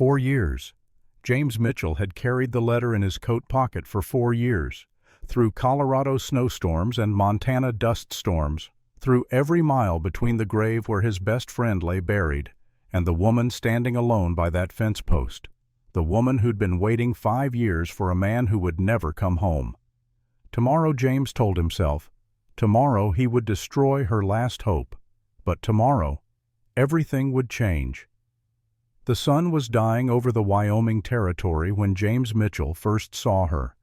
4 years. James Mitchell had carried the letter in his coat pocket for 4 years, through Colorado snowstorms and Montana dust storms, through every mile between the grave where his best friend lay buried, and the woman standing alone by that fence post, the woman who'd been waiting 5 years for a man who would never come home. Tomorrow, James told himself, tomorrow he would destroy her last hope, but tomorrow everything would change. The sun was dying over the Wyoming territory when James Mitchell first saw her.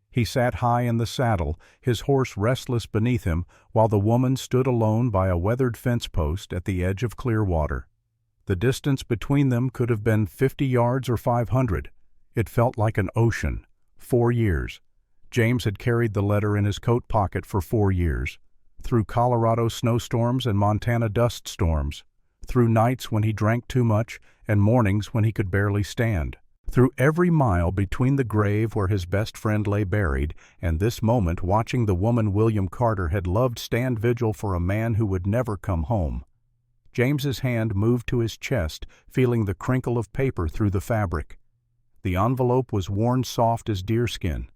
He sat high in the saddle, his horse restless beneath him, while the woman stood alone by a weathered fence post at the edge of clear water. The distance between them could have been 50 yards or 500. It felt like an ocean. 4 years. James had carried the letter in his coat pocket for 4 years, through Colorado snowstorms and Montana dust storms, through nights when he drank too much and mornings when he could barely stand, through every mile between the grave where his best friend lay buried and this moment watching the woman William Carter had loved stand vigil for a man who would never come home. James's hand moved to his chest, feeling the crinkle of paper through the fabric. The envelope was worn soft as deerskin.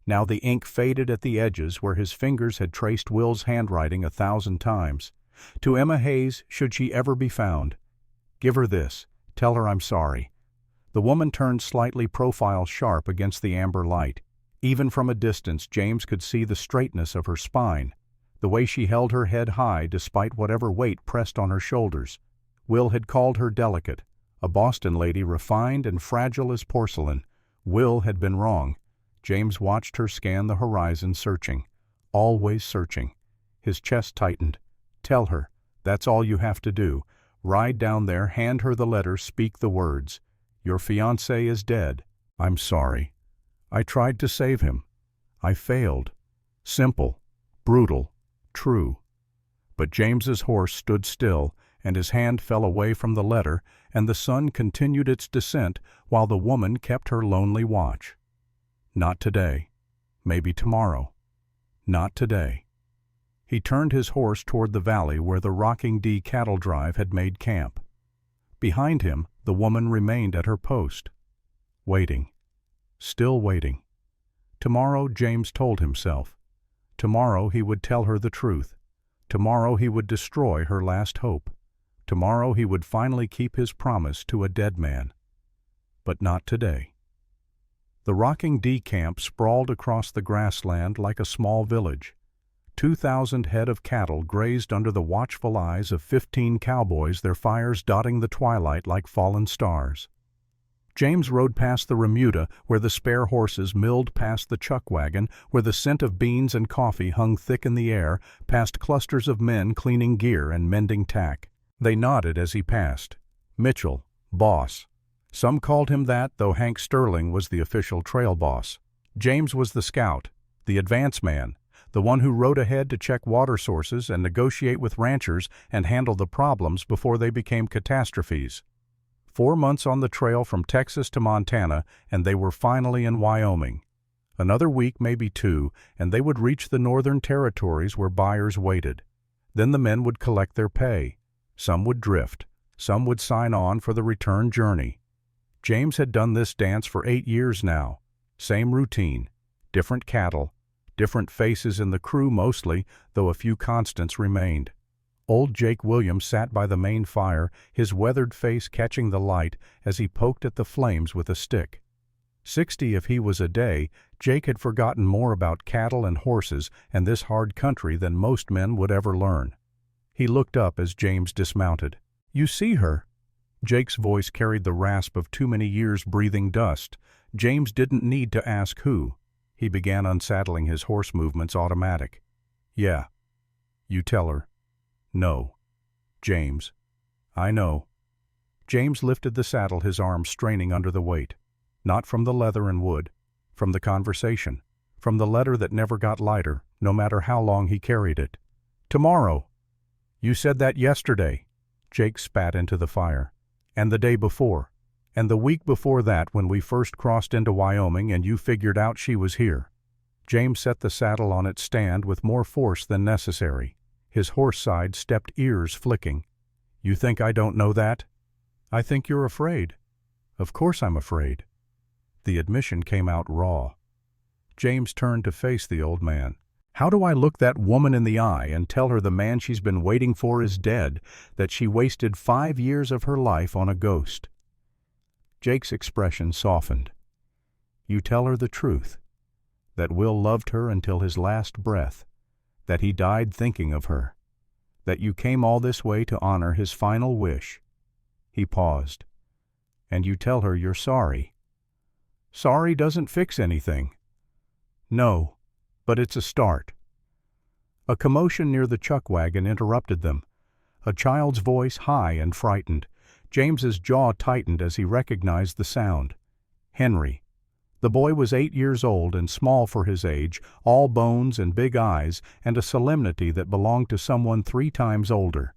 Now the ink faded at the edges where his fingers had traced Will's handwriting 1,000 times. To Emma Hayes, should she ever be found. Give her this. Tell her I'm sorry. The woman turned slightly profile sharp against the amber light. Even from a distance, James could see the straightness of her spine, the way she held her head high despite whatever weight pressed on her shoulders. Will had called her delicate, a Boston lady refined and fragile as porcelain. Will had been wrong. James watched her scan the horizon, searching, always searching. His chest tightened. Tell her. That's all you have to do. Ride down there, hand her the letter, speak the words. Your fiancé is dead. I'm sorry. I tried to save him. I failed. Simple, brutal, true. But James's horse stood still, and his hand fell away from the letter, and the sun continued its descent while the woman kept her lonely watch. Not today. Maybe tomorrow. Not today. He turned his horse toward the valley where the Rocking D cattle drive had made camp. Behind him, the woman remained at her post, waiting, still waiting. Tomorrow, James told himself. Tomorrow he would tell her the truth. Tomorrow he would destroy her last hope. Tomorrow he would finally keep his promise to a dead man. But not today. The Rocking D camp sprawled across the grassland like a small village. 2,000 head of cattle grazed under the watchful eyes of 15 cowboys, their fires dotting the twilight like fallen stars. James rode past the remuda where the spare horses milled past the chuck wagon, where the scent of beans and coffee hung thick in the air, past clusters of men cleaning gear and mending tack. They nodded as he passed. Mitchell, boss. Some called him that, though Hank Sterling was the official trail boss. James was the scout, the advance man, the one who rode ahead to check water sources and negotiate with ranchers and handle the problems before they became catastrophes. 4 months on the trail from Texas to Montana, and they were finally in Wyoming. Another week, maybe 2, and they would reach the northern territories where buyers waited. Then the men would collect their pay. Some would drift. Some would sign on for the return journey. James had done this dance for 8 years now. Same routine. Different cattle. Different faces in the crew mostly, though a few constants remained. Old Jake Williams sat by the main fire, his weathered face catching the light as he poked at the flames with a stick. 60 if he was a day, Jake had forgotten more about cattle and horses and this hard country than most men would ever learn. He looked up as James dismounted. "You see her?" Jake's voice carried the rasp of too many years breathing dust. James didn't need to ask who. He began unsaddling his horse, movements automatic. "Yeah." "You tell her." "No." "James." "I know." James lifted the saddle, his arms straining under the weight. Not from the leather and wood, from the conversation, from the letter that never got lighter, no matter how long he carried it. "Tomorrow." "You said that yesterday." Jake spat into the fire. "And the day before. And the week before that when we first crossed into Wyoming and you figured out she was here." James set the saddle on its stand with more force than necessary. His horse side stepped, ears flicking. "You think I don't know that?" "I think you're afraid." Of course I'm afraid." The admission came out raw. James turned to face the old man. "How do I look that woman in the eye and tell her the man she's been waiting for is dead, that she wasted 5 years of her life on a ghost?" Jake's expression softened. "You tell her the truth, that Will loved her until his last breath, that he died thinking of her, that you came all this way to honor his final wish." He paused. "And you tell her you're sorry." "Sorry doesn't fix anything." "No, but it's a start." A commotion near the chuck wagon interrupted them. A child's voice, high and frightened. James's jaw tightened as he recognized the sound. Henry. The boy was 8 years old and small for his age, all bones and big eyes, and a solemnity that belonged to someone 3 times older.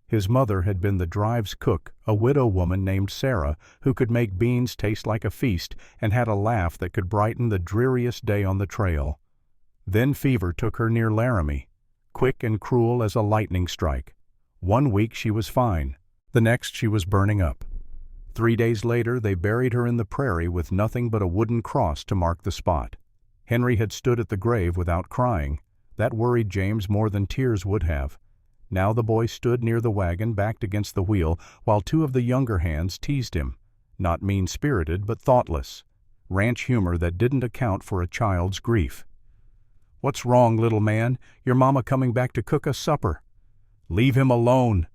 His mother had been the drive's cook, a widow woman named Sarah, who could make beans taste like a feast and had a laugh that could brighten the dreariest day on the trail. Then fever took her near Laramie, quick and cruel as a lightning strike. 1 week she was fine. The next she was burning up. 3 days later they buried her in the prairie with nothing but a wooden cross to mark the spot. Henry had stood at the grave without crying. That worried James more than tears would have. Now the boy stood near the wagon, backed against the wheel, while 2 of the younger hands teased him. Not mean-spirited, but thoughtless. Ranch humor that didn't account for a child's grief. "What's wrong, little man? Your mama coming back to cook us supper." "Leave him alone."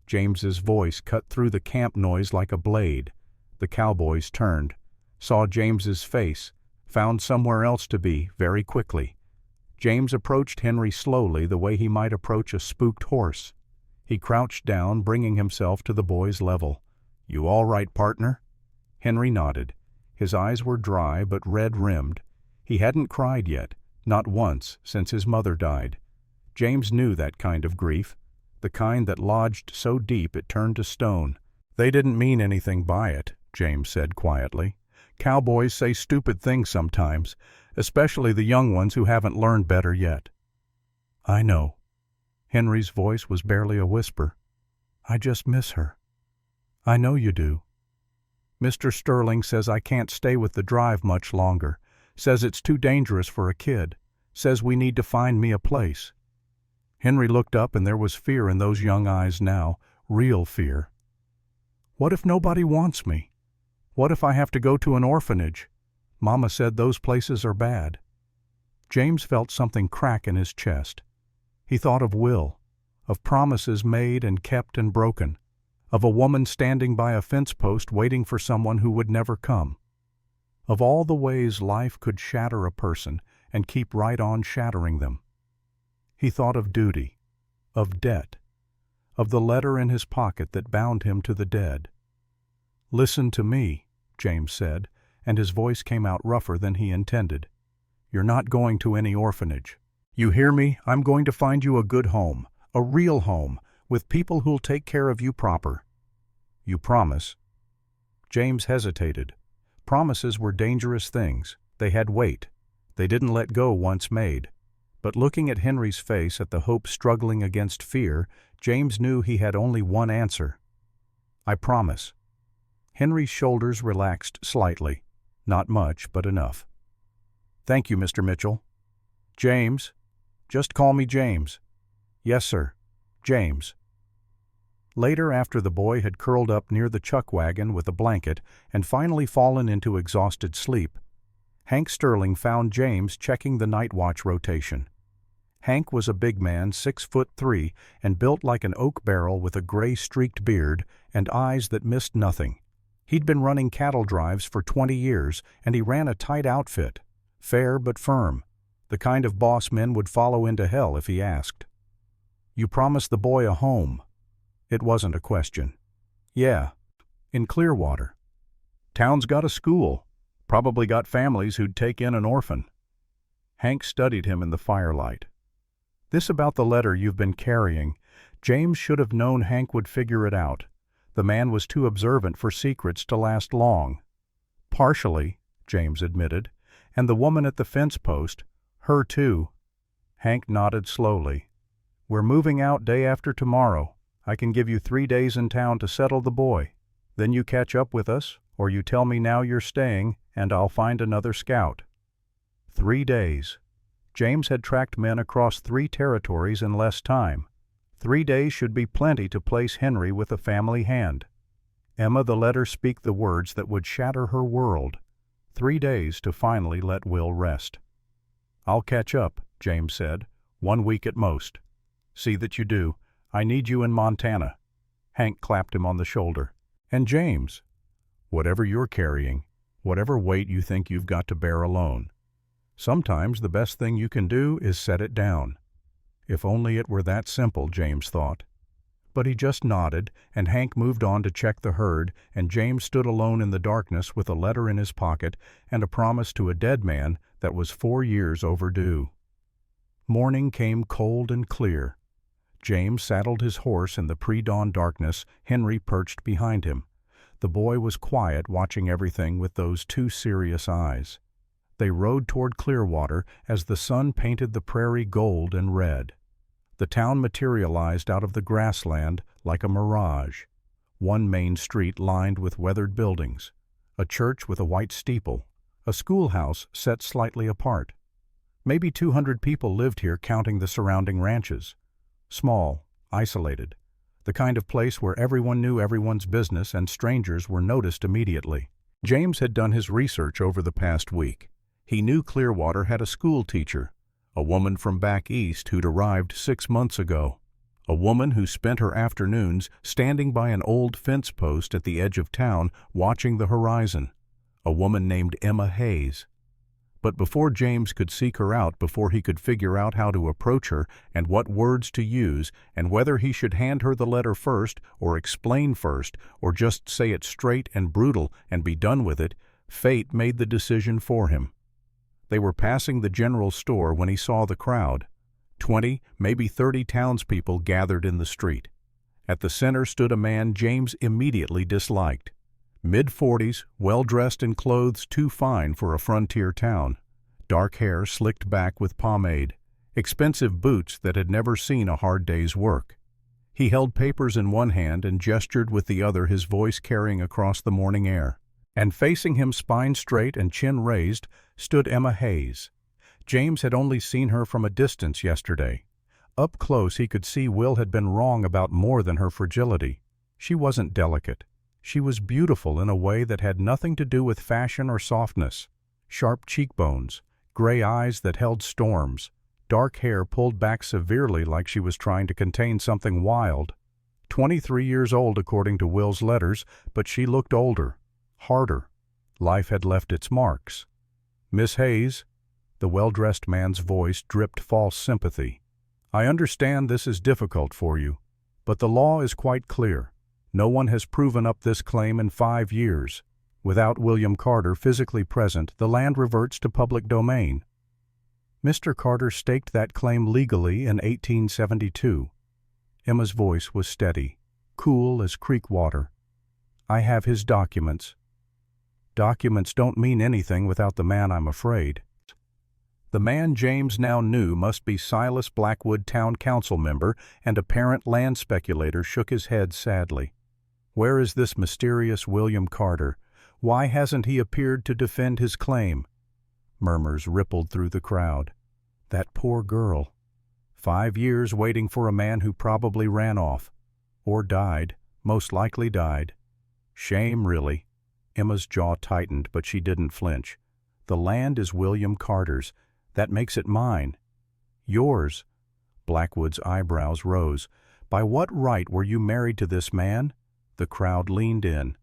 James's voice cut through the camp noise like a blade. The cowboys turned, saw James's face, found somewhere else to be, very quickly. James approached Henry slowly, the way he might approach a spooked horse. He crouched down, bringing himself to the boy's level. "You all right, partner?" Henry nodded. His eyes were dry but red-rimmed. He hadn't cried yet, not once, since his mother died. James knew that kind of grief, the kind that lodged so deep it turned to stone. "They didn't mean anything by it," James said quietly. "Cowboys say stupid things sometimes, especially the young ones who haven't learned better yet." "I know." Henry's voice was barely a whisper. "I just miss her." "I know you do." "Mr. Sterling says I can't stay with the drive much longer, says it's too dangerous for a kid, says we need to find me a place." Henry looked up, and there was fear in those young eyes now, real fear. "What if nobody wants me? What if I have to go to an orphanage? Mama said those places are bad." James felt something crack in his chest. He thought of Will, of promises made and kept and broken, of a woman standing by a fence post waiting for someone who would never come, of all the ways life could shatter a person and keep right on shattering them. He thought of duty, of debt, of the letter in his pocket that bound him to the dead. "Listen to me," James said, and his voice came out rougher than he intended. "You're not going to any orphanage. You hear me? I'm going to find you a good home, a real home, with people who'll take care of you proper. You promise?" James hesitated. Promises were dangerous things. They had weight. They didn't let go once made. But looking at Henry's face, at the hope struggling against fear, James knew he had only one answer. "I promise." Henry's shoulders relaxed slightly. Not much, but enough. "Thank you, Mr. Mitchell." "James. Just call me James." "Yes, sir. James." Later, after the boy had curled up near the chuck wagon with a blanket and finally fallen into exhausted sleep, Hank Sterling found James checking the night watch rotation. Hank was a big man, 6'3", and built like an oak barrel with a gray-streaked beard and eyes that missed nothing. He'd been running cattle drives for 20 years, and he ran a tight outfit, fair but firm, the kind of boss men would follow into hell if he asked. "You promised the boy a home." It wasn't a question. "Yeah, in Clearwater. Town's got a school, probably got families who'd take in an orphan." Hank studied him in the firelight. "This about the letter you've been carrying, James should have known Hank would figure it out. The man was too observant for secrets to last long." "Partially," James admitted. "And the woman at the fence post, her too." Hank nodded slowly. "We're moving out day after tomorrow. I can give you 3 days in town to settle the boy. Then you catch up with us, or you tell me now you're staying, and I'll find another scout." 3 days. James had tracked men across 3 territories in less time. 3 days should be plenty to place Henry with a family hand. Emma the letter speak the words that would shatter her world. 3 days to finally let Will rest. "I'll catch up," James said. "1 week at most." "See that you do. I need you in Montana." Hank clapped him on the shoulder. "And James, whatever you're carrying, whatever weight you think you've got to bear alone, sometimes the best thing you can do is set it down." If only it were that simple, James thought. But he just nodded, and Hank moved on to check the herd, and James stood alone in the darkness with a letter in his pocket and a promise to a dead man that was 4 years overdue. Morning came cold and clear. James saddled his horse in the pre-dawn darkness, Henry perched behind him. The boy was quiet, watching everything with those 2 serious eyes. They rode toward Clearwater as the sun painted the prairie gold and red. The town materialized out of the grassland like a mirage. 1 main street lined with weathered buildings, a church with a white steeple, a schoolhouse set slightly apart. Maybe 200 people lived here, counting the surrounding ranches. Small, isolated, the kind of place where everyone knew everyone's business and strangers were noticed immediately. James had done his research over the past week. He knew Clearwater had a school teacher, a woman from back east who'd arrived 6 months ago, a woman who spent her afternoons standing by an old fence post at the edge of town watching the horizon, a woman named Emma Hayes. But before James could seek her out, before he could figure out how to approach her and what words to use, and whether he should hand her the letter first or explain first or just say it straight and brutal and be done with it, fate made the decision for him. They were passing the general store when he saw the crowd. 20, maybe 30 townspeople gathered in the street. At the center stood a man James immediately disliked. Mid-40s, well-dressed in clothes too fine for a frontier town. Dark hair slicked back with pomade. Expensive boots that had never seen a hard day's work. He held papers in one hand and gestured with the other, his voice carrying across the morning air. And facing him, spine straight and chin raised, stood Emma Hayes. James had only seen her from a distance yesterday. Up close he could see Will had been wrong about more than her fragility. She wasn't delicate. She was beautiful in a way that had nothing to do with fashion or softness. Sharp cheekbones, gray eyes that held storms, dark hair pulled back severely like she was trying to contain something wild. 23 years old according to Will's letters, but she looked older, harder. Life had left its marks. "Miss Hayes," the well-dressed man's voice dripped false sympathy. "I understand this is difficult for you, but the law is quite clear. No one has proven up this claim in 5 years. Without William Carter physically present, the land reverts to public domain." Mr. Carter staked that claim legally in 1872. Emma's voice was steady, cool as creek water. "I have his documents." "Documents don't mean anything without the man, I'm afraid." The man James now knew must be Silas Blackwood, town council member and apparent land speculator, shook his head sadly. Where is this mysterious William Carter? Why hasn't he appeared to defend his claim? Murmurs rippled through the crowd. That poor girl. 5 years waiting for a man who probably ran off. Or died, most likely died. Shame, really. Emma's jaw tightened, but she didn't flinch. The land is William Carter's. That makes it mine. Yours. Blackwood's eyebrows rose. By what right were you married to this man? The crowd leaned in.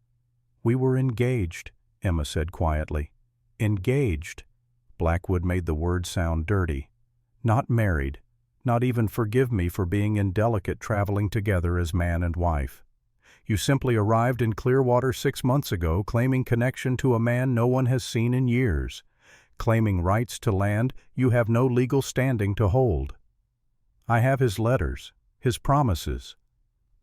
We were engaged, Emma said quietly. Engaged. Blackwood made the word sound dirty. Not married. Not even forgive me for being indelicate traveling together as man and wife. You simply arrived in Clearwater 6 months ago, claiming connection to a man no one has seen in years. Claiming rights to land you have no legal standing to hold. I have his letters, his promises.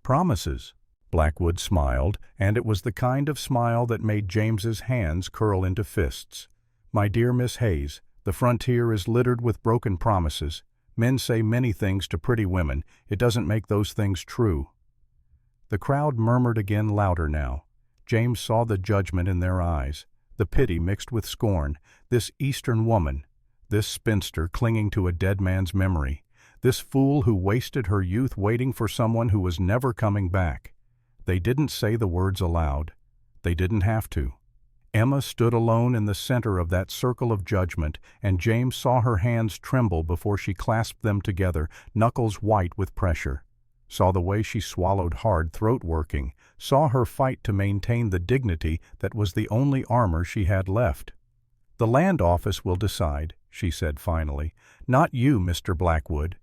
Promises? Blackwood smiled, and it was the kind of smile that made James's hands curl into fists. My dear Miss Hayes, the frontier is littered with broken promises. Men say many things to pretty women. It doesn't make those things true. The crowd murmured again, louder now. James saw the judgment in their eyes, the pity mixed with scorn. This Eastern woman, this spinster clinging to a dead man's memory, this fool who wasted her youth waiting for someone who was never coming back. They didn't say the words aloud. They didn't have to. Emma stood alone in the center of that circle of judgment, and James saw her hands tremble before she clasped them together, knuckles white with pressure. Saw the way she swallowed hard, throat working, saw her fight to maintain the dignity that was the only armor she had left. "The land office will decide," she said finally. "Not you, Mr. Blackwood."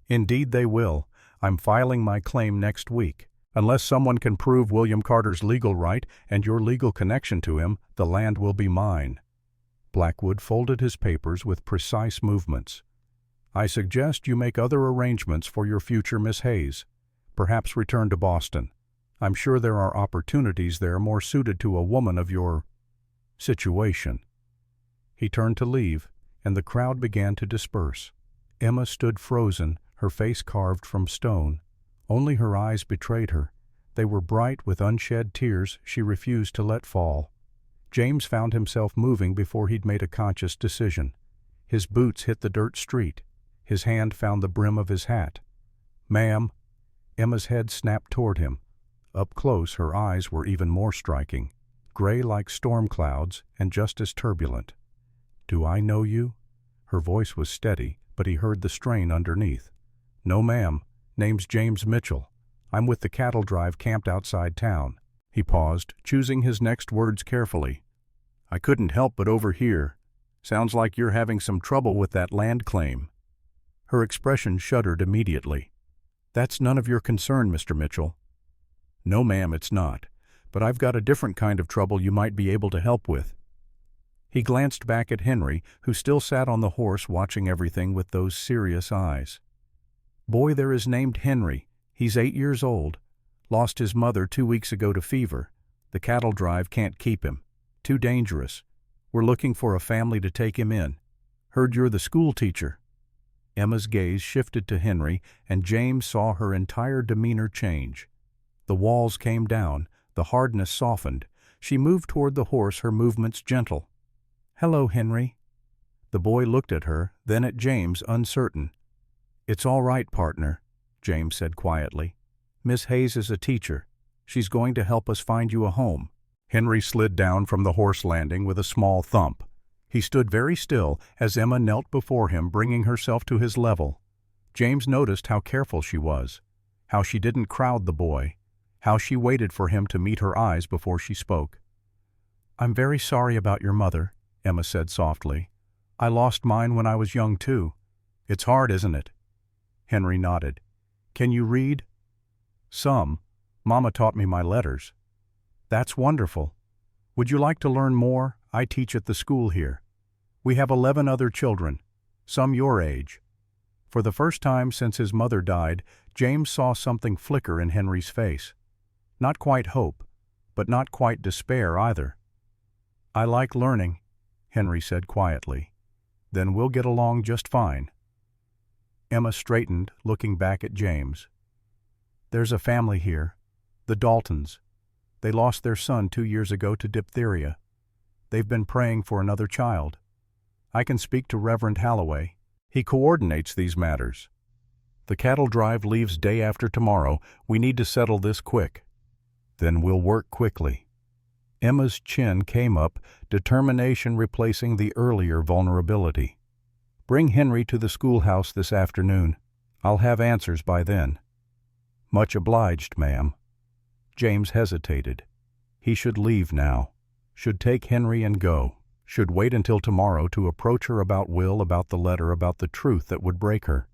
"Indeed they will. I'm filing my claim next week. Unless someone can prove William Carter's legal right and your legal connection to him, the land will be mine." Blackwood folded his papers with precise movements. "I suggest you make other arrangements for your future, Miss Hayes. Perhaps return to Boston. I'm sure there are opportunities there more suited to a woman of your situation." He turned to leave, and the crowd began to disperse. Emma stood frozen, her face carved from stone. Only her eyes betrayed her. They were bright with unshed tears she refused to let fall. James found himself moving before he'd made a conscious decision. His boots hit the dirt street. His hand found the brim of his hat. "Ma'am." Emma's head snapped toward him. Up close, her eyes were even more striking, gray like storm clouds and just as turbulent. "Do I know you?" Her voice was steady, but he heard the strain underneath. "No, ma'am. Name's James Mitchell. I'm with the cattle drive camped outside town." He paused, choosing his next words carefully. "I couldn't help but overhear. Sounds like you're having some trouble with that land claim." Her expression shuddered immediately. "That's none of your concern, Mr. Mitchell." "No, ma'am, it's not. But I've got a different kind of trouble you might be able to help with." He glanced back at Henry, who still sat on the horse watching everything with those serious eyes. "Boy there is named Henry. He's 8 years old. Lost his mother 2 weeks ago to fever. The cattle drive can't keep him. Too dangerous. We're looking for a family to take him in. Heard you're the school teacher." Emma's gaze shifted to Henry, and James saw her entire demeanor change. The walls came down, the hardness softened. She moved toward the horse, her movements gentle. "Hello, Henry." The boy looked at her, then at James, uncertain. "It's all right, partner," James said quietly. "Miss Hayes is a teacher. She's going to help us find you a home." Henry slid down from the horse landing with a small thump. He stood very still as Emma knelt before him, bringing herself to his level. James noticed how careful she was, how she didn't crowd the boy, how she waited for him to meet her eyes before she spoke. "I'm very sorry about your mother," Emma said softly. "I lost mine when I was young, too. It's hard, isn't it?" Henry nodded. "Can you read?" "Some. Mama taught me my letters." "That's wonderful. Would you like to learn more? I teach at the school here. We have 11 other children, some your age." For the first time since his mother died, James saw something flicker in Henry's face. Not quite hope, but not quite despair either. "I like learning," Henry said quietly. "Then we'll get along just fine." Emma straightened, looking back at James. "There's a family here, the Daltons. They lost their son 2 years ago to diphtheria. They've been praying for another child. I can speak to Reverend Halloway. He coordinates these matters. The cattle drive leaves day after tomorrow. We need to settle this quick. Then we'll work quickly." Emma's chin came up, determination replacing the earlier vulnerability. "Bring Henry to the schoolhouse this afternoon. I'll have answers by then." "Much obliged, ma'am." James hesitated. He should leave now. Should take Henry and go. Should wait until tomorrow to approach her about Will, about the letter, about the truth that would break her.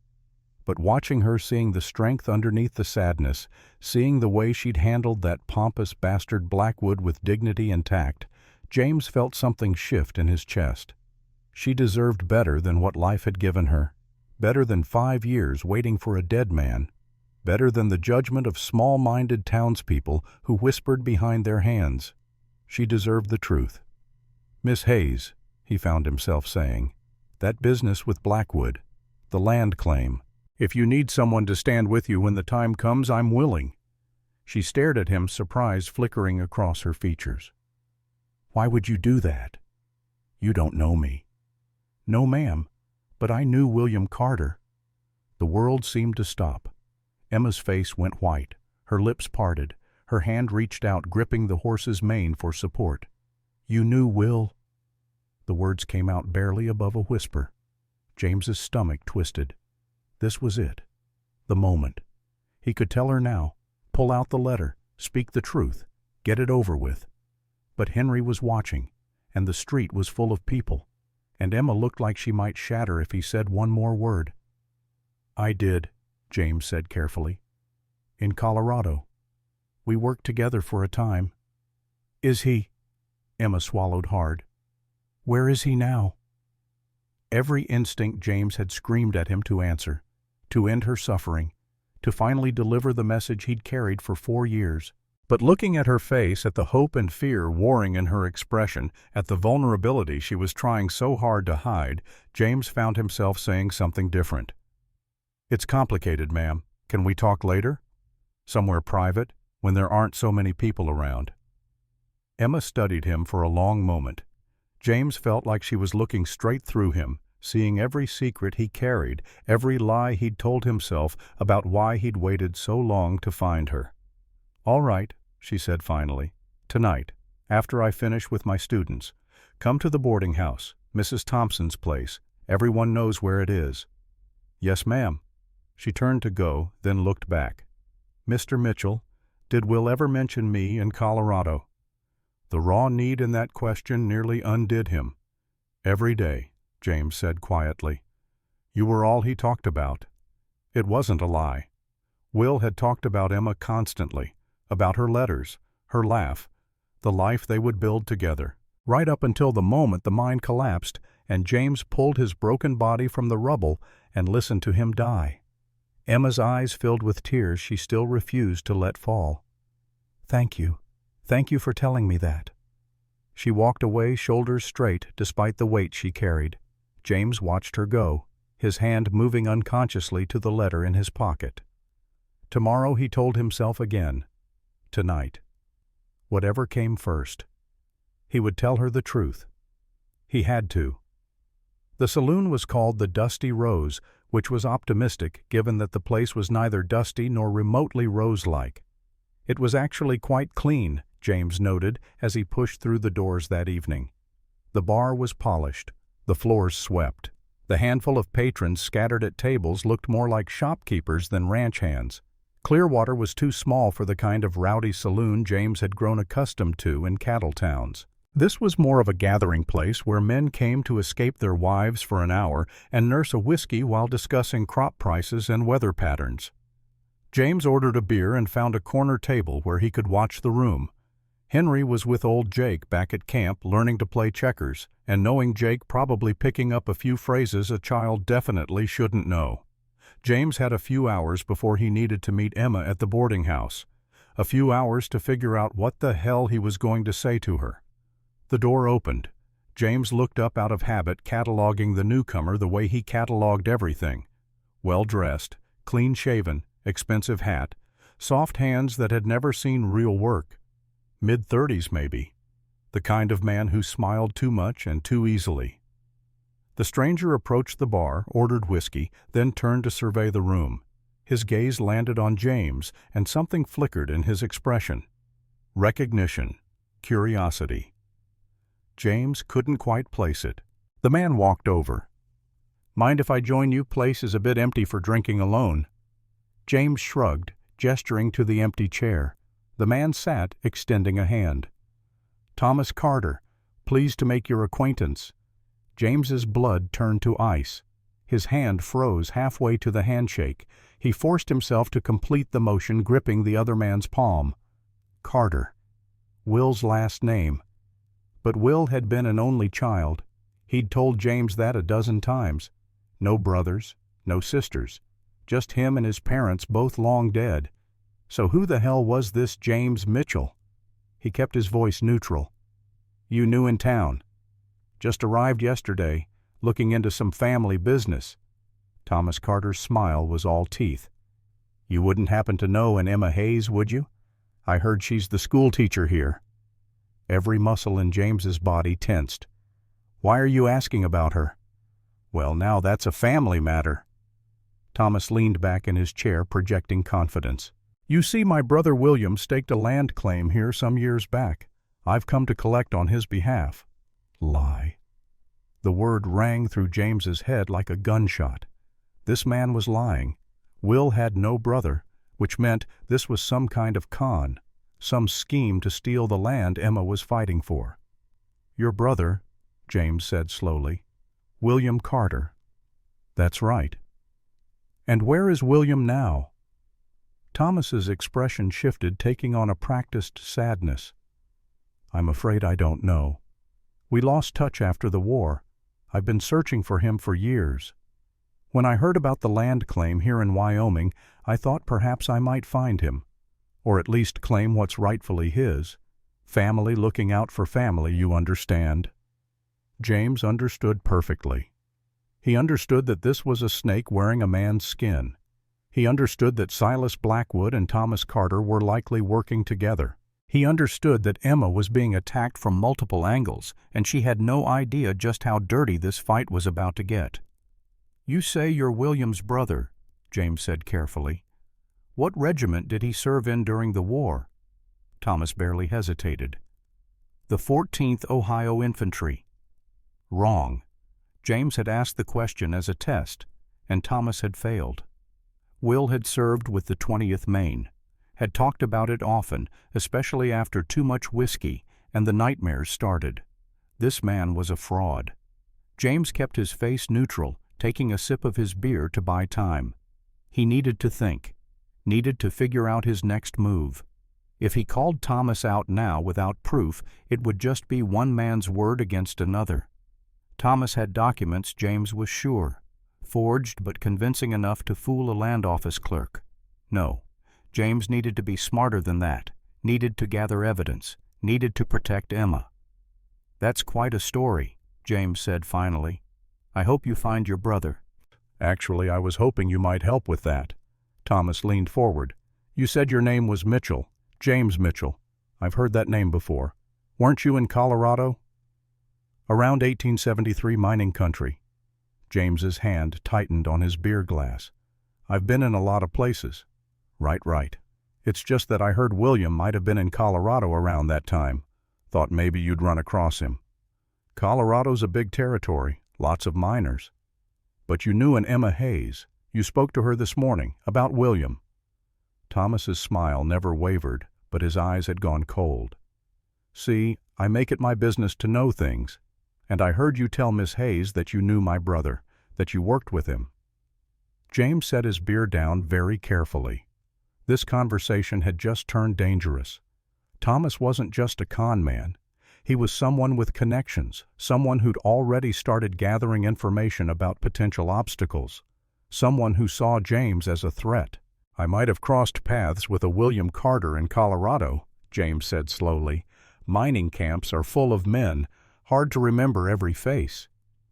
But watching her, seeing the strength underneath the sadness, seeing the way she'd handled that pompous bastard Blackwood with dignity and tact, James felt something shift in his chest. She deserved better than what life had given her, better than 5 years waiting for a dead man, better than the judgment of small-minded townspeople who whispered behind their hands. She deserved the truth. "Miss Hayes," he found himself saying, "that business with Blackwood, the land claim. If you need someone to stand with you when the time comes, I'm willing." She stared at him, surprise flickering across her features. "Why would you do that? You don't know me." "No, ma'am, but I knew William Carter." The world seemed to stop. Emma's face went white, her lips parted, her hand reached out, gripping the horse's mane for support. "You knew Will?" The words came out barely above a whisper. James's stomach twisted. This was it. The moment. He could tell her now, pull out the letter, speak the truth, get it over with. But Henry was watching, and the street was full of people, and Emma looked like she might shatter if he said one more word. "I did," James said carefully. "In Colorado. We worked together for a time." "Is he—" Emma swallowed hard. "Where is he now?" Every instinct James had screamed at him to answer, to end her suffering, to finally deliver the message he'd carried for 4 years. But looking at her face, at the hope and fear warring in her expression, at the vulnerability she was trying so hard to hide, James found himself saying something different. "It's complicated, ma'am. Can we talk later? Somewhere private, when there aren't so many people around." Emma studied him for a long moment. James felt like she was looking straight through him, seeing every secret he carried, every lie he'd told himself about why he'd waited so long to find her. "All right," she said finally. "Tonight, after I finish with my students. Come to the boarding house, Mrs. Thompson's place. Everyone knows where it is." "Yes, ma'am." She turned to go, then looked back. "Mr. Mitchell, did Will ever mention me in Colorado?" The raw need in that question nearly undid him. "Every day," James said quietly. "You were all he talked about." It wasn't a lie. Will had talked about Emma constantly, about her letters, her laugh, the life they would build together, right up until the moment the mine collapsed and James pulled his broken body from the rubble and listened to him die. Emma's eyes filled with tears she still refused to let fall. "Thank you. Thank you for telling me that." She walked away, shoulders straight, despite the weight she carried. James watched her go, his hand moving unconsciously to the letter in his pocket. Tomorrow, he told himself again. Tonight. Whatever came first. He would tell her the truth. He had to. The saloon was called the Dusty Rose, which was optimistic given that the place was neither dusty nor remotely rose-like. It was actually quite clean, James noted as he pushed through the doors that evening. The bar was polished, the floors swept. The handful of patrons scattered at tables looked more like shopkeepers than ranch hands. Clearwater was too small for the kind of rowdy saloon James had grown accustomed to in cattle towns. This was more of a gathering place where men came to escape their wives for an hour and nurse a whiskey while discussing crop prices and weather patterns. James ordered a beer and found a corner table where he could watch the room. Henry was with old Jake back at camp learning to play checkers, and knowing Jake probably picking up a few phrases a child definitely shouldn't know. James had a few hours before he needed to meet Emma at the boarding house. A few hours to figure out what the hell he was going to say to her. The door opened. James looked up out of habit, cataloging the newcomer the way he cataloged everything. Well-dressed, clean-shaven, expensive hat, soft hands that had never seen real work. Mid-30s maybe. The kind of man who smiled too much and too easily. The stranger approached the bar, ordered whiskey, then turned to survey the room. His gaze landed on James, and something flickered in his expression. Recognition. Curiosity. James couldn't quite place it. The man walked over. "Mind if I join you? Place is a bit empty for drinking alone." James shrugged, gesturing to the empty chair. The man sat, extending a hand. "Thomas Carter, pleased to make your acquaintance." James's blood turned to ice. His hand froze halfway to the handshake. He forced himself to complete the motion, gripping the other man's palm. Carter. Will's last name. But Will had been an only child. He'd told James that a dozen times. No brothers, no sisters. Just him and his parents, both long dead. So who the hell was this James Mitchell? He kept his voice neutral. "You new in town?" "Just arrived yesterday, looking into some family business." Thomas Carter's smile was all teeth. "You wouldn't happen to know an Emma Hayes, would you?" I heard she's the school teacher here. Every muscle in James's body tensed. Why are you asking about her? Well, now that's a family matter. Thomas leaned back in his chair, projecting confidence. You see, my brother William staked a land claim here some years back. I've come to collect on his behalf. Lie. The word rang through James's head like a gunshot. This man was lying. Will had no brother, which meant this was some kind of con, some scheme to steal the land Emma was fighting for. Your brother, James said slowly. William Carter. That's right. And where is William now? Thomas's expression shifted, taking on a practiced sadness. I'm afraid I don't know. We lost touch after the war. I've been searching for him for years. When I heard about the land claim here in Wyoming, I thought perhaps I might find him, or at least claim what's rightfully his. Family looking out for family, you understand. James understood perfectly. He understood that this was a snake wearing a man's skin. He understood that Silas Blackwood and Thomas Carter were likely working together. He understood that Emma was being attacked from multiple angles, and she had no idea just how dirty this fight was about to get. You say you're William's brother, James said carefully. What regiment did he serve in during the war? Thomas barely hesitated. The 14th Ohio Infantry. Wrong. James had asked the question as a test, and Thomas had failed. Will had served with the 20th Maine, had talked about it often, especially after too much whiskey, and the nightmares started. This man was a fraud. James kept his face neutral, taking a sip of his beer to buy time. He needed to think, needed to figure out his next move. If he called Thomas out now without proof, it would just be one man's word against another. Thomas had documents, James was sure, forged but convincing enough to fool a land office clerk. No, James needed to be smarter than that, needed to gather evidence, needed to protect Emma. That's quite a story, James said finally. I hope you find your brother. Actually, I was hoping you might help with that. Thomas leaned forward. You said your name was Mitchell, James Mitchell. I've heard that name before. Weren't you in Colorado? Around 1873 mining country. James's hand tightened on his beer glass. I've been in a lot of places. Right. It's just that I heard William might have been in Colorado around that time. Thought maybe you'd run across him. Colorado's a big territory, lots of miners. But you knew an Emma Hayes. You spoke to her this morning, about William. Thomas's smile never wavered, but his eyes had gone cold. See, I make it my business to know things. And I heard you tell Miss Hayes that you knew my brother, that you worked with him. James set his beer down very carefully. This conversation had just turned dangerous. Thomas wasn't just a con man. He was someone with connections, someone who'd already started gathering information about potential obstacles, someone who saw James as a threat. I might have crossed paths with a William Carter in Colorado, James said slowly. Mining camps are full of men, hard to remember every face.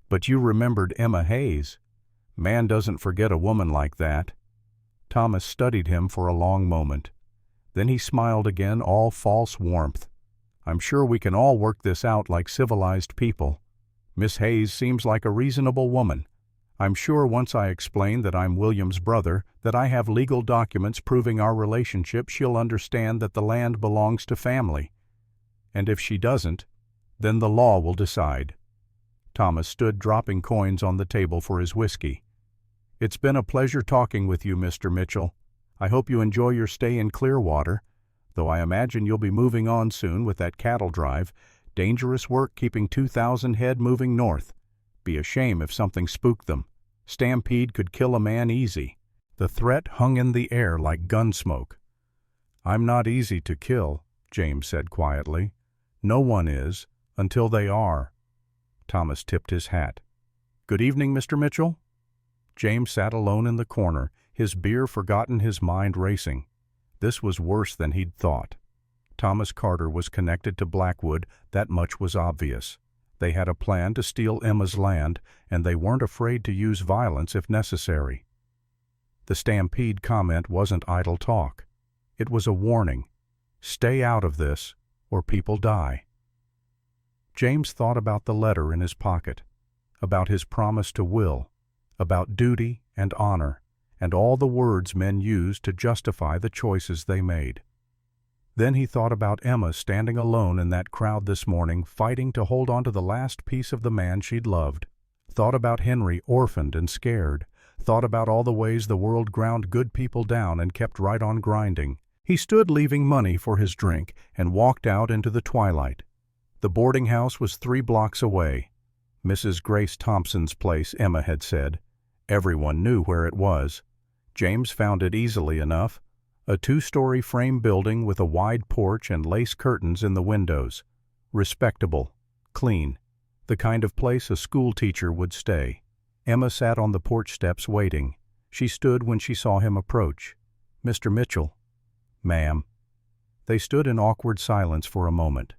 But you remembered Emma Hayes. Man doesn't forget a woman like that. Thomas studied him for a long moment. Then he smiled again, all false warmth. I'm sure we can all work this out like civilized people. Miss Hayes seems like a reasonable woman. I'm sure once I explain that I'm William's brother, that I have legal documents proving our relationship, she'll understand that the land belongs to family. And if she doesn't, then the law will decide. Thomas stood dropping coins on the table for his whiskey. It's been a pleasure talking with you, Mr. Mitchell. I hope you enjoy your stay in Clearwater, though I imagine you'll be moving on soon with that cattle drive. Dangerous work keeping 2,000 head moving north. Be a shame if something spooked them. Stampede could kill a man easy. The threat hung in the air like gun smoke. I'm not easy to kill, James said quietly. No one is, until they are. Thomas tipped his hat. Good evening, Mr. Mitchell. James sat alone in the corner, his beer forgotten, his mind racing. This was worse than he'd thought. Thomas Carter was connected to Blackwood, that much was obvious. They had a plan to steal Emma's land, and they weren't afraid to use violence if necessary. The stampede comment wasn't idle talk. It was a warning. Stay out of this, or people die. James thought about the letter in his pocket, about his promise to Will, about duty and honor, and all the words men used to justify the choices they made. Then he thought about Emma standing alone in that crowd this morning, fighting to hold on to the last piece of the man she'd loved. Thought about Henry, orphaned and scared. Thought about all the ways the world ground good people down and kept right on grinding. He stood leaving money for his drink and walked out into the twilight. The boarding house was 3 blocks away. Mrs. Grace Thompson's place, Emma had said. Everyone knew where it was. James found it easily enough. A 2-story frame building with a wide porch and lace curtains in the windows. Respectable, clean, the kind of place a school teacher would stay. Emma sat on the porch steps waiting. She stood when she saw him approach. "Mr. Mitchell." "Ma'am." They stood in awkward silence for a moment.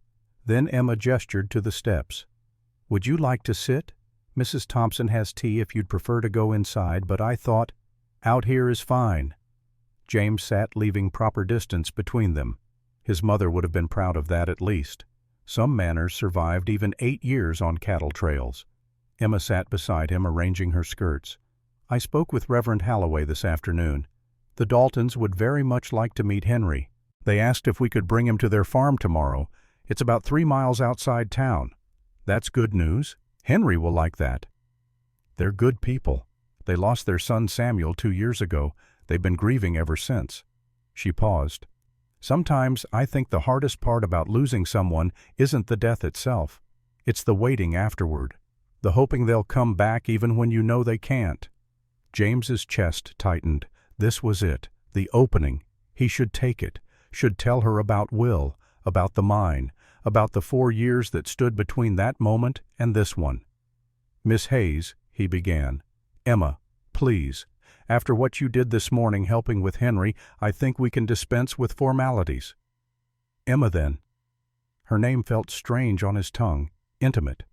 Then Emma gestured to the steps. "Would you like to sit? Mrs. Thompson has tea if you'd prefer to go inside, but I thought, out here is fine." James sat, leaving proper distance between them. His mother would have been proud of that at least. Some manners survived even 8 years on cattle trails. Emma sat beside him, arranging her skirts. "I spoke with Reverend Halloway this afternoon. The Daltons would very much like to meet Henry. They asked if we could bring him to their farm tomorrow. It's about 3 miles outside town. That's good news. Henry will like that. They're good people. They lost their son Samuel 2 years ago. They've been grieving ever since." She paused. "Sometimes I think the hardest part about losing someone isn't the death itself. It's the waiting afterward, the hoping they'll come back even when you know they can't." James's chest tightened. This was it, the opening. He should take it, should tell her about Will, about the mine, about the 4 years that stood between that moment and this one. "Miss Hayes," he began. "Emma, please. After what you did this morning helping with Henry, I think we can dispense with formalities." "Emma, then." Her name felt strange on his tongue, intimate.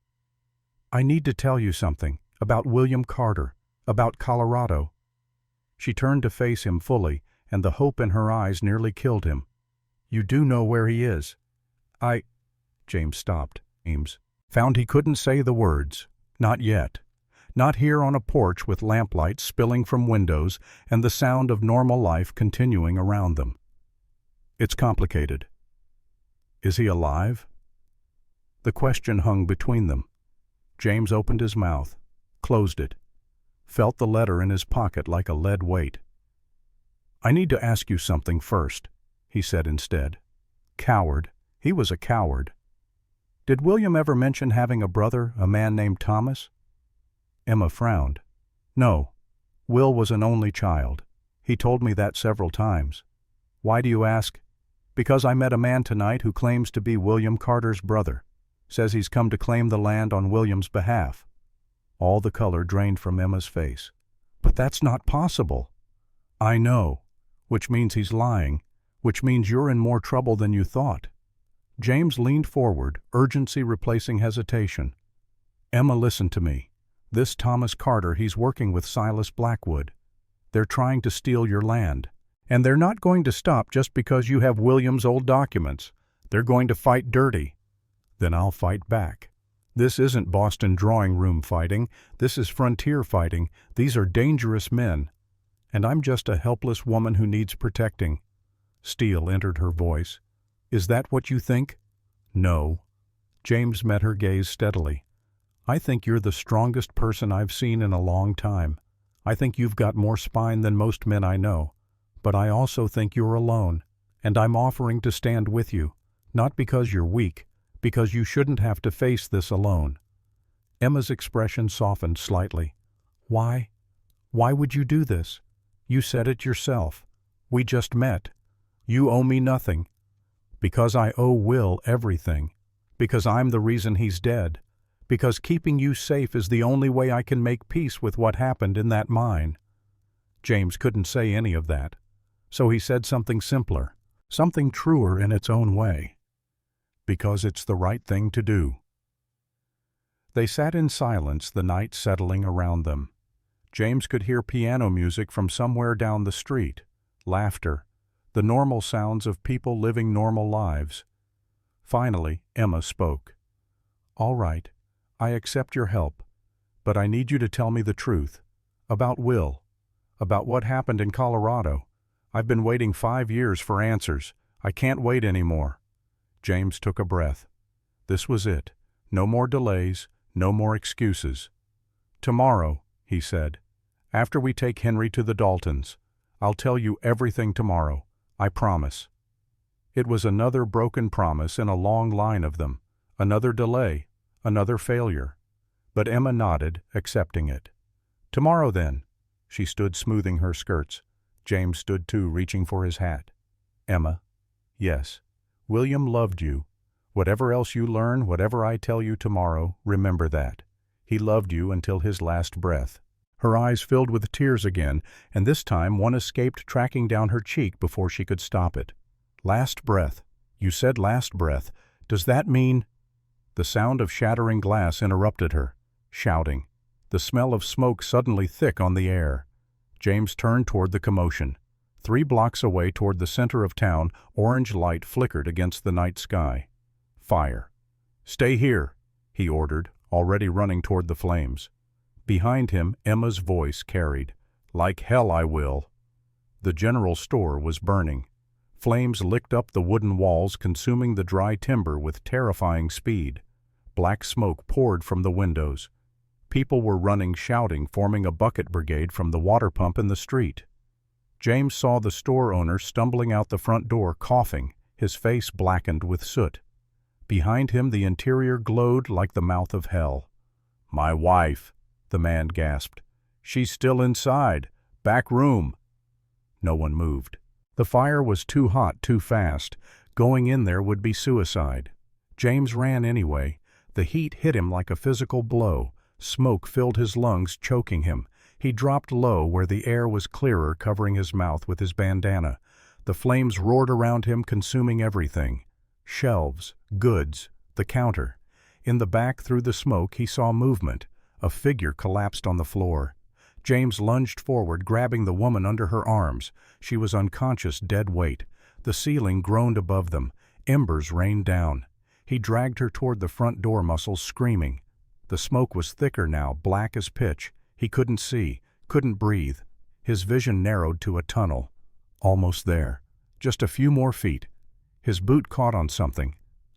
"I need to tell you something, about William Carter, about Colorado." She turned to face him fully, and the hope in her eyes nearly killed him. "You do know where he is?" James stopped. James found he couldn't say the words. Not yet. Not here on a porch with lamplight spilling from windows and the sound of normal life continuing around them. "It's complicated." "Is he alive?" The question hung between them. James opened his mouth, closed it, felt the letter in his pocket like a lead weight. "I need to ask you something first," he said instead. "Coward. He was a coward. Did William ever mention having a brother, a man named Thomas?" Emma frowned. "No. Will was an only child. He told me that several times." "Why do you ask?" "Because I met a man tonight who claims to be William Carter's brother. Says he's come to claim the land on William's behalf." All the color drained from Emma's face. "But that's not possible." "I know. Which means he's lying. Which means you're in more trouble than you thought." James leaned forward, urgency replacing hesitation. "Emma, listen to me. This Thomas Carter, he's working with Silas Blackwood. They're trying to steal your land. And they're not going to stop just because you have William's old documents. They're going to fight dirty." "Then I'll fight back. This isn't Boston drawing room fighting. This is frontier fighting. These are dangerous men. And I'm just a helpless woman who needs protecting." Steel entered her voice. "Is that what you think?" "No." James met her gaze steadily. "I think you're the strongest person I've seen in a long time. I think you've got more spine than most men I know. But I also think you're alone, and I'm offering to stand with you, not because you're weak, because you shouldn't have to face this alone." Emma's expression softened slightly. "Why? Why would you do this? You said it yourself. We just met. You owe me nothing." "Because I owe Will everything. Because I'm the reason he's dead. Because keeping you safe is the only way I can make peace with what happened in that mine." James couldn't say any of that. So he said something simpler, something truer in its own way. "Because it's the right thing to do." They sat in silence, the night settling around them. James could hear piano music from somewhere down the street, laughter, the normal sounds of people living normal lives. Finally, Emma spoke. "All right, I accept your help, but I need you to tell me the truth. About Will. About what happened in Colorado. I've been waiting 5 years for answers. I can't wait anymore." James took a breath. This was it. No more delays, no more excuses. "Tomorrow," he said. "After we take Henry to the Daltons. I'll tell you everything tomorrow. I promise." It was another broken promise in a long line of them. Another delay. Another failure. But Emma nodded, accepting it. "Tomorrow, then." She stood smoothing her skirts. James stood too, reaching for his hat. "Emma." "Yes. William loved you. Whatever else you learn, whatever I tell you tomorrow, remember that. He loved you until his last breath." Her eyes filled with tears again, and this time one escaped tracking down her cheek before she could stop it. "Last breath. You said last breath. Does that mean—" The sound of shattering glass interrupted her. Shouting. The smell of smoke suddenly thick on the air. James turned toward the commotion. 3 blocks away toward the center of town, orange light flickered against the night sky. Fire. "Stay here," he ordered, already running toward the flames. Behind him, Emma's voice carried, "Like hell I will." The general store was burning. Flames licked up the wooden walls, consuming the dry timber with terrifying speed. Black smoke poured from the windows. People were running, shouting, forming a bucket brigade from the water pump in the street. James saw the store owner stumbling out the front door, coughing, his face blackened with soot. Behind him the interior glowed like the mouth of hell. "My wife," the man gasped. "She's still inside. Back room." No one moved. The fire was too hot, too fast. Going in there would be suicide. James ran anyway. The heat hit him like a physical blow. Smoke filled his lungs, choking him. He dropped low where the air was clearer, covering his mouth with his bandana. The flames roared around him, consuming everything. Shelves, goods, the counter. In the back, through the smoke, he saw movement. A figure collapsed on the floor. James lunged forward, grabbing the woman under her arms. She was unconscious, dead weight. The ceiling groaned above them. Embers rained down. He dragged her toward the front door muscles, screaming. The smoke was thicker now, black as pitch. He couldn't see, couldn't breathe. His vision narrowed to a tunnel. Almost there. Just a few more feet. His boot caught on something.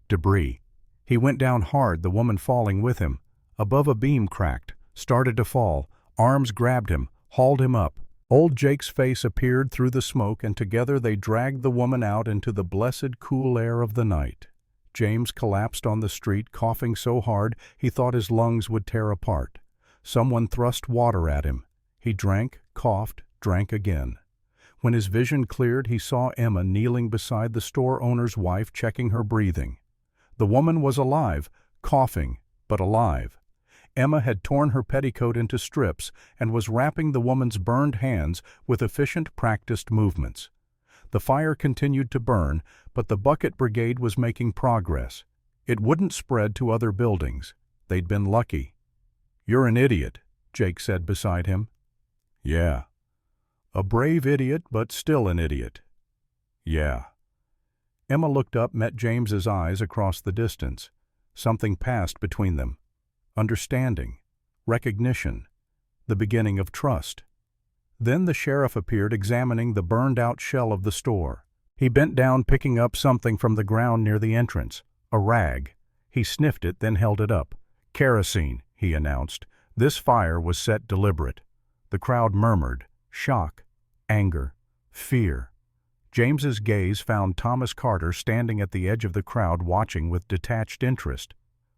Debris. He went down hard, the woman falling with him. Above a beam cracked, started to fall. Arms grabbed him, hauled him up. Old Jake's face appeared through the smoke, and together they dragged the woman out into the blessed cool air of the night. James collapsed on the street, coughing so hard he thought his lungs would tear apart. Someone thrust water at him. He drank, coughed, drank again. When his vision cleared, he saw Emma kneeling beside the store owner's wife, checking her breathing. The woman was alive, coughing, but alive. Emma had torn her petticoat into strips and was wrapping the woman's burned hands with efficient, practiced movements. The fire continued to burn, but the bucket brigade was making progress. It wouldn't spread to other buildings. They'd been lucky. "You're an idiot," Jake said beside him. "Yeah." "A brave idiot, but still an idiot." "Yeah." Emma looked up, met James's eyes across the distance. Something passed between them. Understanding. Recognition. The beginning of trust. Then the sheriff appeared, examining the burned-out shell of the store. He bent down, picking up something from the ground near the entrance. A rag. He sniffed it, then held it up. "Kerosene," he announced. This fire was set deliberate. The crowd murmured. Shock. Anger. Fear. James's gaze found Thomas Carter standing at the edge of the crowd, watching with detached interest.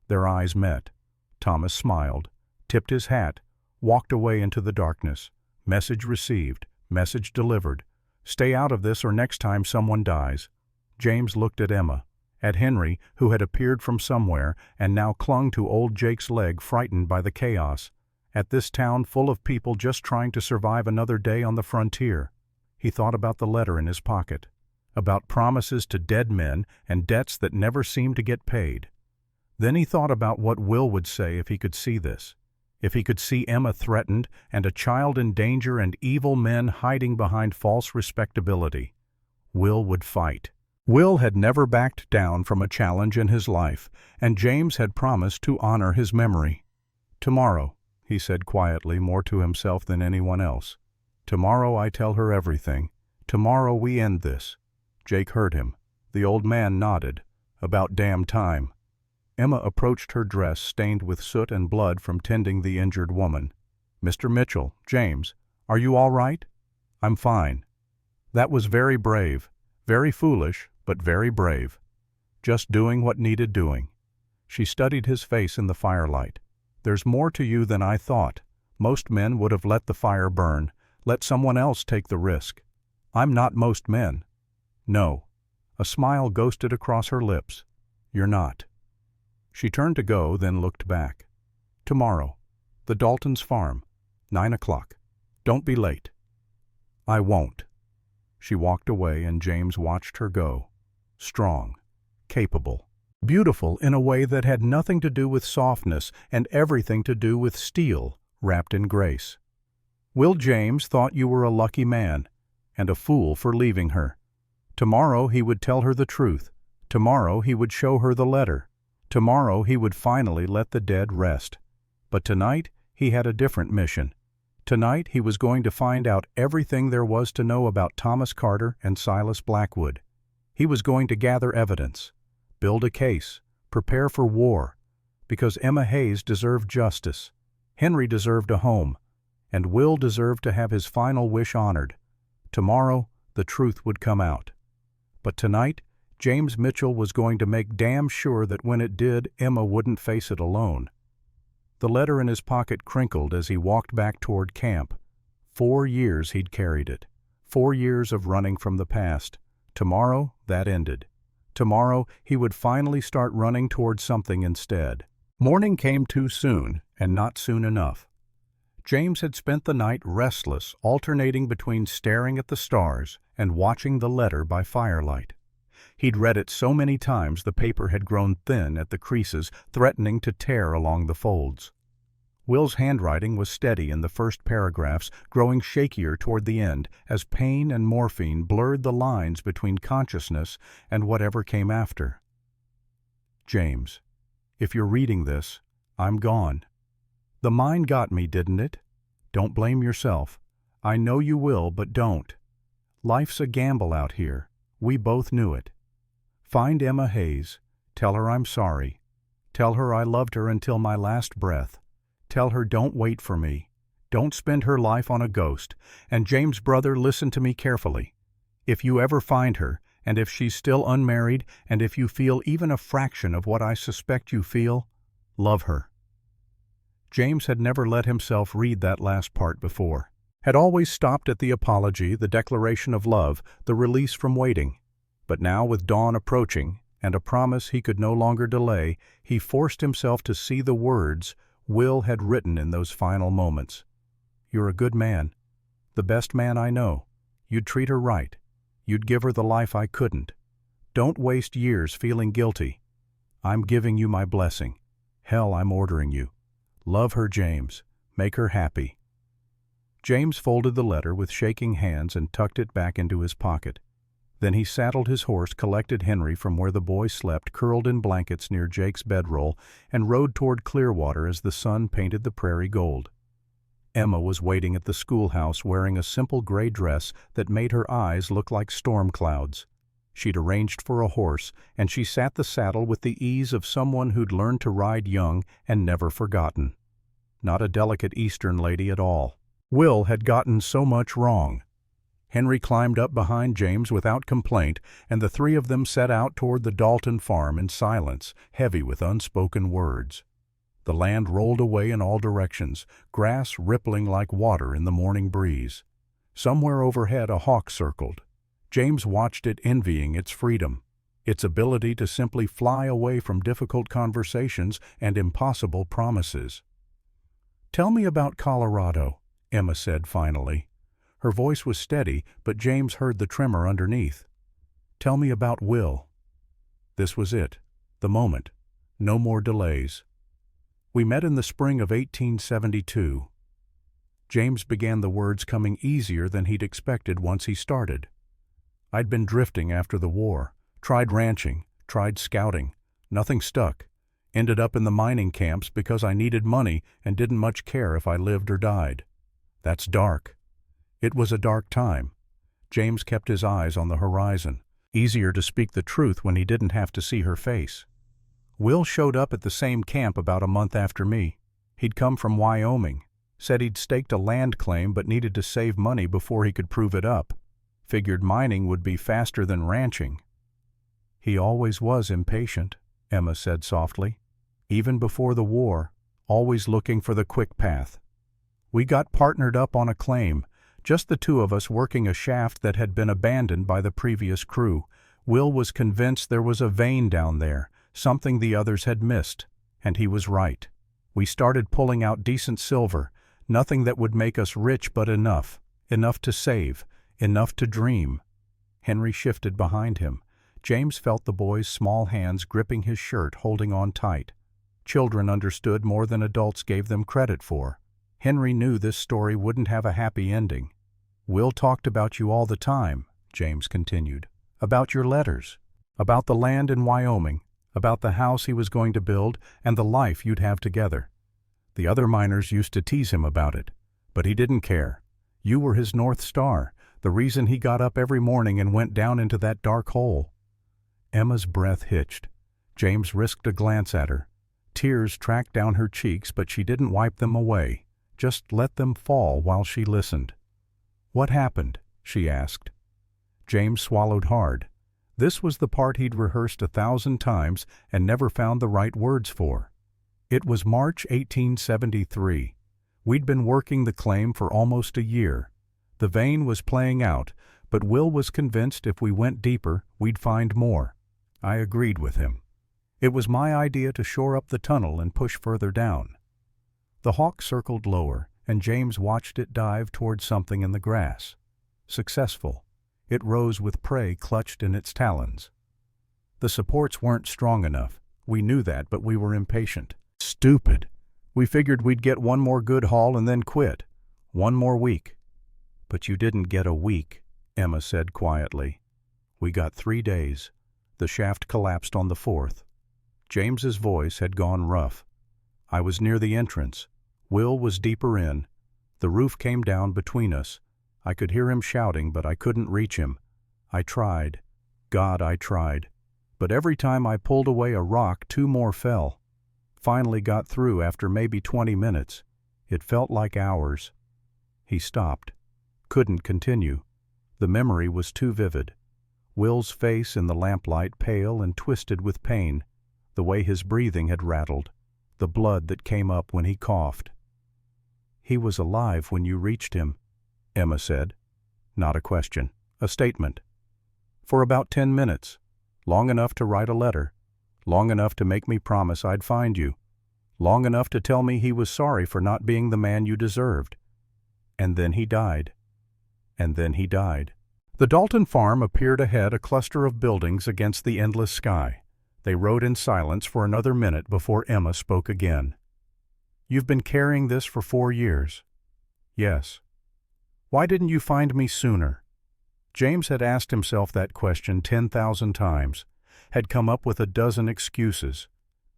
Their eyes met. Thomas smiled, tipped his hat, walked away into the darkness. Message received, message delivered. Stay out of this or next time someone dies. James looked at Emma, at Henry, who had appeared from somewhere and now clung to old Jake's leg, frightened by the chaos. At this town full of people just trying to survive another day on the frontier. He thought about the letter in his pocket, about promises to dead men and debts that never seemed to get paid. Then he thought about what Will would say if he could see this, if he could see Emma threatened and a child in danger and evil men hiding behind false respectability. Will would fight. Will had never backed down from a challenge in his life, and James had promised to honor his memory. "Tomorrow," he said quietly, more to himself than anyone else. "Tomorrow I tell her everything. Tomorrow we end this." Jake heard him. The old man nodded. "About damn time." Emma approached her dress stained with soot and blood from tending the injured woman. "Mr. Mitchell, James, are you all right?" "I'm fine." "That was very brave. Very foolish, but very brave. Just doing what needed doing." She studied his face in the firelight. "There's more to you than I thought. Most men would have let the fire burn, let someone else take the risk. I'm not most men." "No." A smile ghosted across her lips. "You're not." She turned to go, then looked back. "Tomorrow. The Daltons' farm. 9 o'clock. Don't be late." "I won't." She walked away, and James watched her go. Strong, capable, beautiful in a way that had nothing to do with softness and everything to do with steel wrapped in grace. Will James thought you were a lucky man, and a fool for leaving her. Tomorrow he would tell her the truth. Tomorrow he would show her the letter. Tomorrow he would finally let the dead rest. But tonight he had a different mission. Tonight he was going to find out everything there was to know about Thomas Carter and Silas Blackwood. He was going to gather evidence, build a case, prepare for war, because Emma Hayes deserved justice, Henry deserved a home, and Will deserved to have his final wish honored. Tomorrow the truth would come out. But tonight James Mitchell was going to make damn sure that when it did, Emma wouldn't face it alone. The letter in his pocket crinkled as he walked back toward camp. 4 years he'd carried it. 4 years of running from the past. Tomorrow, that ended. Tomorrow, he would finally start running toward something instead. Morning came too soon, and not soon enough. James had spent the night restless, alternating between staring at the stars and watching the letter by firelight. He'd read it so many times the paper had grown thin at the creases, threatening to tear along the folds. Will's handwriting was steady in the first paragraphs, growing shakier toward the end as pain and morphine blurred the lines between consciousness and whatever came after. "James, if you're reading this, I'm gone. The mine got me, didn't it? Don't blame yourself. I know you will, but don't. Life's a gamble out here. We both knew it. Find Emma Hayes. Tell her I'm sorry. Tell her I loved her until my last breath. Tell her don't wait for me. Don't spend her life on a ghost. And James, brother, listen to me carefully. If you ever find her, and if she's still unmarried, and if you feel even a fraction of what I suspect you feel, love her." James had never let himself read that last part before. Had always stopped at the apology, the declaration of love, the release from waiting. But now, with dawn approaching, and a promise he could no longer delay, he forced himself to see the words Will had written in those final moments. "You're a good man. The best man I know. You'd treat her right. You'd give her the life I couldn't. Don't waste years feeling guilty. I'm giving you my blessing. Hell, I'm ordering you. Love her, James. Make her happy." James folded the letter with shaking hands and tucked it back into his pocket. Then he saddled his horse, collected Henry from where the boy slept, curled in blankets near Jake's bedroll, and rode toward Clearwater as the sun painted the prairie gold. Emma was waiting at the schoolhouse wearing a simple gray dress that made her eyes look like storm clouds. She'd arranged for a horse, and she sat the saddle with the ease of someone who'd learned to ride young and never forgotten. Not a delicate Eastern lady at all. Will had gotten so much wrong. Henry climbed up behind James without complaint, and the three of them set out toward the Dalton farm in silence, heavy with unspoken words. The land rolled away in all directions, grass rippling like water in the morning breeze. Somewhere overhead a hawk circled. James watched it, envying its freedom, its ability to simply fly away from difficult conversations and impossible promises. "Tell me about Colorado," Emma said finally. Her voice was steady, but James heard the tremor underneath. "Tell me about Will." This was it, the moment. No more delays. "We met in the spring of 1872. James began the words coming easier than he'd expected once he started. I'd been drifting after the war, tried ranching, tried scouting. Nothing stuck. Ended up in the mining camps because I needed money and didn't much care if I lived or died. That's dark. It was a dark time. James kept his eyes on the horizon. Easier to speak the truth when he didn't have to see her face. Will showed up at the same camp about a month after me. He'd come from Wyoming. Said he'd staked a land claim but needed to save money before he could prove it up. Figured mining would be faster than ranching. He always was impatient, Emma said softly. Even before the war, always looking for the quick path. We got partnered up on a claim, just the two of us working a shaft that had been abandoned by the previous crew. Will was convinced there was a vein down there, something the others had missed, and he was right. We started pulling out decent silver, nothing that would make us rich but enough to save, enough to dream. Henry shifted behind him. James felt the boy's small hands gripping his shirt, holding on tight. Children understood more than adults gave them credit for. Henry knew this story wouldn't have a happy ending. Will talked about you all the time, James continued. About your letters. About the land in Wyoming. About the house he was going to build and the life you'd have together. The other miners used to tease him about it, but he didn't care. You were his North Star, the reason he got up every morning and went down into that dark hole. Emma's breath hitched. James risked a glance at her. Tears tracked down her cheeks, but she didn't wipe them away, just let them fall while she listened. "What happened?" she asked. James swallowed hard. This was the part he'd rehearsed 1,000 times and never found the right words for. It was March 1873. We'd been working the claim for almost a year. The vein was playing out, but Will was convinced if we went deeper, we'd find more. I agreed with him. It was my idea to shore up the tunnel and push further down. The hawk circled lower, and James watched it dive toward something in the grass. Successful. It rose with prey clutched in its talons. The supports weren't strong enough. We knew that, but we were impatient. Stupid. We figured we'd get one more good haul and then quit. One more week. But you didn't get a week, Emma said quietly. We got 3 days. The shaft collapsed on the 4th. James's voice had gone rough. I was near the entrance. Will was deeper in. The roof came down between us. I could hear him shouting, but I couldn't reach him. I tried. God, I tried. But every time I pulled away a rock, 2 more fell. Finally got through after maybe 20 minutes. It felt like hours. He stopped. Couldn't continue. The memory was too vivid. Will's face in the lamplight, pale and twisted with pain. The way his breathing had rattled. The blood that came up when he coughed. He was alive when you reached him, Emma said. Not a question, a statement. For about 10 minutes. Long enough to write a letter. Long enough to make me promise I'd find you. Long enough to tell me he was sorry for not being the man you deserved. And then he died. And then he died. The Dalton farm appeared ahead, a cluster of buildings against the endless sky. They rode in silence for another minute before Emma spoke again. You've been carrying this for 4 years. Yes. Why didn't you find me sooner? James had asked himself that question 10,000 times, had come up with a dozen excuses.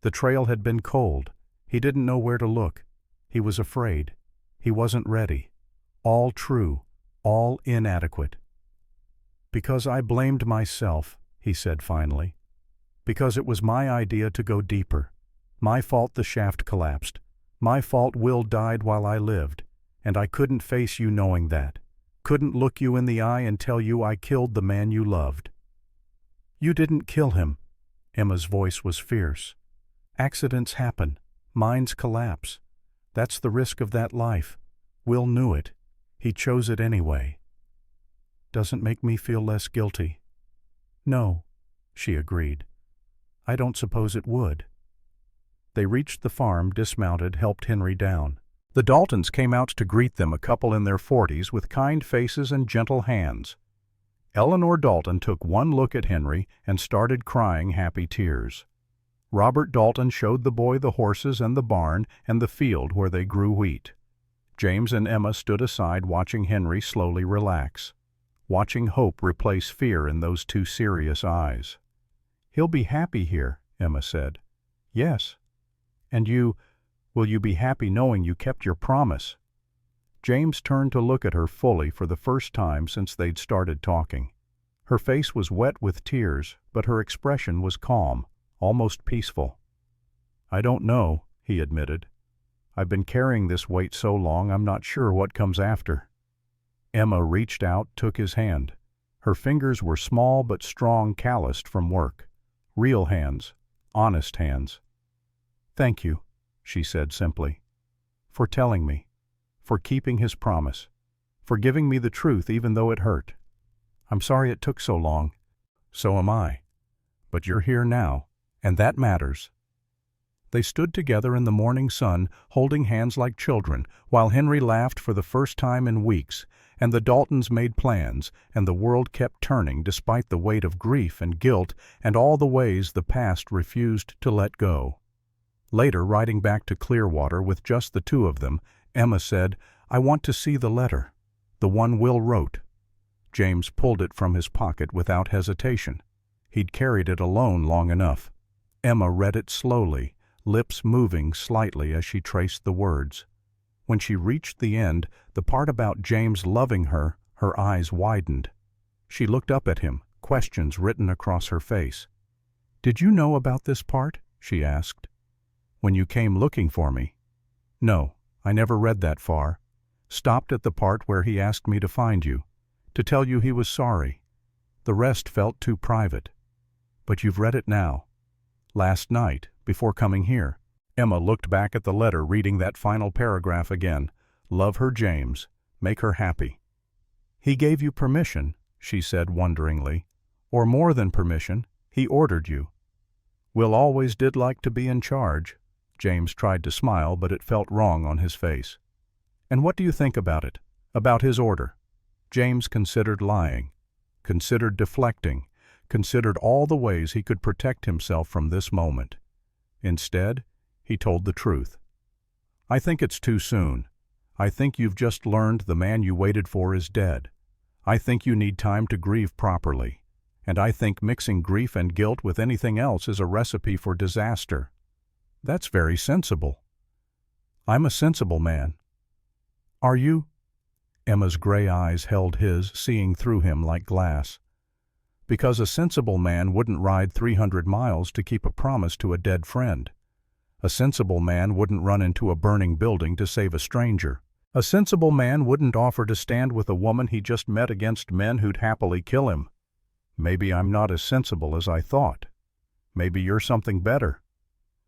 The trail had been cold. He didn't know where to look. He was afraid. He wasn't ready. All true, all inadequate. Because I blamed myself, he said finally. Because it was my idea to go deeper. My fault the shaft collapsed. My fault Will died while I lived. And I couldn't face you knowing that. Couldn't look you in the eye and tell you I killed the man you loved. You didn't kill him. Emma's voice was fierce. Accidents happen. Minds collapse. That's the risk of that life. Will knew it. He chose it anyway. Doesn't make me feel less guilty. No, she agreed. I don't suppose it would. They reached the farm, dismounted, helped Henry down. The Daltons came out to greet them, a couple in their 40s with kind faces and gentle hands. Eleanor Dalton took one look at Henry and started crying happy tears. Robert Dalton showed the boy the horses and the barn and the field where they grew wheat. James and Emma stood aside watching Henry slowly relax. watching hope replace fear in those two serious eyes. "He'll be happy here," Emma said. "Yes. And will you be happy knowing you kept your promise?" James turned to look at her fully for the first time since they'd started talking. Her face was wet with tears, but her expression was calm, almost peaceful. "I don't know," he admitted. "I've been carrying this weight so long I'm not sure what comes after." Emma reached out, took his hand. Her fingers were small but strong, calloused from work. Real hands, honest hands. "Thank you," she said simply, "for telling me, for keeping his promise, for giving me the truth even though it hurt. I'm sorry it took so long." "So am I. But you're here now, and that matters." They stood together in the morning sun, holding hands like children, while Henry laughed for the first time in weeks, and the Daltons made plans, and the world kept turning despite the weight of grief and guilt and all the ways the past refused to let go. Later, riding back to Clearwater with just the two of them, Emma said, "I want to see the letter, the one Will wrote." James pulled it from his pocket without hesitation. He'd carried it alone long enough. Emma read it slowly, lips moving slightly as she traced the words. When she reached the end, the part about James loving her, her eyes widened. She looked up at him, questions written across her face. "Did you know about this part?" she asked. "When you came looking for me?" "No, I never read that far. Stopped at the part where he asked me to find you, to tell you he was sorry. The rest felt too private. But you've read it now. Last night, before coming here." Emma looked back at the letter, reading that final paragraph again. "Love her, James. Make her happy." "He gave you permission," she said wonderingly. "Or more than permission, he ordered you." "Will always did like to be in charge." James tried to smile, but it felt wrong on his face. "And what do you think about it? About his order?" James considered lying, considered deflecting, considered all the ways he could protect himself from this moment. Instead, he told the truth. "I think it's too soon. I think you've just learned the man you waited for is dead. I think you need time to grieve properly. And I think mixing grief and guilt with anything else is a recipe for disaster." "That's very sensible." "I'm a sensible man." "Are you?" Emma's gray eyes held his, seeing through him like glass. "Because a sensible man wouldn't ride 300 miles to keep a promise to a dead friend. A sensible man wouldn't run into a burning building to save a stranger. A sensible man wouldn't offer to stand with a woman he just met against men who'd happily kill him. Maybe I'm not as sensible as I thought. Maybe you're something better."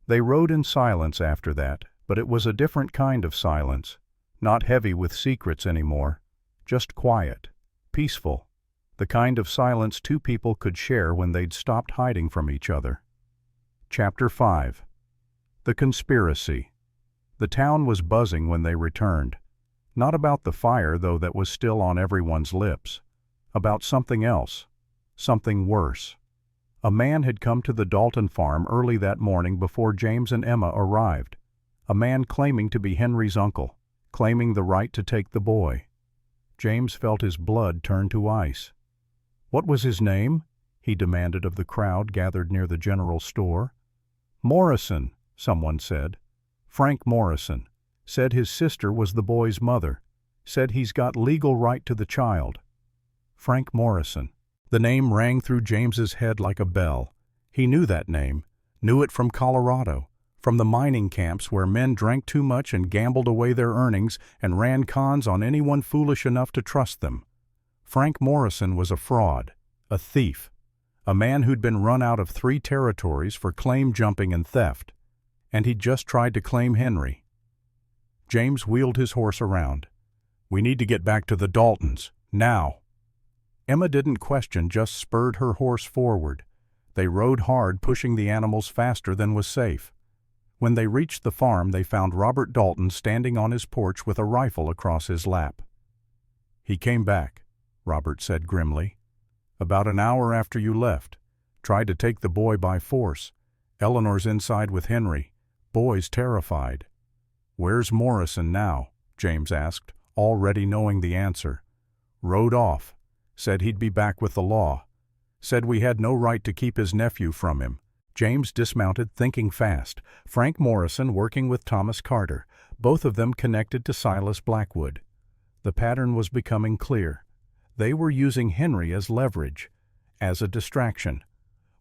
They rode in silence after that, but it was a different kind of silence, not heavy with secrets anymore, just quiet, peaceful, the kind of silence two people could share when they'd stopped hiding from each other. Chapter 5. The Conspiracy. The town was buzzing when they returned. Not about the fire, though, that was still on everyone's lips. About something else. Something worse. A man had come to the Dalton farm early that morning before James and Emma arrived. A man claiming to be Henry's uncle, claiming the right to take the boy. James felt his blood turn to ice. "What was his name?" he demanded of the crowd gathered near the general store. "Morrison," someone said. "Frank Morrison. Said his sister was the boy's mother. Said he's got legal right to the child." Frank Morrison. The name rang through James's head like a bell. He knew that name, knew it from Colorado, from the mining camps where men drank too much and gambled away their earnings and ran cons on anyone foolish enough to trust them. Frank Morrison was a fraud, a thief, a man who'd been run out of 3 territories for claim jumping and theft, and he'd just tried to claim Henry. James wheeled his horse around. "We need to get back to the Daltons, now." Emma didn't question, just spurred her horse forward. They rode hard, pushing the animals faster than was safe. When they reached the farm, they found Robert Dalton standing on his porch with a rifle across his lap. "He came back," Robert said grimly. "About an hour after you left. Tried to take the boy by force. Eleanor's inside with Henry. Boy's terrified." "Where's Morrison now?" James asked, already knowing the answer. "Rode off. Said he'd be back with the law. Said we had no right to keep his nephew from him. James dismounted, thinking fast. Frank Morrison working with Thomas Carter, both of them connected to Silas Blackwood. The pattern was becoming clear. They were using Henry as leverage, as a distraction.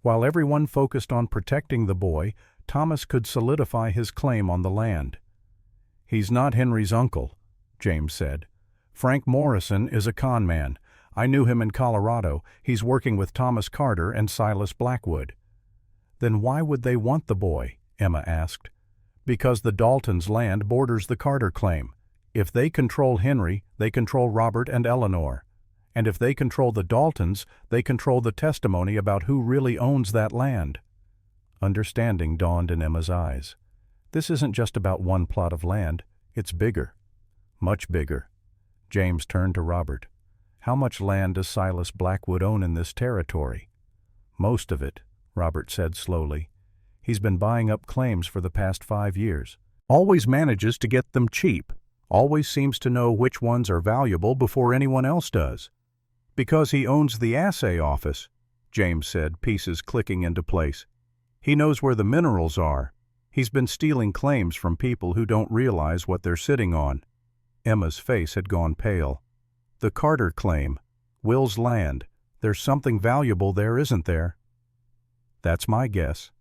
While everyone focused on protecting the boy, Thomas could solidify his claim on the land. "He's not Henry's uncle," James said. "Frank Morrison is a con man. I knew him in Colorado. He's working with Thomas Carter and Silas Blackwood." "Then why would they want the boy?" Emma asked. "Because the Daltons' land borders the Carter claim. If they control Henry, they control Robert and Eleanor. And if they control the Daltons, they control the testimony about who really owns that land." Understanding dawned in Emma's eyes. This isn't just about one plot of land. It's bigger. Much bigger. James turned to Robert. "How much land does Silas Blackwood own in this territory?" "Most of it," Robert said slowly. "He's been buying up claims for the past 5 years. Always manages to get them cheap. Always seems to know which ones are valuable before anyone else does." "Because he owns the assay office," James said, pieces clicking into place. "He knows where the minerals are. He's been stealing claims from people who don't realize what they're sitting on." Emma's face had gone pale. "The Carter claim. Will's land. There's something valuable there, isn't there?" "That's my guess."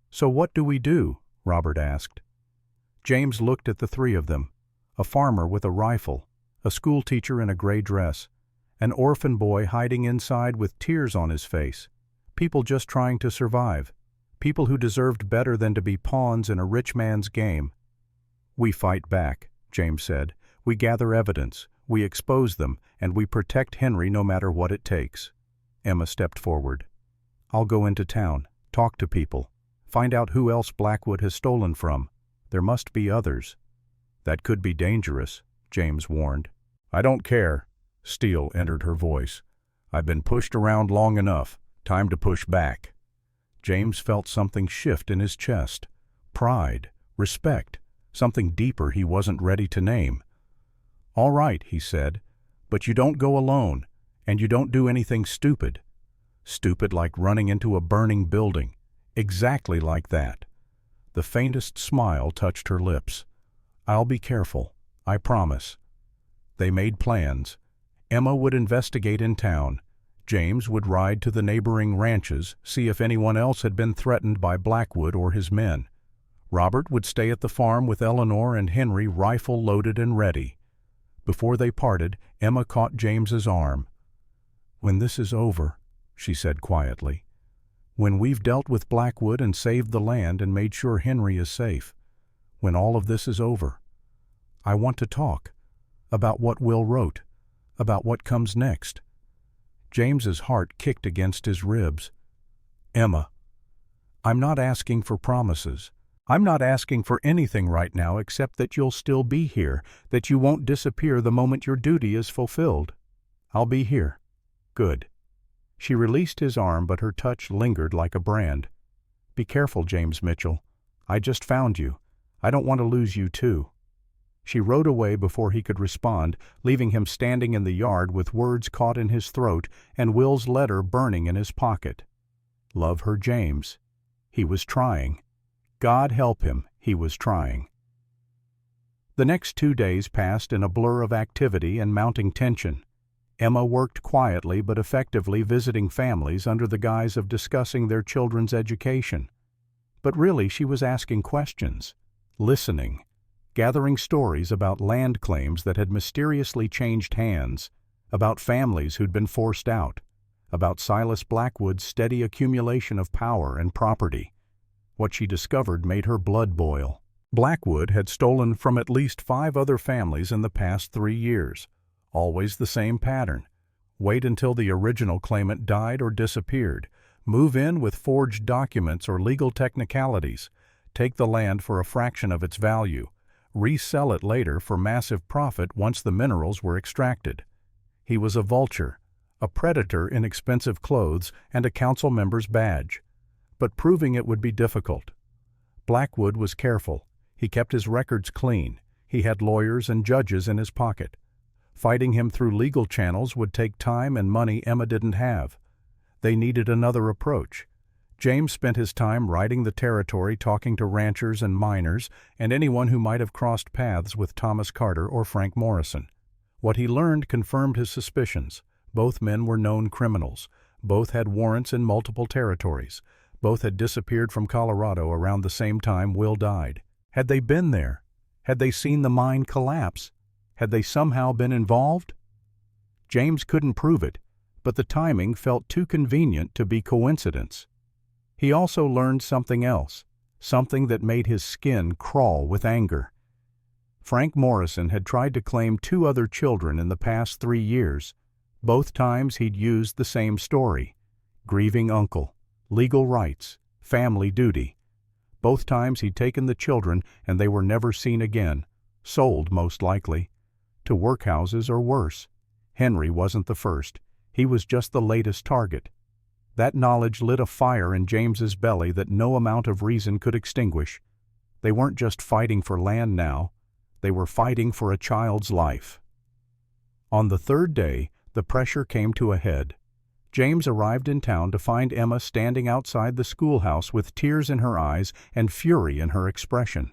"So what do we do?" Robert asked. James looked at the three of them. A farmer with a rifle, a schoolteacher in a gray dress, an orphan boy hiding inside with tears on his face, people just trying to survive, people who deserved better than to be pawns in a rich man's game. "We fight back," James said. "We gather evidence, we expose them, and we protect Henry no matter what it takes." Emma stepped forward. "I'll go into town, talk to people, find out who else Blackwood has stolen from. There must be others." "That could be dangerous," James warned. "I don't care." Steel entered her voice. "I've been pushed around long enough. Time to push back." James felt something shift in his chest. Pride, respect, something deeper he wasn't ready to name. "All right," he said, "but you don't go alone, and you don't do anything stupid. Stupid like running into a burning building. Exactly like that." The faintest smile touched her lips. "I'll be careful, I promise." They made plans. Emma would investigate in town. James would ride to the neighboring ranches, see if anyone else had been threatened by Blackwood or his men. Robert would stay at the farm with Eleanor and Henry, rifle loaded and ready. Before they parted, Emma caught James's arm. "When this is over," she said quietly, "when we've dealt with Blackwood and saved the land and made sure Henry is safe, when all of this is over, I want to talk about what Will wrote, about what comes next." James's heart kicked against his ribs. "Emma, I'm not asking for promises. I'm not asking for anything right now except that you'll still be here, that you won't disappear the moment your duty is fulfilled." "I'll be here." "Good." She released his arm, but her touch lingered like a brand. "Be careful, James Mitchell. I just found you. I don't want to lose you too." She rode away before he could respond, leaving him standing in the yard with words caught in his throat and Will's letter burning in his pocket. Love her, James. He was trying. God help him, he was trying. The next 2 days passed in a blur of activity and mounting tension. Emma worked quietly but effectively, visiting families under the guise of discussing their children's education. But really she was asking questions, listening, gathering stories about land claims that had mysteriously changed hands, about families who'd been forced out, about Silas Blackwood's steady accumulation of power and property. What she discovered made her blood boil. Blackwood had stolen from at least 5 other families in the past 3 years. Always the same pattern. Wait until the original claimant died or disappeared. Move in with forged documents or legal technicalities. Take the land for a fraction of its value. Resell it later for massive profit once the minerals were extracted. He was a vulture, a predator in expensive clothes and a council member's badge. But proving it would be difficult. Blackwood was careful. He kept his records clean. He had lawyers and judges in his pocket. Fighting him through legal channels would take time and money Emma didn't have. They needed another approach. James spent his time riding the territory, talking to ranchers and miners and anyone who might have crossed paths with Thomas Carter or Frank Morrison. What he learned confirmed his suspicions. Both men were known criminals. Both had warrants in multiple territories. Both had disappeared from Colorado around the same time Will died. Had they been there? Had they seen the mine collapse? Had they somehow been involved? James couldn't prove it, but the timing felt too convenient to be coincidence. He also learned something else, something that made his skin crawl with anger. Frank Morrison had tried to claim 2 other children in the past 3 years. Both times he'd used the same story: grieving uncle, legal rights, family duty. Both times he'd taken the children and they were never seen again, sold most likely, to workhouses or worse. Henry wasn't the first. He was just the latest target. That knowledge lit a fire in James's belly that no amount of reason could extinguish. They weren't just fighting for land now. They were fighting for a child's life. On the 3rd day, the pressure came to a head. James arrived in town to find Emma standing outside the schoolhouse with tears in her eyes and fury in her expression.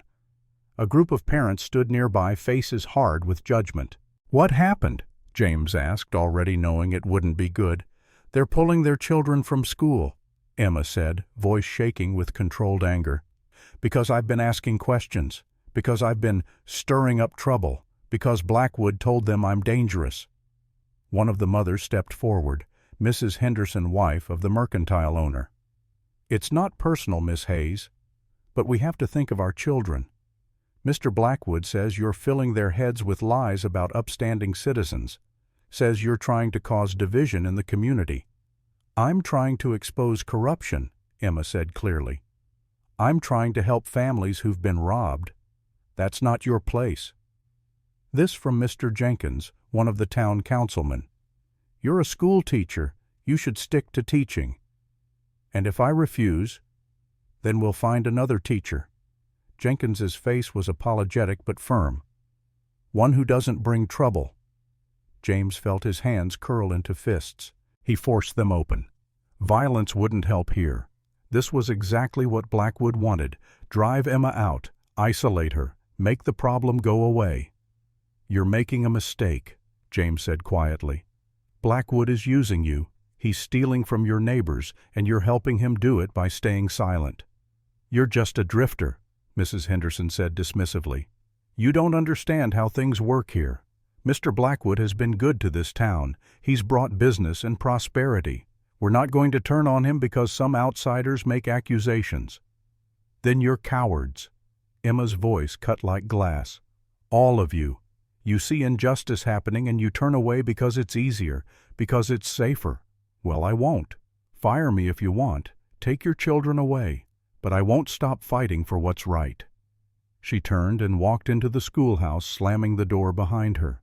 A group of parents stood nearby, faces hard with judgment. "What happened?" James asked, already knowing it wouldn't be good. "They're pulling their children from school," Emma said, voice shaking with controlled anger. "Because I've been asking questions. Because I've been stirring up trouble. Because Blackwood told them I'm dangerous." One of the mothers stepped forward, Mrs. Henderson, wife of the mercantile owner. "It's not personal, Miss Hayes, but we have to think of our children. Mr. Blackwood says you're filling their heads with lies about upstanding citizens, says you're trying to cause division in the community." "I'm trying to expose corruption," Emma said clearly. "I'm trying to help families who've been robbed. That's not your place." This from Mr. Jenkins, one of the town councilmen. "You're a school teacher. You should stick to teaching. And if I refuse, then we'll find another teacher." Jenkins's face was apologetic but firm. "One who doesn't bring trouble." James felt his hands curl into fists. He forced them open. Violence wouldn't help here. This was exactly what Blackwood wanted: drive Emma out, isolate her, make the problem go away. "You're making a mistake," James said quietly. "Blackwood is using you. He's stealing from your neighbors, and you're helping him do it by staying silent." "You're just a drifter," Mrs. Henderson said dismissively. "You don't understand how things work here. Mr. Blackwood has been good to this town. He's brought business and prosperity. We're not going to turn on him because some outsiders make accusations." "Then you're cowards." Emma's voice cut like glass. "All of you. You see injustice happening and you turn away because it's easier, because it's safer. Well, I won't. Fire me if you want. Take your children away. But I won't stop fighting for what's right." She turned and walked into the schoolhouse, slamming the door behind her.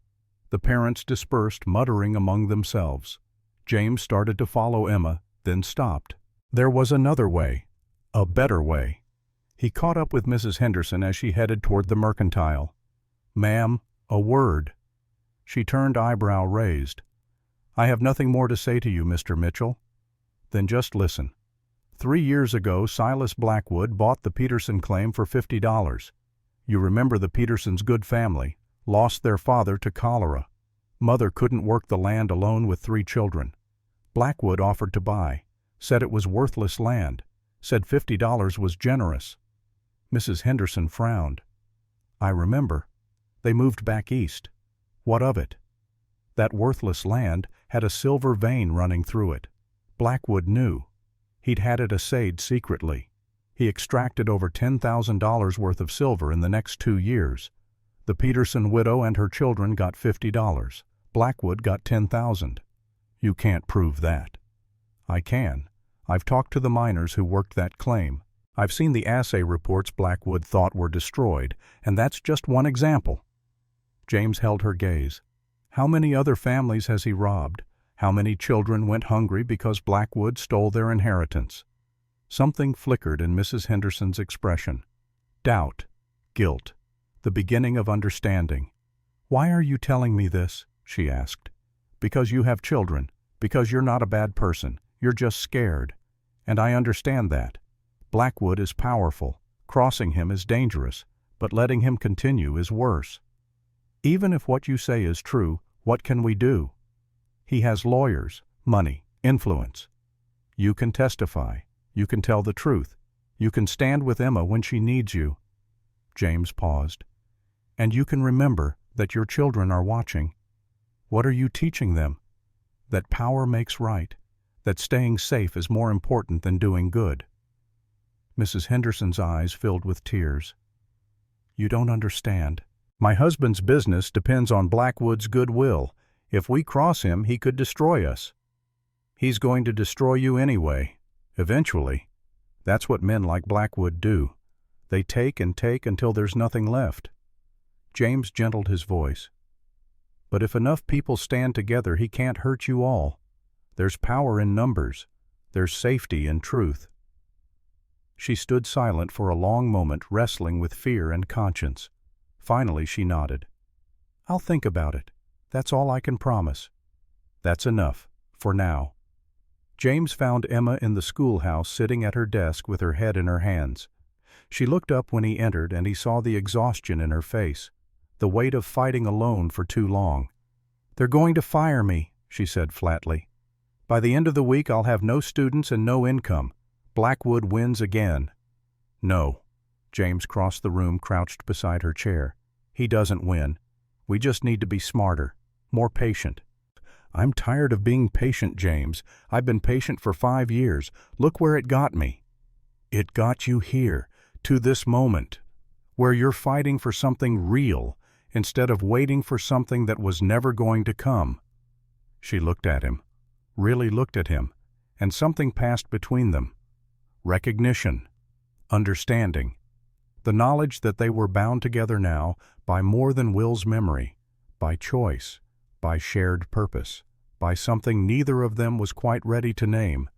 The parents dispersed, muttering among themselves. James started to follow Emma, then stopped. There was another way, a better way. He caught up with Mrs. Henderson as she headed toward the mercantile. "Ma'am, a word." She turned, eyebrow raised. "I have nothing more to say to you, Mr. Mitchell." "Then just listen. 3 years ago, Silas Blackwood bought the Peterson claim for $50. You remember the Petersons' good family, lost their father to cholera. Mother couldn't work the land alone with 3 children. Blackwood offered to buy, said it was worthless land, said $50 was generous." Mrs. Henderson frowned. "I remember. They moved back east. What of it?" "That worthless land had a silver vein running through it. Blackwood knew. He'd had it assayed secretly. He extracted over $10,000 worth of silver in the next 2 years. The Peterson widow and her children got $50. Blackwood got $10,000. You can't prove that." "I can. I've talked to the miners who worked that claim. I've seen the assay reports Blackwood thought were destroyed, and that's just one example." James held her gaze. "How many other families has he robbed? How many children went hungry because Blackwood stole their inheritance?" Something flickered in Mrs. Henderson's expression. Doubt, guilt, the beginning of understanding. "Why are you telling me this?" she asked. Because you have children, because you're not a bad person, you're just scared. And I understand that. Blackwood is powerful, crossing him is dangerous, but letting him continue is worse. Even if what you say is true, what can we do? He has lawyers, money, influence. You can testify. You can tell the truth. You can stand with Emma when she needs you. James paused. And you can remember that your children are watching. What are you teaching them? That power makes right, that staying safe is more important than doing good. Mrs. Henderson's eyes filled with tears. You don't understand. My husband's business depends on Blackwood's goodwill. If we cross him, he could destroy us. He's going to destroy you anyway, eventually. That's what men like Blackwood do. They take and take until there's nothing left. James gentled his voice. But if enough people stand together, he can't hurt you all. There's power in numbers. There's safety in truth. She stood silent for a long moment, wrestling with fear and conscience. Finally she nodded. I'll think about it. That's all I can promise. That's enough, for now. James found Emma in the schoolhouse sitting at her desk with her head in her hands. She looked up when he entered and he saw the exhaustion in her face, the weight of fighting alone for too long. They're going to fire me, she said flatly. By the end of the week I'll have no students and no income. Blackwood wins again. No. James crossed the room, crouched beside her chair. He doesn't win. We just need to be smarter, more patient. I'm tired of being patient, James. I've been patient for 5 years. Look where it got me. It got you here, to this moment, where you're fighting for something real instead of waiting for something that was never going to come. She looked at him, really looked at him, and something passed between them. Recognition, understanding, the knowledge that they were bound together now by more than Will's memory, by choice, by shared purpose, by something neither of them was quite ready to name.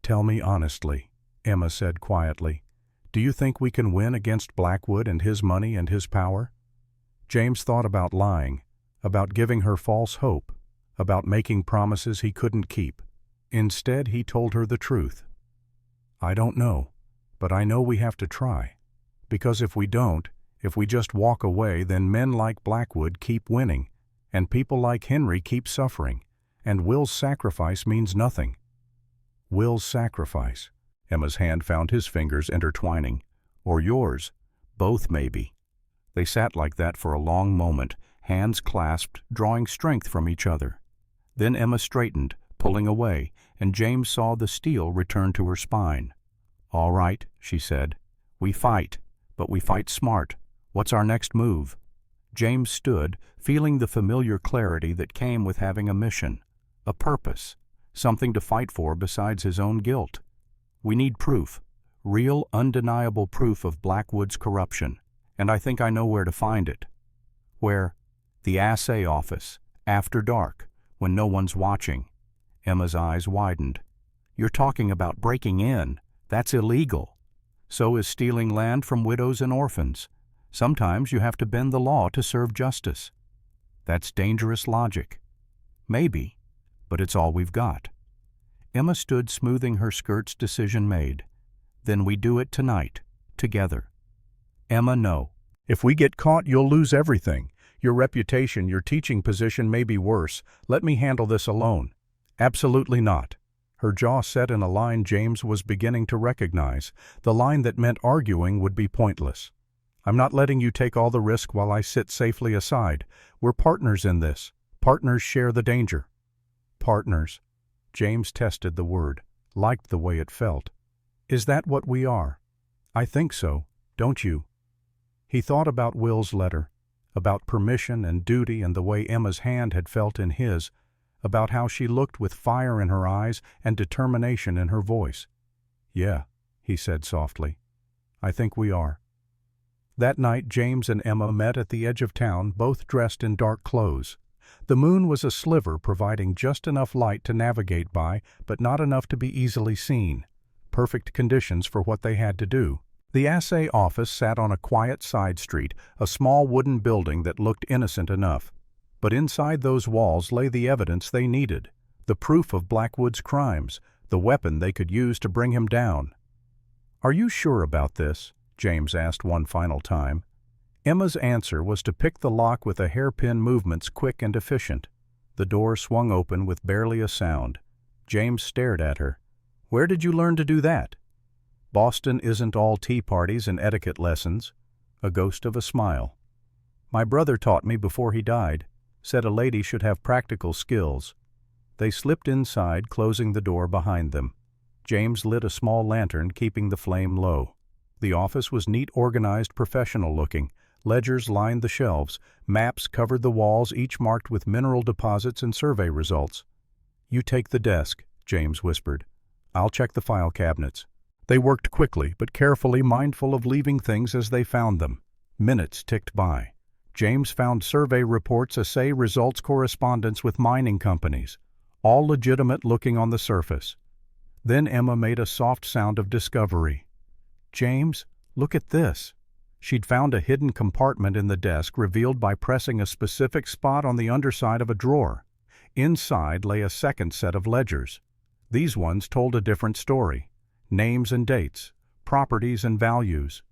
Tell me honestly, Emma said quietly, do you think we can win against Blackwood and his money and his power? James thought about lying, about giving her false hope, about making promises he couldn't keep. Instead, he told her the truth. I don't know, but I know we have to try. Because if we don't, if we just walk away, then men like Blackwood keep winning, and people like Henry keep suffering, and Will's sacrifice means nothing. Will's sacrifice. Emma's hand found his fingers intertwining. Or yours. Both, maybe. They sat like that for a long moment, hands clasped, drawing strength from each other. Then Emma straightened, pulling away, and James saw the steel return to her spine. All right, she said. We fight, but we fight smart. What's our next move? James stood, feeling the familiar clarity that came with having a mission, a purpose, something to fight for besides his own guilt. We need proof, real, undeniable proof of Blackwood's corruption, and I think I know where to find it. Where? The assay office, after dark, when no one's watching. Emma's eyes widened. You're talking about breaking in. That's illegal. So is stealing land from widows and orphans. Sometimes you have to bend the law to serve justice. That's dangerous logic. Maybe, but it's all we've got. Emma stood smoothing her skirts, decision made. Then we do it tonight, together. Emma, no. If we get caught, you'll lose everything. Your reputation, your teaching position may be worse. Let me handle this alone. Absolutely not. Her jaw set in a line James was beginning to recognize, the line that meant arguing would be pointless. I'm not letting you take all the risk while I sit safely aside. We're partners in this. Partners share the danger. Partners. James tested the word, liked the way it felt. Is that what we are? I think so, don't you? He thought about Will's letter, about permission and duty and the way Emma's hand had felt in his, about how she looked with fire in her eyes and determination in her voice. Yeah, he said softly. I think we are. That night James and Emma met at the edge of town, both dressed in dark clothes. The moon was a sliver, providing just enough light to navigate by, but not enough to be easily seen. Perfect conditions for what they had to do. The assay office sat on a quiet side street, a small wooden building that looked innocent enough. But inside those walls lay the evidence they needed, the proof of Blackwood's crimes, the weapon they could use to bring him down. "Are you sure about this?" James asked one final time. Emma's answer was to pick the lock with a hairpin movements quick and efficient. The door swung open with barely a sound. James stared at her. "Where did you learn to do that?" "Boston isn't all tea parties and etiquette lessons." A ghost of a smile. "My brother taught me before he died. Said a lady should have practical skills." They slipped inside, closing the door behind them. James lit a small lantern, keeping the flame low. The office was neat, organized, professional-looking. Ledgers lined the shelves. Maps covered the walls, each marked with mineral deposits and survey results. "You take the desk," James whispered. "I'll check the file cabinets." They worked quickly but carefully, mindful of leaving things as they found them. Minutes ticked by. James found survey reports, assay results, correspondence with mining companies, all legitimate looking on the surface. Then Emma made a soft sound of discovery. "James, look at this." She'd found a hidden compartment in the desk, revealed by pressing a specific spot on the underside of a drawer. Inside lay a second set of ledgers. These ones told a different story. Names and dates, properties and values.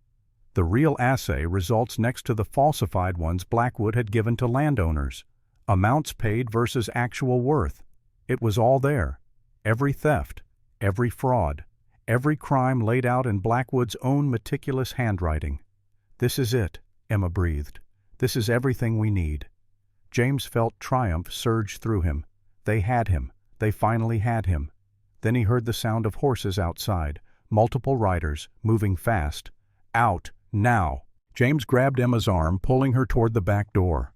The real assay results next to the falsified ones Blackwood had given to landowners. Amounts paid versus actual worth. It was all there. Every theft, every fraud, every crime laid out in Blackwood's own meticulous handwriting. "This is it," Emma breathed. "This is everything we need." James felt triumph surge through him. They had him. They finally had him. Then he heard the sound of horses outside, multiple riders, moving fast. "Out, now!" James grabbed Emma's arm, pulling her toward the back door.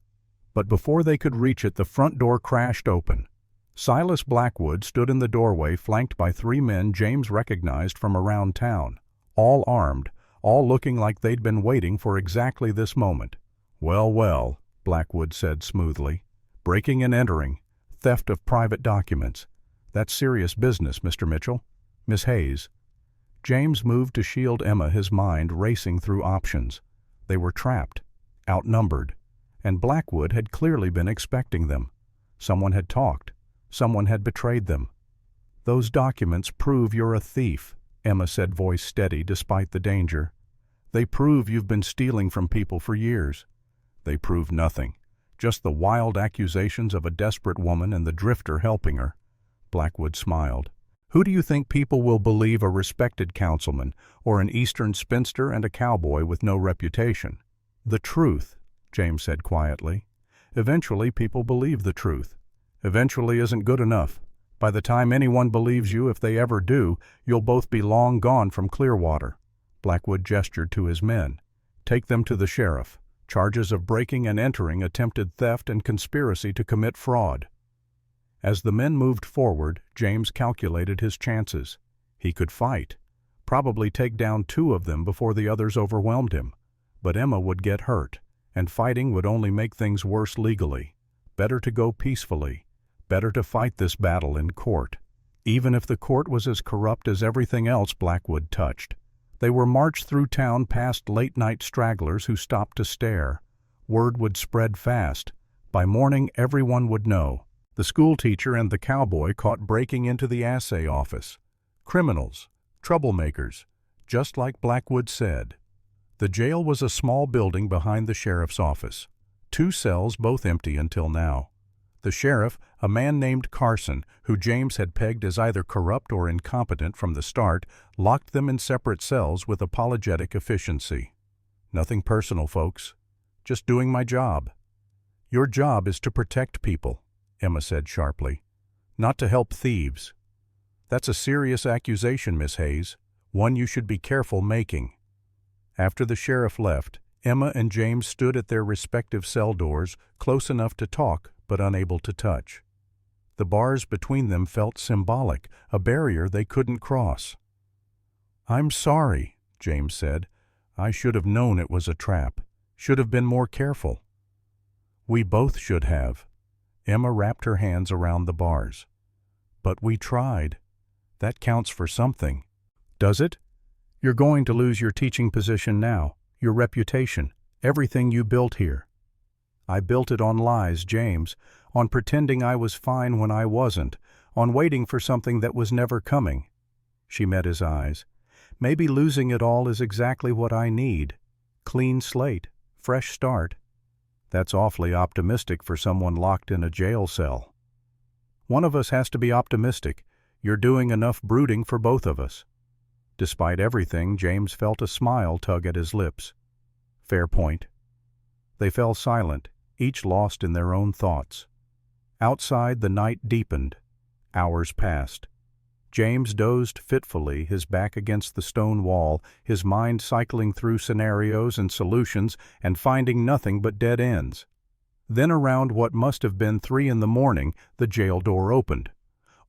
But before they could reach it, the front door crashed open. Silas Blackwood stood in the doorway, flanked by 3 men James recognized from around town, all armed, all looking like they'd been waiting for exactly this moment. "Well, well," Blackwood said smoothly. "Breaking and entering, theft of private documents. That's serious business, Mr. Mitchell. Miss Hayes." James moved to shield Emma, his mind racing through options. They were trapped, outnumbered, and Blackwood had clearly been expecting them. Someone had talked. Someone had betrayed them. "Those documents prove you're a thief," Emma said, voice steady despite the danger. "They prove you've been stealing from people for years." "They prove nothing. Just the wild accusations of a desperate woman and the drifter helping her." Blackwood smiled. "Who do you think people will believe, a respected councilman, or an Eastern spinster and a cowboy with no reputation?" "The truth," James said quietly. "Eventually people believe the truth. Eventually isn't good enough. By the time anyone believes you, if they ever do, you'll both be long gone from Clearwater." Blackwood gestured to his men. "Take them to the sheriff. Charges of breaking and entering, attempted theft, and conspiracy to commit fraud." As the men moved forward, James calculated his chances. He could fight, probably take down 2 of them before the others overwhelmed him. But Emma would get hurt, and fighting would only make things worse legally. Better to go peacefully. Better to fight this battle in court, even if the court was as corrupt as everything else Blackwood touched. They were marched through town past late-night stragglers who stopped to stare. Word would spread fast. By morning everyone would know. The schoolteacher and the cowboy caught breaking into the assay office. Criminals, troublemakers, just like Blackwood said. The jail was a small building behind the sheriff's office. 2 cells, both empty until now. The sheriff, a man named Carson, who James had pegged as either corrupt or incompetent from the start, locked them in separate cells with apologetic efficiency. "Nothing personal, folks. Just doing my job." "Your job is to protect people," Emma said sharply, "not to help thieves." "That's a serious accusation, Miss Hayes. One you should be careful making." After the sheriff left, Emma and James stood at their respective cell doors, close enough to talk but unable to touch. The bars between them felt symbolic, a barrier they couldn't cross. "I'm sorry," James said. "I should have known it was a trap. Should have been more careful." "We both should have." Emma wrapped her hands around the bars. "But we tried. That counts for something." "Does it? You're going to lose your teaching position now, your reputation, everything you built here." I built it on lies, James, on pretending I was fine when I wasn't, on waiting for something that was never coming." She met his eyes. "Maybe losing it all is exactly what I need. Clean slate, fresh start." "That's awfully optimistic for someone locked in a jail cell." "One of us has to be optimistic. You're doing enough brooding for both of us." Despite everything, James felt a smile tug at his lips. "Fair point." They fell silent, each lost in their own thoughts. Outside, the night deepened. Hours passed. James dozed fitfully, his back against the stone wall, his mind cycling through scenarios and solutions and finding nothing but dead ends. Then around what must have been 3 in the morning, the jail door opened.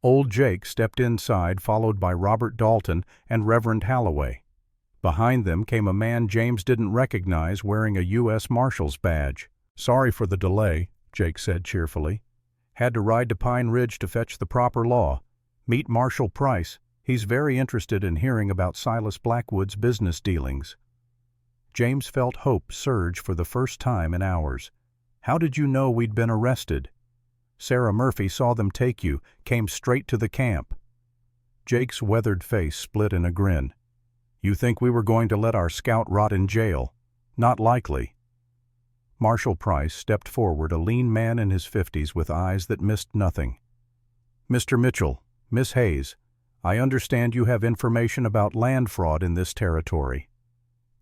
Old Jake stepped inside, followed by Robert Dalton and Reverend Halloway. Behind them came a man James didn't recognize, wearing a U.S. Marshal's badge. "Sorry for the delay," Jake said cheerfully. "Had to ride to Pine Ridge to fetch the proper law. Meet Marshal Price. He's very interested in hearing about Silas Blackwood's business dealings." James felt hope surge for the first time in hours. "How did you know we'd been arrested?" "Sarah Murphy saw them take you, came straight to the camp." Jake's weathered face split in a grin. "You think we were going to let our scout rot in jail? Not likely." Marshal Price stepped forward, a lean man in his 50s with eyes that missed nothing. "Mr. Mitchell, Miss Hayes, I understand you have information about land fraud in this territory."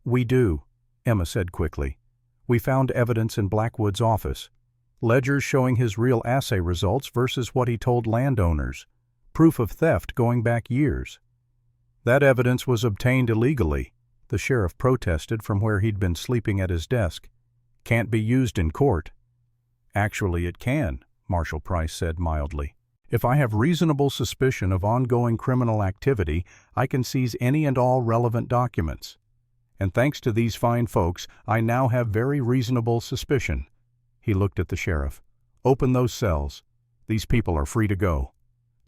"We do," Emma said quickly. "We found evidence in Blackwood's office. Ledgers showing his real assay results versus what he told landowners. Proof of theft going back years." "That evidence was obtained illegally," the sheriff protested from where he'd been sleeping at his desk. "Can't be used in court." "Actually it can," Marshal Price said mildly. "If I have reasonable suspicion of ongoing criminal activity, I can seize any and all relevant documents. And thanks to these fine folks, I now have very reasonable suspicion." He looked at the sheriff. "Open those cells. These people are free to go."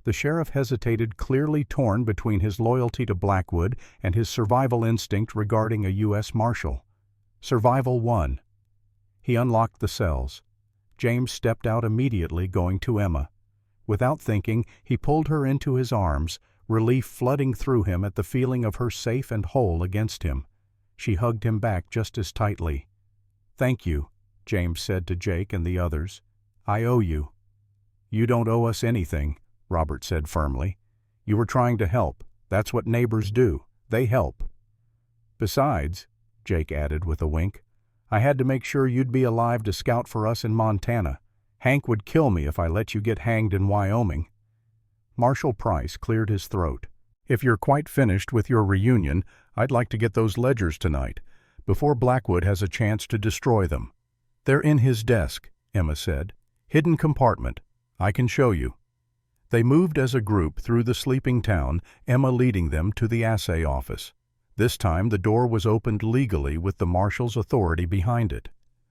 The sheriff hesitated, clearly torn between his loyalty to Blackwood and his survival instinct regarding a U.S. Marshal. Survival won. He unlocked the cells. James stepped out immediately, going to Emma. Without thinking, he pulled her into his arms, relief flooding through him at the feeling of her safe and whole against him. She hugged him back just as tightly. "Thank you," James said to Jake and the others. "I owe you." "You don't owe us anything," Robert said firmly. "You were trying to help. That's what neighbors do. They help." "Besides," Jake added with a wink, "I had to make sure you'd be alive to scout for us in Montana. Hank would kill me if I let you get hanged in Wyoming." Marshal Price cleared his throat. "If you're quite finished with your reunion, I'd like to get those ledgers tonight, before Blackwood has a chance to destroy them." "They're in his desk," Emma said. "Hidden compartment. I can show you." They moved as a group through the sleeping town, Emma leading them to the assay office. This time the door was opened legally with the marshal's authority behind it.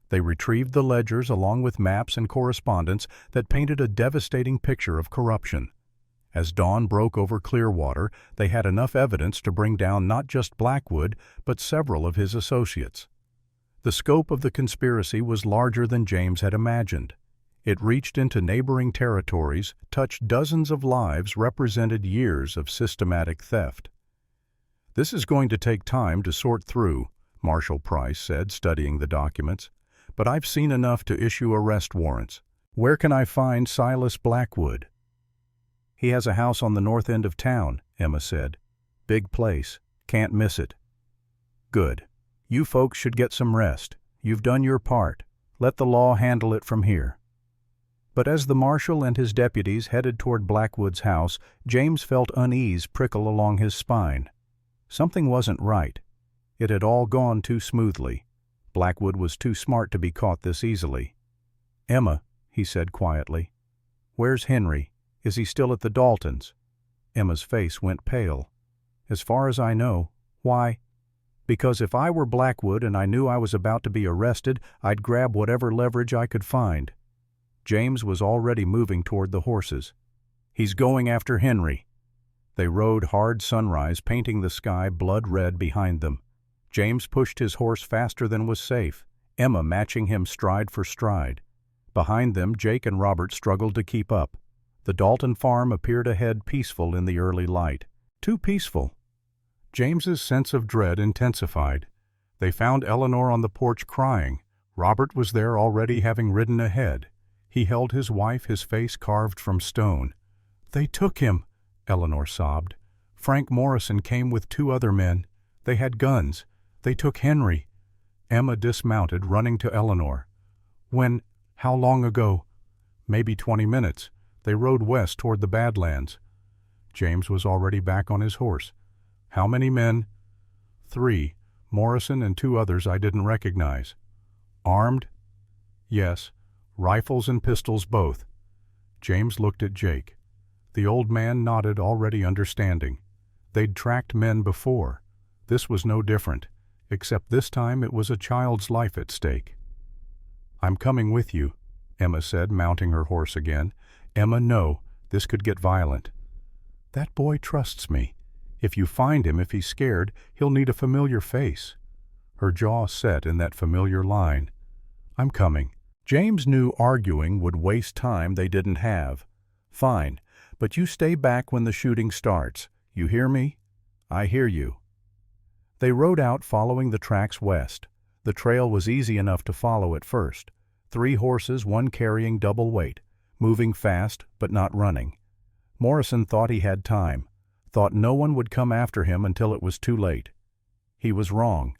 They retrieved the ledgers along with maps and correspondence that painted a devastating picture of corruption. As dawn broke over Clearwater, they had enough evidence to bring down not just Blackwood, but several of his associates. The scope of the conspiracy was larger than James had imagined. It reached into neighboring territories, touched dozens of lives, represented years of systematic theft. "This is going to take time to sort through," Marshal Price said, studying the documents. "But I've seen enough to issue arrest warrants. Where can I find Silas Blackwood?" "He has a house on the north end of town," Emma said. "Big place. Can't miss it." "Good. You folks should get some rest. You've done your part. Let the law handle it from here." But as the marshal and his deputies headed toward Blackwood's house, James felt unease prickle along his spine. Something wasn't right. It had all gone too smoothly. Blackwood was too smart to be caught this easily. "Emma," he said quietly, "where's Henry? Is he still at the Daltons?" Emma's face went pale. "As far as I know. Why?" "Because if I were Blackwood and I knew I was about to be arrested, I'd grab whatever leverage I could find." James was already moving toward the horses. "He's going after Henry." They rode hard sunrise, painting the sky blood red behind them. James pushed his horse faster than was safe. Emma matching him stride for stride. Behind them, Jake and Robert struggled to keep up. The Dalton farm appeared ahead, peaceful in the early light. Too peaceful. James's sense of dread intensified. They found Eleanor on the porch crying. Robert was there already, having ridden ahead. He held his wife, his face carved from stone. "They took him," Eleanor sobbed. "Frank Morrison came with 2 other men. They had guns. They took Henry." Emma dismounted, running to Eleanor. "When? How long ago?" "Maybe 20 minutes. They rode west toward the Badlands." James was already back on his horse. "How many men?" "3. Morrison and 2 others I didn't recognize." "Armed?" "Yes. Rifles and pistols both." James looked at Jake. The old man nodded, already understanding. They'd tracked men before. This was no different, except this time it was a child's life at stake. "I'm coming with you," Emma said, mounting her horse again. "Emma, no. This could get violent." "That boy trusts me. If you find him, if he's scared, he'll need a familiar face." Her jaw set in that familiar line. "I'm coming." James knew arguing would waste time they didn't have. "Fine, but you stay back when the shooting starts. You hear me?" "I hear you." They rode out, following the tracks west. The trail was easy enough to follow at first. 3 horses, 1 carrying double weight, moving fast but not running. Morrison thought he had time, thought no one would come after him until it was too late. He was wrong.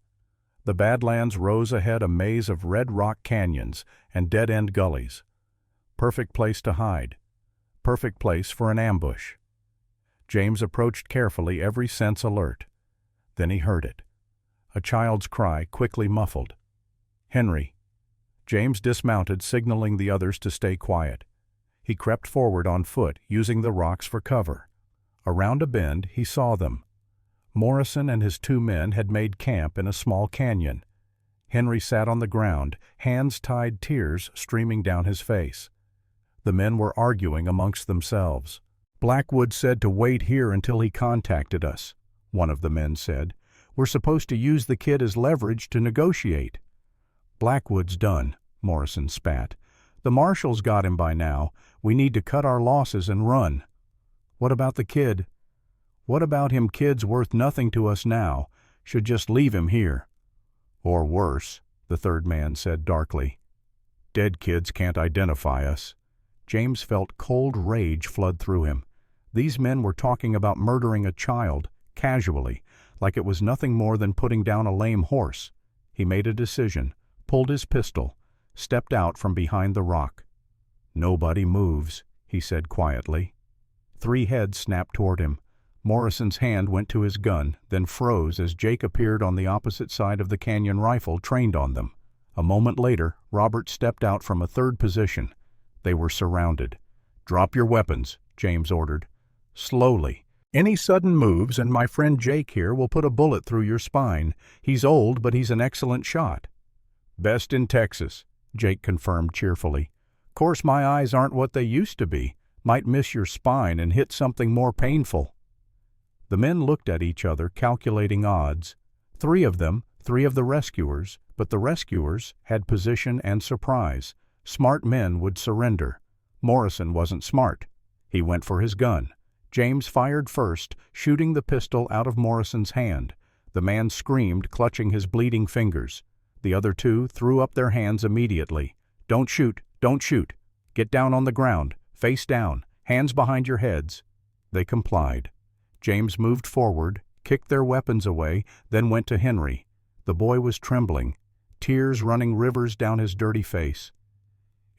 The Badlands rose ahead, a maze of red rock canyons and dead-end gullies. Perfect place to hide. Perfect place for an ambush. James approached carefully, every sense alert. Then he heard it. A child's cry, quickly muffled. "Henry." James dismounted, signaling the others to stay quiet. He crept forward on foot, using the rocks for cover. Around a bend, he saw them. Morrison and his 2 men had made camp in a small canyon. Henry sat on the ground, hands tied, tears streaming down his face. The men were arguing amongst themselves. "Blackwood said to wait here until he contacted us," one of the men said. "We're supposed to use the kid as leverage to negotiate." "Blackwood's done," Morrison spat. "The marshals got him by now. We need to cut our losses and run." "What about the kid?" "What about him? Kid's worth nothing to us now. Should just leave him here." "Or worse," the 3rd man said darkly. "Dead kids can't identify us." James felt cold rage flood through him. These men were talking about murdering a child, casually, like it was nothing more than putting down a lame horse. He made a decision, pulled his pistol, stepped out from behind the rock. "Nobody moves," he said quietly. 3 heads snapped toward him. Morrison's hand went to his gun, then froze as Jake appeared on the opposite side of the canyon, rifle trained on them. A moment later, Robert stepped out from a 3rd position. They were surrounded. "Drop your weapons," James ordered. "Slowly. Any sudden moves and my friend Jake here will put a bullet through your spine. He's old, but he's an excellent shot." "Best in Texas," Jake confirmed cheerfully. "Course my eyes aren't what they used to be. Might miss your spine and hit something more painful." The men looked at each other, calculating odds. 3 of them, 3 of the rescuers, but the rescuers had position and surprise. Smart men would surrender. Morrison wasn't smart. He went for his gun. James fired first, shooting the pistol out of Morrison's hand. The man screamed, clutching his bleeding fingers. The other 2 threw up their hands immediately. "Don't shoot! Don't shoot! Get down on the ground, face down, hands behind your heads." They complied. James moved forward, kicked their weapons away, then went to Henry. The boy was trembling, tears running rivers down his dirty face.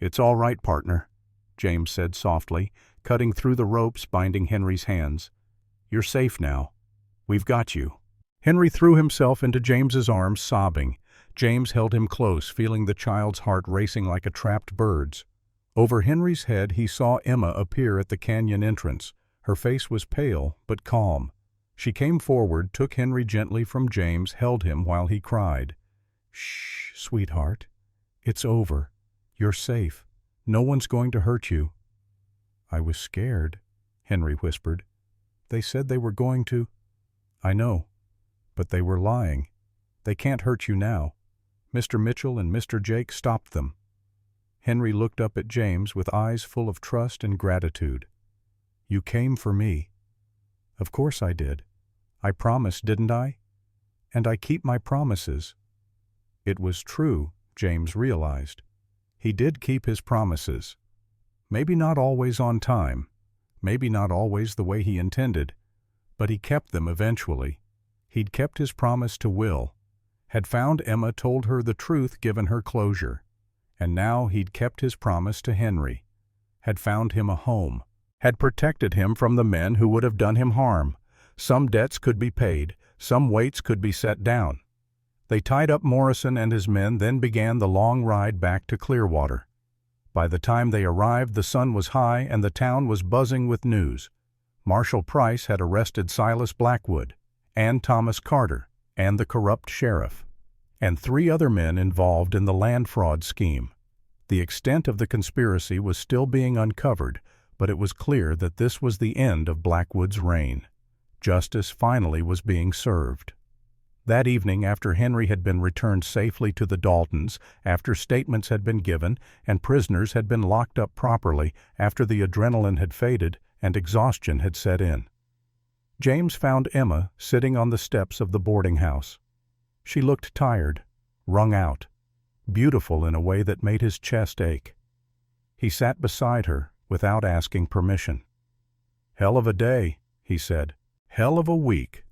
"It's all right, partner," James said softly, cutting through the ropes binding Henry's hands. "You're safe now. We've got you." Henry threw himself into James's arms, sobbing. James held him close, feeling the child's heart racing like a trapped bird's. Over Henry's head he saw Emma appear at the canyon entrance. Her face was pale, but calm. She came forward, took Henry gently from James, held him while he cried. "Shh, sweetheart. It's over. You're safe. No one's going to hurt you." "I was scared," Henry whispered. "They said they were going to—" "I know, but they were lying. They can't hurt you now. Mr. Mitchell and Mr. Jake stopped them. Henry looked up at James with eyes full of trust and gratitude. "You came for me." "Of course I did. I promised, didn't I? And I keep my promises." It was true, James realized. He did keep his promises. Maybe not always on time, maybe not always the way he intended, but he kept them eventually. He'd kept his promise to Will, had found Emma, told her the truth, given her closure. And now he'd kept his promise to Henry, had found him a home, had protected him from the men who would have done him harm. Some debts could be paid, some weights could be set down. They tied up Morrison and his men, then began the long ride back to Clearwater. By the time they arrived, the sun was high and the town was buzzing with news. Marshal Price had arrested Silas Blackwood, and Thomas Carter, and the corrupt sheriff, and 3 other men involved in the land fraud scheme. The extent of the conspiracy was still being uncovered, but it was clear that this was the end of Blackwood's reign. Justice finally was being served. That evening, after Henry had been returned safely to the Daltons, after statements had been given and prisoners had been locked up properly, after the adrenaline had faded and exhaustion had set in, James found Emma sitting on the steps of the boarding house. She looked tired, wrung out, beautiful in a way that made his chest ache. He sat beside her without asking permission. "Hell of a day," he said. "Hell of a week."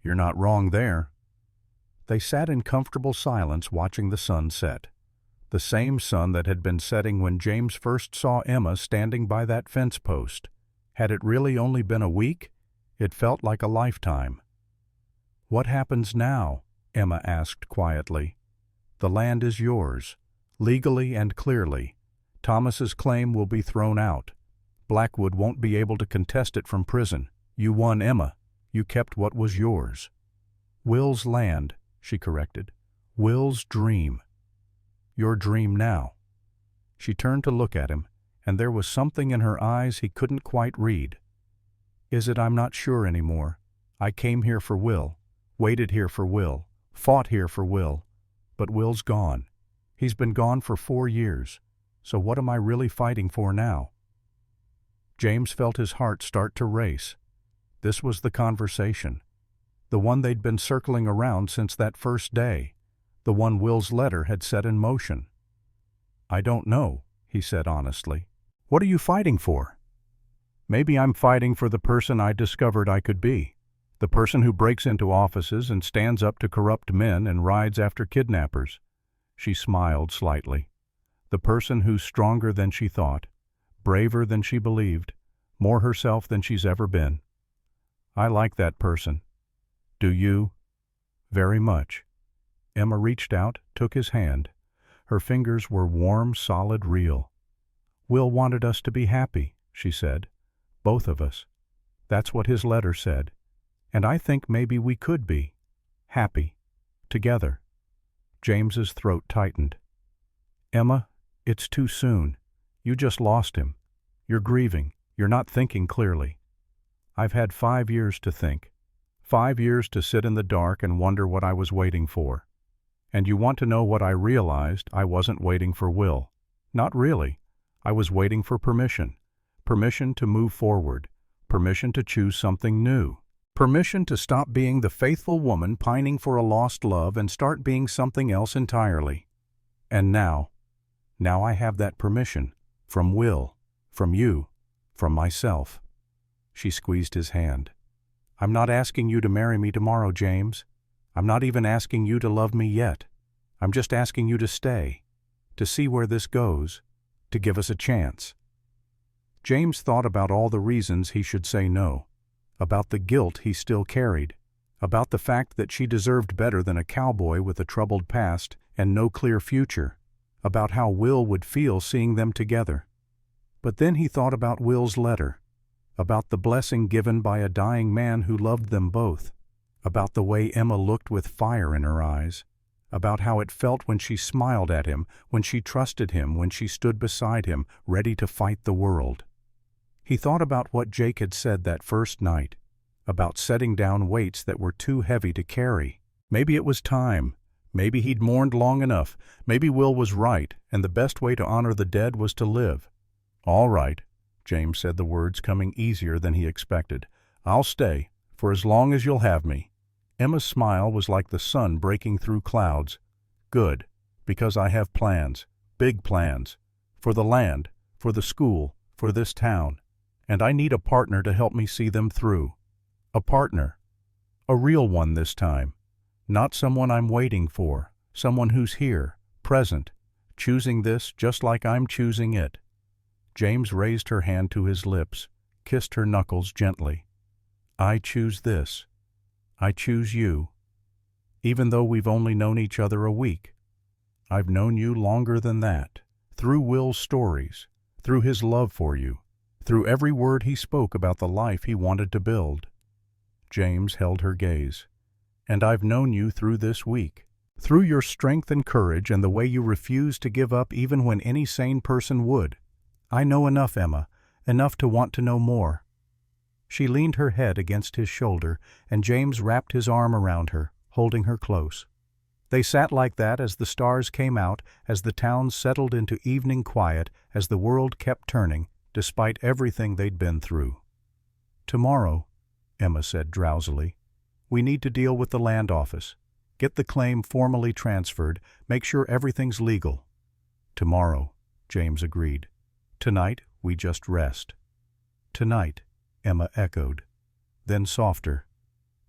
"You're not wrong there." They sat in comfortable silence watching the sun set. The same sun that had been setting when James first saw Emma standing by that fence post. Had it really only been a week? It felt like a lifetime. "What happens now?" Emma asked quietly. "The land is yours, legally and clearly. Thomas's claim will be thrown out. Blackwood won't be able to contest it from prison. You won, Emma. You kept what was yours." "Will's land," she corrected. "Will's dream." "Your dream now." She turned to look at him, and there was something in her eyes he couldn't quite read. "Is it? I'm not sure anymore. I came here for Will, waited here for Will, fought here for Will, but Will's gone. He's been gone for 4 years. So what am I really fighting for now?" James felt his heart start to race. This was the conversation, the one they'd been circling around since that first day, the one Will's letter had set in motion. "I don't know," he said honestly. "What are you fighting for?" "Maybe I'm fighting for the person I discovered I could be, the person who breaks into offices and stands up to corrupt men and rides after kidnappers." She smiled slightly. "The person who's stronger than she thought, braver than she believed, more herself than she's ever been. I like that person." "Do you?" "Very much." Emma reached out, took his hand. Her fingers were warm, solid, real. "Will wanted us to be happy," she said. "Both of us. That's what his letter said. And I think maybe we could be. Happy. Together." James's throat tightened. "Emma, it's too soon. You just lost him. You're grieving. You're not thinking clearly. I've had 5 years to think. 5 years to sit in the dark and wonder what I was waiting for. And you want to know what I realized? I wasn't waiting for Will. Not really. I was waiting for permission. Permission to move forward. Permission to choose something new. Permission to stop being the faithful woman pining for a lost love and start being something else entirely. And now I have that permission. From Will. From you. From myself." She squeezed his hand. "I'm not asking you to marry me tomorrow, James. I'm not even asking you to love me yet. I'm just asking you to stay, to see where this goes, to give us a chance." James thought about all the reasons he should say no, about the guilt he still carried, about the fact that she deserved better than a cowboy with a troubled past and no clear future, about how Will would feel seeing them together. But then he thought about Will's letter, about the blessing given by a dying man who loved them both, about the way Emma looked with fire in her eyes, about how it felt when she smiled at him, when she trusted him, when she stood beside him, ready to fight the world. He thought about what Jake had said that first night, about setting down weights that were too heavy to carry. Maybe it was time. Maybe he'd mourned long enough. Maybe Will was right, and the best way to honor the dead was to live. "All right," James said, the words coming easier than he expected. "I'll stay, for as long as you'll have me." Emma's smile was like the sun breaking through clouds. "Good, because I have plans, big plans, for the land, for the school, for this town, and I need a partner to help me see them through. A partner. A real one this time. Not someone I'm waiting for, someone who's here, present, choosing this just like I'm choosing it." James raised her hand to his lips, kissed her knuckles gently. "I choose this. I choose you. Even though we've only known each other a week. I've known you longer than that, through Will's stories, through his love for you, through every word he spoke about the life he wanted to build." James held her gaze. "And I've known you through this week, through your strength and courage and the way you refused to give up even when any sane person would. I know enough, Emma, enough to want to know more." She leaned her head against his shoulder, and James wrapped his arm around her, holding her close. They sat like that as the stars came out, as the town settled into evening quiet, as the world kept turning, despite everything they'd been through. "Tomorrow," Emma said drowsily, "we need to deal with the land office, get the claim formally transferred, make sure everything's legal." "Tomorrow," James agreed. "Tonight, we just rest." "Tonight," Emma echoed. Then softer,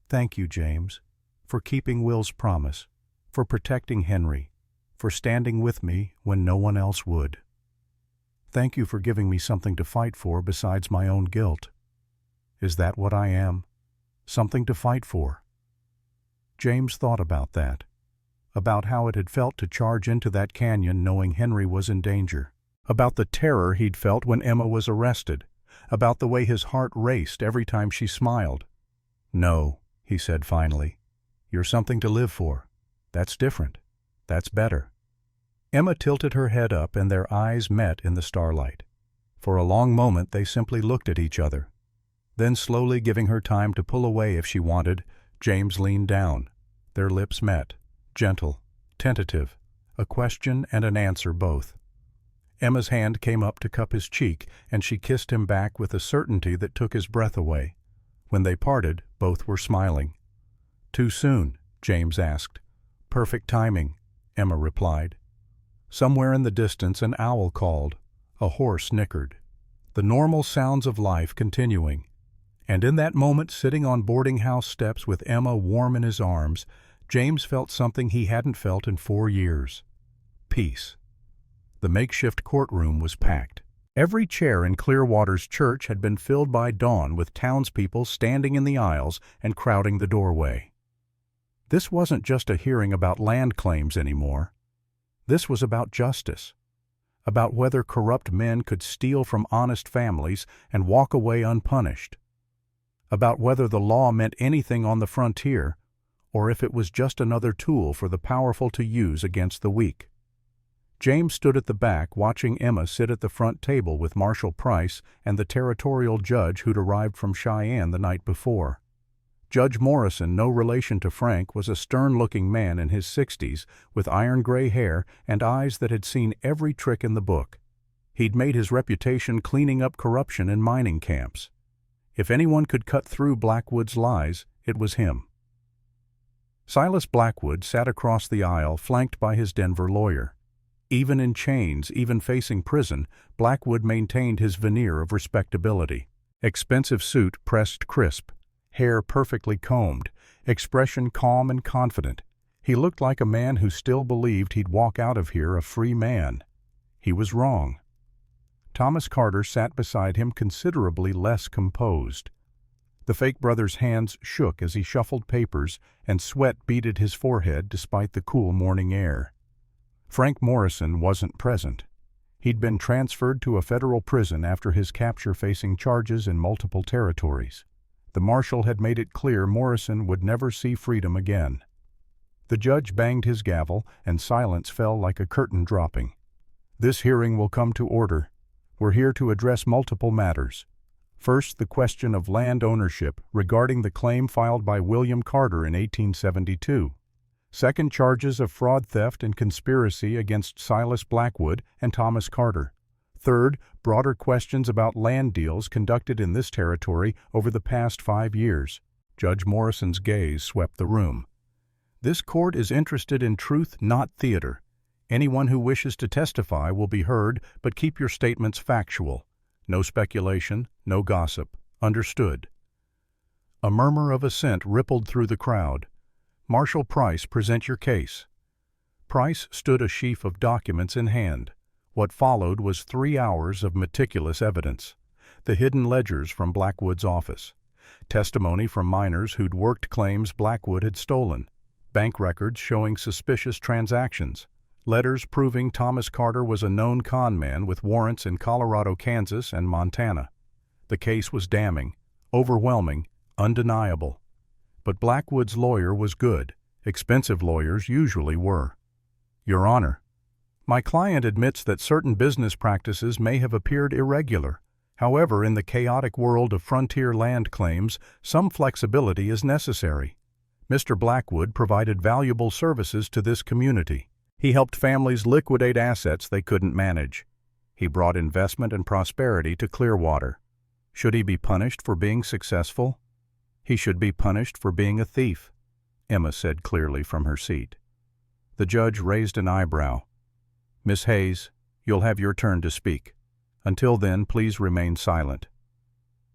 "Thank you, James, for keeping Will's promise, for protecting Henry, for standing with me when no one else would. Thank you for giving me something to fight for besides my own guilt. Is that what I am? Something to fight for?" James thought about that, about how it had felt to charge into that canyon knowing Henry was in danger, about the terror he'd felt when Emma was arrested, about the way his heart raced every time she smiled. "No," he said finally. "You're something to live for. That's different. That's better." Emma tilted her head up and their eyes met in the starlight. For a long moment they simply looked at each other. Then, slowly giving her time to pull away if she wanted, James leaned down. Their lips met, gentle, tentative, a question and an answer both. Emma's hand came up to cup his cheek, and she kissed him back with a certainty that took his breath away. When they parted, both were smiling. "Too soon?" James asked. "Perfect timing," Emma replied. Somewhere in the distance an owl called. A horse nickered. The normal sounds of life continuing. And in that moment, sitting on boarding house steps with Emma warm in his arms, James felt something he hadn't felt in 4 years. Peace. The makeshift courtroom was packed. Every chair in Clearwater's church had been filled by dawn with townspeople standing in the aisles and crowding the doorway. This wasn't just a hearing about land claims anymore. This was about justice, about whether corrupt men could steal from honest families and walk away unpunished, about whether the law meant anything on the frontier, or if it was just another tool for the powerful to use against the weak. James stood at the back watching Emma sit at the front table with Marshall Price and the territorial judge who'd arrived from Cheyenne the night before. Judge Morrison, no relation to Frank, was a stern-looking man in his 60s with iron-gray hair and eyes that had seen every trick in the book. He'd made his reputation cleaning up corruption in mining camps. If anyone could cut through Blackwood's lies, it was him. Silas Blackwood sat across the aisle, flanked by his Denver lawyer. Even in chains, even facing prison, Blackwood maintained his veneer of respectability. Expensive suit pressed crisp, hair perfectly combed, expression calm and confident. He looked like a man who still believed he'd walk out of here a free man. He was wrong. Thomas Carter sat beside him, considerably less composed. The fake brother's hands shook as he shuffled papers, and sweat beaded his forehead despite the cool morning air. Frank Morrison wasn't present. He'd been transferred to a federal prison after his capture, facing charges in multiple territories. The marshal had made it clear Morrison would never see freedom again. The judge banged his gavel, and silence fell like a curtain dropping. "This hearing will come to order. We're here to address multiple matters. First, the question of land ownership regarding the claim filed by William Carter in 1872. Second, charges of fraud, theft, and conspiracy against Silas Blackwood and Thomas Carter. Third, broader questions about land deals conducted in this territory over the past 5 years. Judge Morrison's gaze swept the room. This court is interested in truth, not theater. Anyone who wishes to testify will be heard, but keep your statements factual. No speculation, no gossip. Understood. A murmur of assent rippled through the crowd. Marshal Price, present your case. Price stood a sheaf of documents in hand. What followed was 3 hours of meticulous evidence. The hidden ledgers from Blackwood's office. Testimony from miners who'd worked claims Blackwood had stolen. Bank records showing suspicious transactions. Letters proving Thomas Carter was a known con man with warrants in Colorado, Kansas, and Montana. The case was damning, overwhelming, undeniable. But Blackwood's lawyer was good. Expensive lawyers usually were. Your Honor, my client admits that certain business practices may have appeared irregular. However, in the chaotic world of frontier land claims, some flexibility is necessary. Mr. Blackwood provided valuable services to this community. He helped families liquidate assets they couldn't manage. He brought investment and prosperity to Clearwater. Should he be punished for being successful? He should be punished for being a thief, Emma said clearly from her seat. The judge raised an eyebrow. Miss Hayes, you'll have your turn to speak. Until then, please remain silent.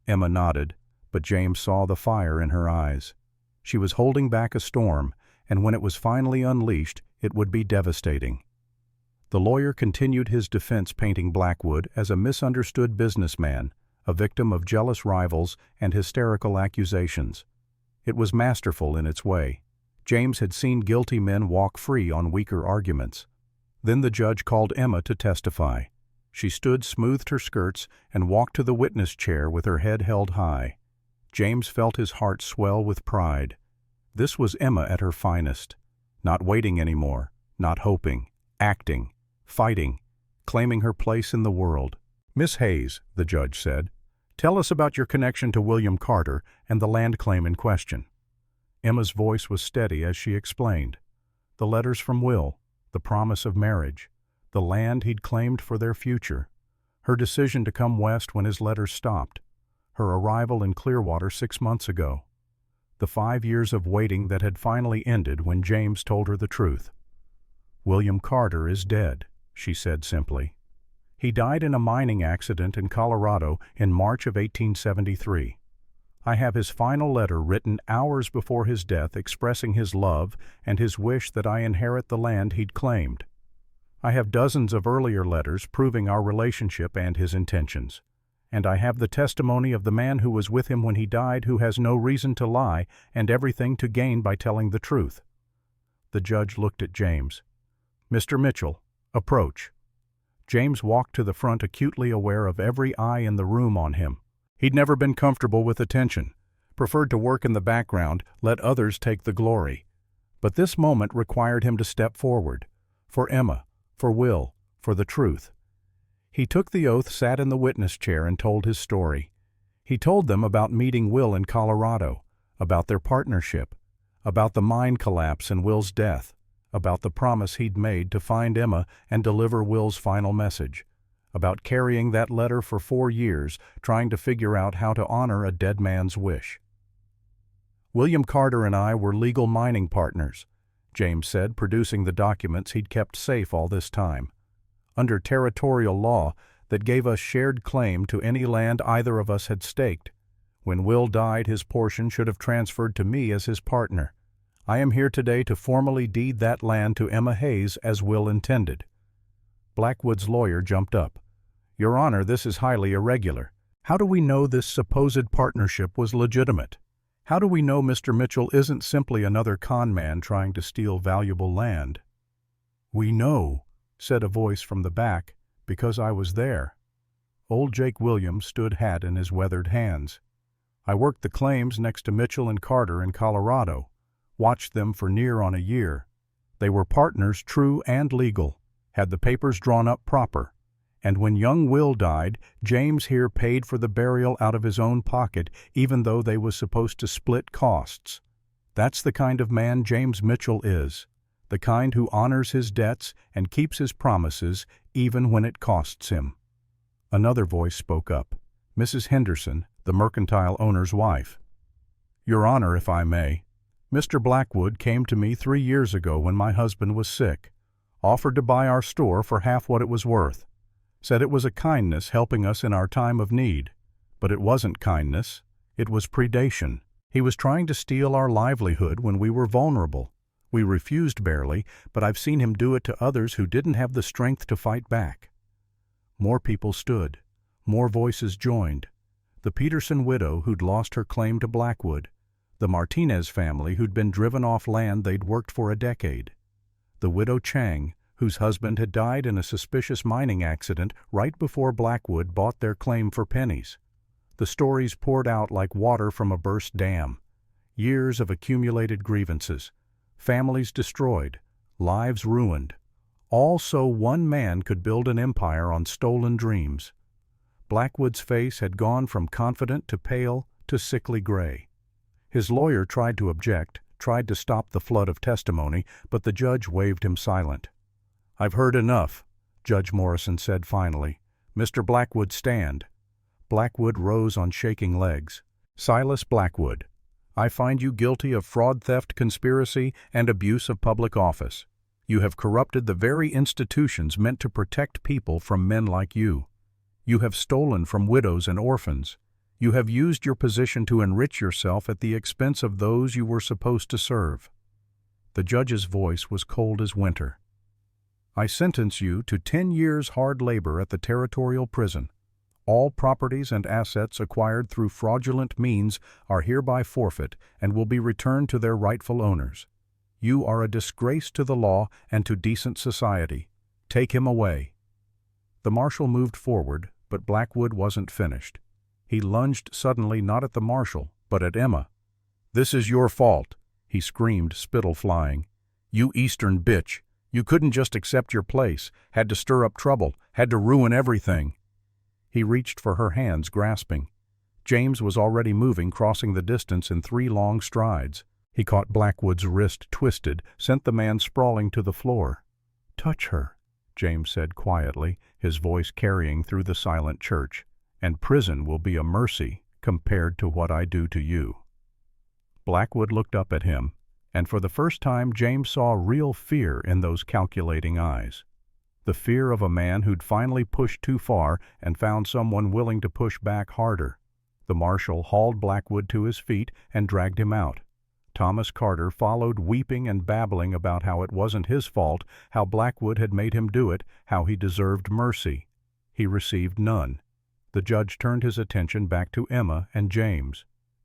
Emma nodded, but James saw the fire in her eyes. She was holding back a storm, and when it was finally unleashed, it would be devastating. The lawyer continued his defense, painting Blackwood as a misunderstood businessman, a victim of jealous rivals and hysterical accusations. It was masterful in its way. James had seen guilty men walk free on weaker arguments. Then the judge called Emma to testify. She stood, smoothed her skirts, and walked to the witness chair with her head held high. James felt his heart swell with pride. This was Emma at her finest. Not waiting anymore, not hoping, acting, fighting, claiming her place in the world. Miss Hayes, the judge said, tell us about your connection to William Carter and the land claim in question. Emma's voice was steady as she explained. The letters from Will, the promise of marriage, the land he'd claimed for their future, her decision to come west when his letters stopped, her arrival in Clearwater 6 months ago, the 5 years of waiting that had finally ended when James told her the truth. William Carter is dead, she said simply. He died in a mining accident in Colorado in March of 1873. I have his final letter written hours before his death expressing his love and his wish that I inherit the land he'd claimed. I have dozens of earlier letters proving our relationship and his intentions. And I have the testimony of the man who was with him when he died, who has no reason to lie and everything to gain by telling the truth. The judge looked at James. Mr. Mitchell, approach. James walked to the front, acutely aware of every eye in the room on him. He'd never been comfortable with attention, preferred to work in the background, let others take the glory. But this moment required him to step forward. For Emma, for Will, for the truth. He took the oath, sat in the witness chair, and told his story. He told them about meeting Will in Colorado, about their partnership, about the mine collapse and Will's death, about the promise he'd made to find Emma and deliver Will's final message, about carrying that letter for 4 years, trying to figure out how to honor a dead man's wish. William Carter and I were legal mining partners, James said, producing the documents he'd kept safe all this time. Under territorial law that gave us shared claim to any land either of us had staked. When Will died, his portion should have transferred to me as his partner. I am here today to formally deed that land to Emma Hayes as Will intended. Blackwood's lawyer jumped up. Your Honor, this is highly irregular. How do we know this supposed partnership was legitimate? How do we know Mr. Mitchell isn't simply another con man trying to steal valuable land? We know, said a voice from the back, because I was there. Old Jake Williams stood, hat in his weathered hands. I worked the claims next to Mitchell and Carter in Colorado, watched them for near on a year. They were partners, true and legal, had the papers drawn up proper. And when young Will died, James here paid for the burial out of his own pocket, even though they was supposed to split costs. That's the kind of man James Mitchell is, the kind who honors his debts and keeps his promises even when it costs him. Another voice spoke up, Mrs. Henderson, the mercantile owner's wife. Your Honor, if I may, Mr. Blackwood came to me 3 years ago when my husband was sick, offered to buy our store for half what it was worth, said it was a kindness helping us in our time of need, but it wasn't kindness, it was predation. He was trying to steal our livelihood when we were vulnerable. We refused barely, but I've seen him do it to others who didn't have the strength to fight back. More people stood. More voices joined. The Peterson widow who'd lost her claim to Blackwood. The Martinez family who'd been driven off land they'd worked for a decade. The widow Chang, whose husband had died in a suspicious mining accident right before Blackwood bought their claim for pennies. The stories poured out like water from a burst dam. Years of accumulated grievances. Families destroyed. Lives ruined. All so one man could build an empire on stolen dreams. Blackwood's face had gone from confident to pale to sickly gray. His lawyer tried to object, tried to stop the flood of testimony, but the judge waved him silent. I've heard enough, Judge Morrison said finally. Mr. Blackwood, stand. Blackwood rose on shaking legs. Silas Blackwood, I find you guilty of fraud, theft, conspiracy, and abuse of public office. You have corrupted the very institutions meant to protect people from men like you. You have stolen from widows and orphans. You have used your position to enrich yourself at the expense of those you were supposed to serve. The judge's voice was cold as winter. I sentence you to 10 years hard labor at the territorial prison. All properties and assets acquired through fraudulent means are hereby forfeit and will be returned to their rightful owners. You are a disgrace to the law and to decent society. Take him away. The marshal moved forward, but Blackwood wasn't finished. He lunged suddenly not at the marshal, but at Emma. This is your fault, he screamed, spittle flying. You Eastern bitch. You couldn't just accept your place, had to stir up trouble, had to ruin everything. He reached for her hands, grasping. James was already moving, crossing the distance in 3 long strides. He caught Blackwood's wrist twisted, sent the man sprawling to the floor. Touch her, James said quietly, his voice carrying through the silent church, and prison will be a mercy compared to what I do to you. Blackwood looked up at him, and for the first time James saw real fear in those calculating eyes. The fear of a man who'd finally pushed too far and found someone willing to push back harder. The marshal hauled Blackwood to his feet and dragged him out. Thomas Carter followed, weeping and babbling about how it wasn't his fault, how Blackwood had made him do it, how he deserved mercy. He received none. The judge turned his attention back to Emma and James.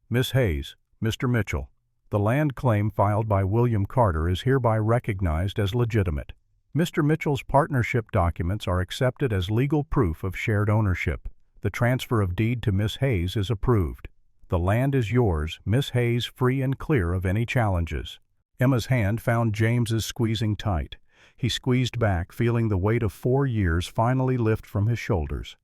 Miss Hayes, Mr. Mitchell, the land claim filed by William Carter is hereby recognized as legitimate. Mr. Mitchell's partnership documents are accepted as legal proof of shared ownership. The transfer of deed to Miss Hayes is approved. The land is yours, Miss Hayes, free and clear of any challenges. Emma's hand found James's, squeezing tight. He squeezed back, feeling the weight of 4 years finally lift from his shoulders.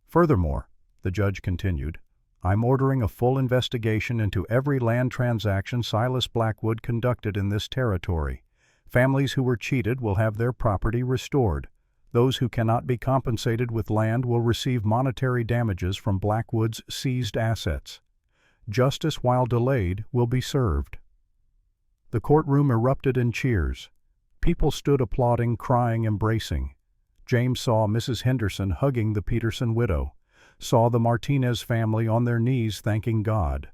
Furthermore, the judge continued, I'm ordering a full investigation into every land transaction Silas Blackwood conducted in this territory. Families who were cheated will have their property restored. Those who cannot be compensated with land will receive monetary damages from Blackwood's seized assets. Justice, while delayed, will be served. The courtroom erupted in cheers. People stood applauding, crying, embracing. James saw Mrs. Henderson hugging the Peterson widow, saw the Martinez family on their knees thanking God,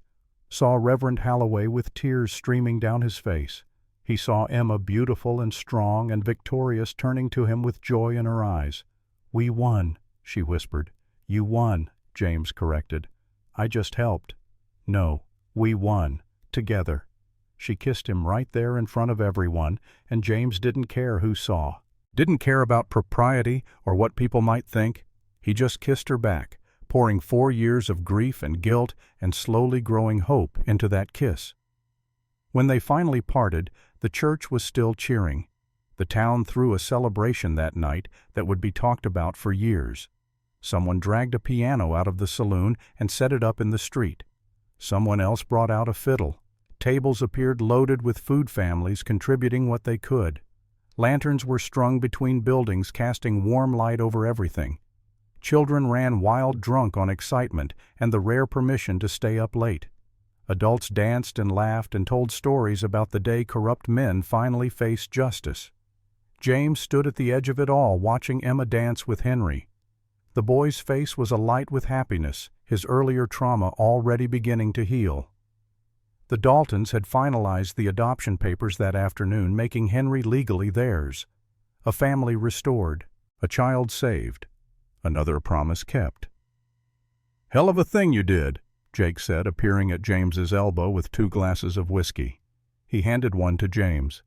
saw Reverend Halloway with tears streaming down his face. He saw Emma, beautiful and strong and victorious, turning to him with joy in her eyes. We won, she whispered. You won, James corrected. I just helped. No, we won, together. She kissed him right there in front of everyone, and James didn't care who saw. Didn't care about propriety or what people might think. He just kissed her back, pouring 4 years of grief and guilt and slowly growing hope into that kiss. When they finally parted, the church was still cheering. The town threw a celebration that night that would be talked about for years. Someone dragged a piano out of the saloon and set it up in the street. Someone else brought out a fiddle. Tables appeared loaded with food, families contributing what they could. Lanterns were strung between buildings, casting warm light over everything. Children ran wild, drunk on excitement and the rare permission to stay up late. Adults danced and laughed and told stories about the day corrupt men finally faced justice. James stood at the edge of it all, watching Emma dance with Henry. The boy's face was alight with happiness, his earlier trauma already beginning to heal. The Daltons had finalized the adoption papers that afternoon, making Henry legally theirs. A family restored, a child saved, another promise kept. "Hell of a thing you did," Jake said, appearing at James's elbow with 2 glasses of whiskey. He handed one to James.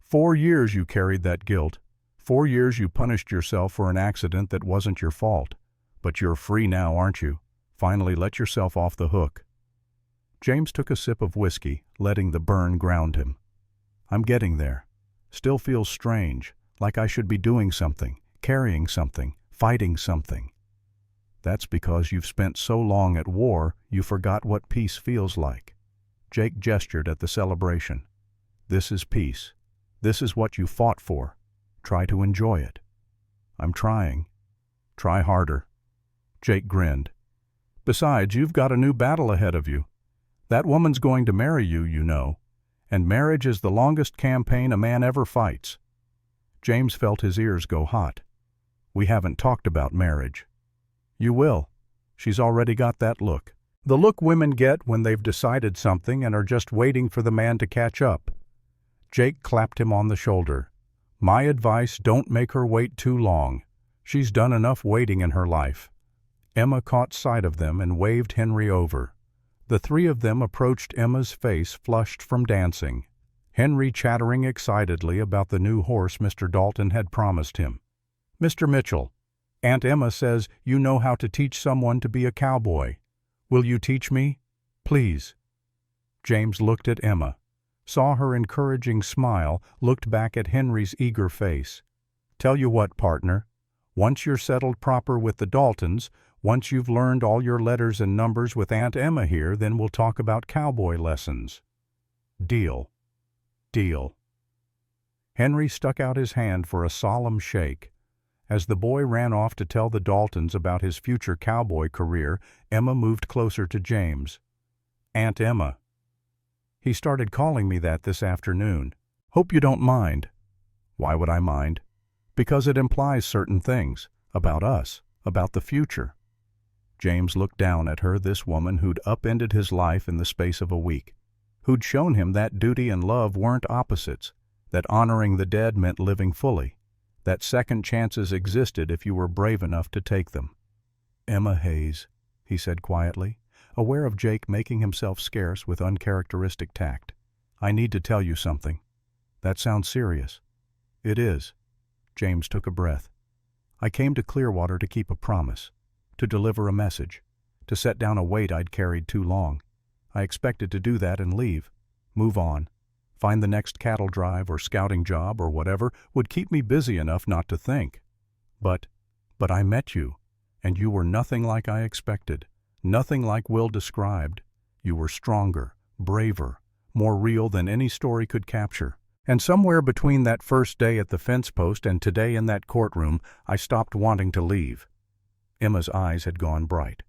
4 years you carried that guilt. 4 years you punished yourself for an accident that wasn't your fault. But you're free now, aren't you? Finally let yourself off the hook. James took a sip of whiskey, letting the burn ground him. "I'm getting there. Still feels strange, like I should be doing something, carrying something, fighting something." "That's because you've spent so long at war, you forgot what peace feels like." Jake gestured at the celebration. "This is peace. This is what you fought for. Try to enjoy it." "I'm trying." "Try harder." Jake grinned. "Besides, you've got a new battle ahead of you. That woman's going to marry you, you know, and marriage is the longest campaign a man ever fights." James felt his ears go hot. "We haven't talked about marriage." "You will. She's already got that look. The look women get when they've decided something and are just waiting for the man to catch up." Jake clapped him on the shoulder. "My advice, don't make her wait too long. She's done enough waiting in her life." Emma caught sight of them and waved Henry over. The 3 of them approached Emma's face, flushed from dancing. Henry chattering excitedly about the new horse Mr. Dalton had promised him. "Mr. Mitchell, Aunt Emma says you know how to teach someone to be a cowboy. Will you teach me? Please." James looked at Emma, saw her encouraging smile, looked back at Henry's eager face. "Tell you what, partner, once you're settled proper with the Daltons, once you've learned all your letters and numbers with Aunt Emma here, then we'll talk about cowboy lessons." "Deal." "Deal." Henry stuck out his hand for a solemn shake. As the boy ran off to tell the Daltons about his future cowboy career, Emma moved closer to James. "Aunt Emma. He started calling me that this afternoon. Hope you don't mind." "Why would I mind?" "Because it implies certain things. About us. About the future." James looked down at her, this woman who'd upended his life in the space of a week, who'd shown him that duty and love weren't opposites, that honoring the dead meant living fully, that second chances existed if you were brave enough to take them. "Emma Hayes," he said quietly, aware of Jake making himself scarce with uncharacteristic tact. "I need to tell you something." "That sounds serious." "It is." James took a breath. "I came to Clearwater to keep a promise, to deliver a message, to set down a weight I'd carried too long. I expected to do that and leave, move on, find the next cattle drive or scouting job or whatever would keep me busy enough not to think. But I met you, and you were nothing like I expected, nothing like Will described. You were stronger, braver, more real than any story could capture. And somewhere between that first day at the fence post and today in that courtroom, I stopped wanting to leave." Emma's eyes had gone bright.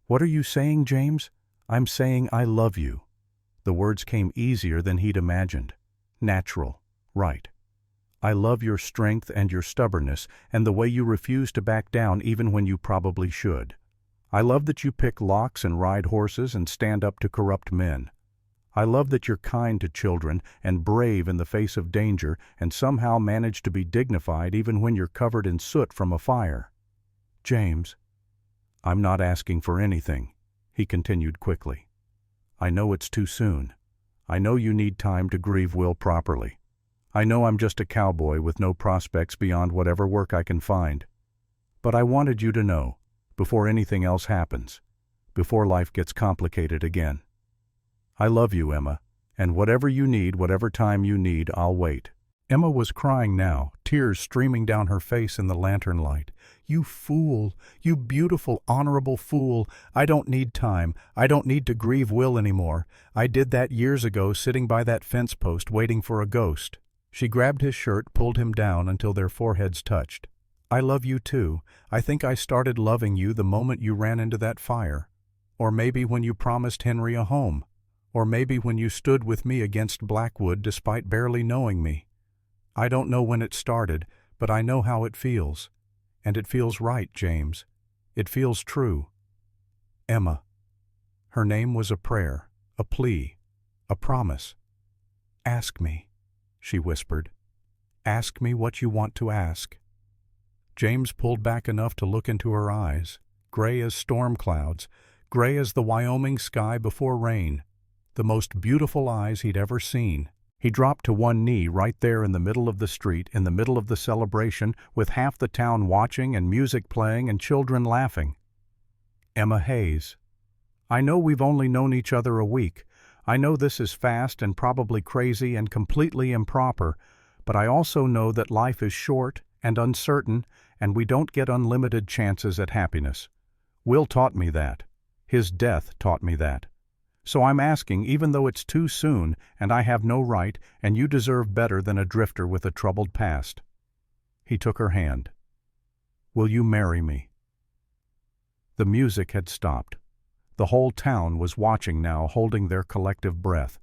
"What are you saying, James?" "I'm saying I love you." The words came easier than he'd imagined. Natural. Right. "I love your strength and your stubbornness and the way you refuse to back down even when you probably should. I love that you pick locks and ride horses and stand up to corrupt men. I love that you're kind to children and brave in the face of danger and somehow manage to be dignified even when you're covered in soot from a fire." "James." "I'm not asking for anything," he continued quickly. "I know it's too soon. I know you need time to grieve Will properly. I know I'm just a cowboy with no prospects beyond whatever work I can find. But I wanted you to know, before anything else happens, before life gets complicated again. I love you, Emma, and whatever you need, whatever time you need, I'll wait." Emma was crying now, tears streaming down her face in the lantern light. "You fool! You beautiful, honorable fool! I don't need time. I don't need to grieve Will anymore. I did that years ago sitting by that fence post waiting for a ghost." She grabbed his shirt, pulled him down until their foreheads touched. "I love you too. I think I started loving you the moment you ran into that fire. Or maybe when you promised Henry a home. Or maybe when you stood with me against Blackwood despite barely knowing me. I don't know when it started, but I know how it feels. And it feels right, James. It feels true. Emma." Her name was a prayer, a plea, a promise. "Ask me," she whispered. "Ask me what you want to ask." James pulled back enough to look into her eyes, gray as storm clouds, gray as the Wyoming sky before rain, the most beautiful eyes he'd ever seen. He dropped to one knee right there in the middle of the street, in the middle of the celebration, with half the town watching and music playing and children laughing. "Emma Hayes, I know we've only known each other a week. I know this is fast and probably crazy and completely improper, but I also know that life is short and uncertain, and we don't get unlimited chances at happiness. Will taught me that. His death taught me that. So I'm asking, even though it's too soon, and I have no right, and you deserve better than a drifter with a troubled past." He took her hand. "Will you marry me?" The music had stopped. The whole town was watching now, holding their collective breath.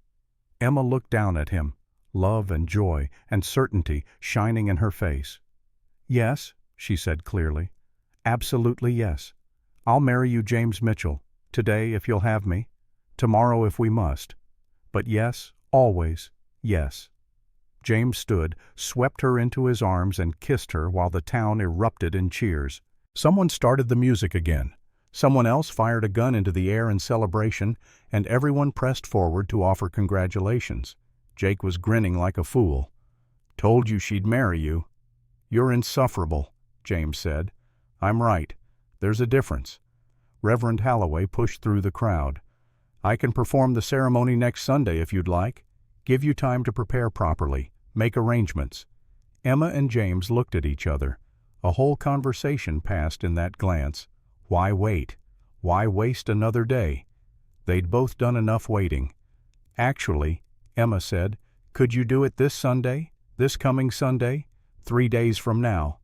Emma looked down at him, love and joy and certainty shining in her face. "Yes," she said clearly. "Absolutely yes. I'll marry you, James Mitchell. Today, if you'll have me. Tomorrow, if we must. But yes, always, yes." James stood, swept her into his arms, and kissed her while the town erupted in cheers. Someone started the music again. Someone else fired a gun into the air in celebration, and everyone pressed forward to offer congratulations. Jake was grinning like a fool. "Told you she'd marry you." "You're insufferable," James said. "I'm right. There's a difference." Reverend Halloway pushed through the crowd. "I can perform the ceremony next Sunday if you'd like. Give you time to prepare properly. Make arrangements." Emma and James looked at each other. A whole conversation passed in that glance. Why wait? Why waste another day? They'd both done enough waiting. "Actually," Emma said, "could you do it this Sunday? This coming Sunday? 3 days from now?"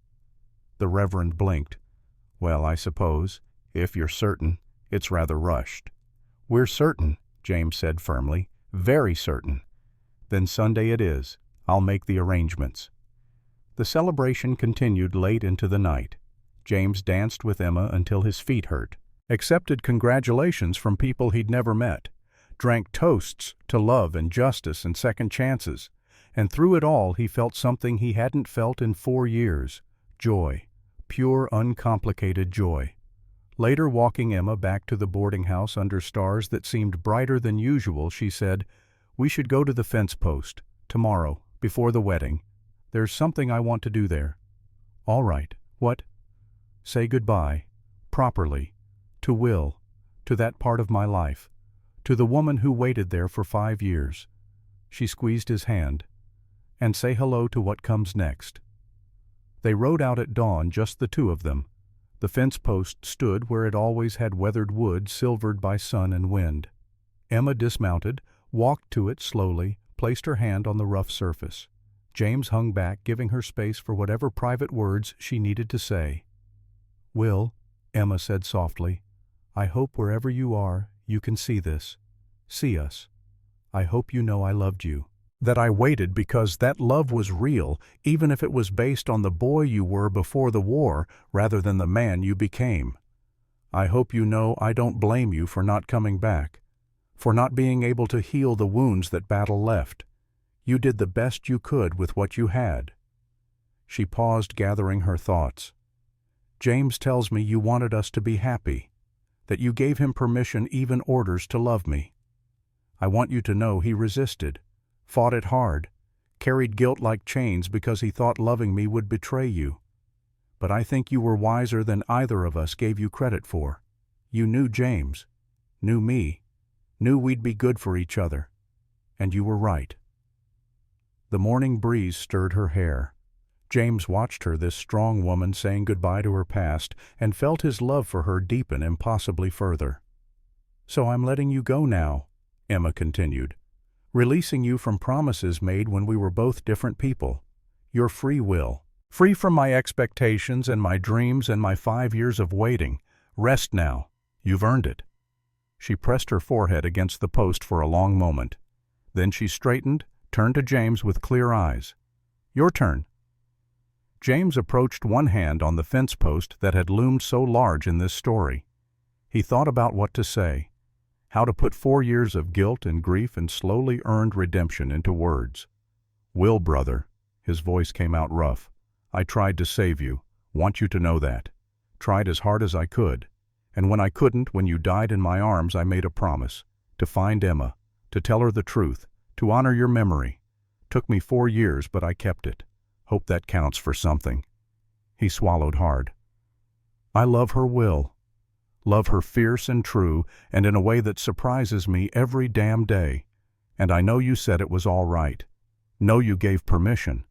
The Reverend blinked. "Well, I suppose, if you're certain, it's rather rushed." "We're certain," James said firmly. "Very certain." "Then Sunday it is. I'll make the arrangements." The celebration continued late into the night. James danced with Emma until his feet hurt, accepted congratulations from people he'd never met, drank toasts to love and justice and second chances, and through it all he felt something he hadn't felt in 4 years, joy, pure, uncomplicated joy. Later, walking Emma back to the boarding house under stars that seemed brighter than usual, she said, "We should go to the fence post, tomorrow, before the wedding. There's something I want to do there." "All right. What?" "Say goodbye, properly, to Will, to that part of my life, to the woman who waited there for 5 years." She squeezed his hand. "And say hello to what comes next." They rode out at dawn, just the two of them. The fence post stood where it always had, weathered wood silvered by sun and wind. Emma dismounted, walked to it slowly, placed her hand on the rough surface. James hung back, giving her space for whatever private words she needed to say. "Will," Emma said softly, "I hope wherever you are, you can see this. See us. I hope you know I loved you. That I waited because that love was real, even if it was based on the boy you were before the war rather than the man you became. I hope you know I don't blame you for not coming back, for not being able to heal the wounds that battle left. You did the best you could with what you had." She paused, gathering her thoughts. "James tells me you wanted us to be happy, that you gave him permission, even orders, to love me. I want you to know he resisted, fought it hard, carried guilt like chains because he thought loving me would betray you. But I think you were wiser than either of us gave you credit for. You knew James, knew me, knew we'd be good for each other. And you were right." The morning breeze stirred her hair. James watched her, this strong woman, saying goodbye to her past, and felt his love for her deepen impossibly further. "So I'm letting you go now," Emma continued, "releasing you from promises made when we were both different people. Your free will. Free from my expectations and my dreams and my 5 years of waiting. Rest now. You've earned it." She pressed her forehead against the post for a long moment. Then she straightened, turned to James with clear eyes. "Your turn." James approached one hand on the fence post that had loomed so large in this story. He thought about what to say, how to put 4 years of guilt and grief and slowly earned redemption into words. "Will, brother," his voice came out rough, "I tried to save you. Want you to know that. Tried as hard as I could. And when I couldn't, when you died in my arms, I made a promise. To find Emma. To tell her the truth. To honor your memory. Took me 4 years, but I kept it. Hope that counts for something." He swallowed hard. "I love her, Will. Love her fierce and true, and in a way that surprises me every damn day. And I know you said it was all right. Know you gave permission.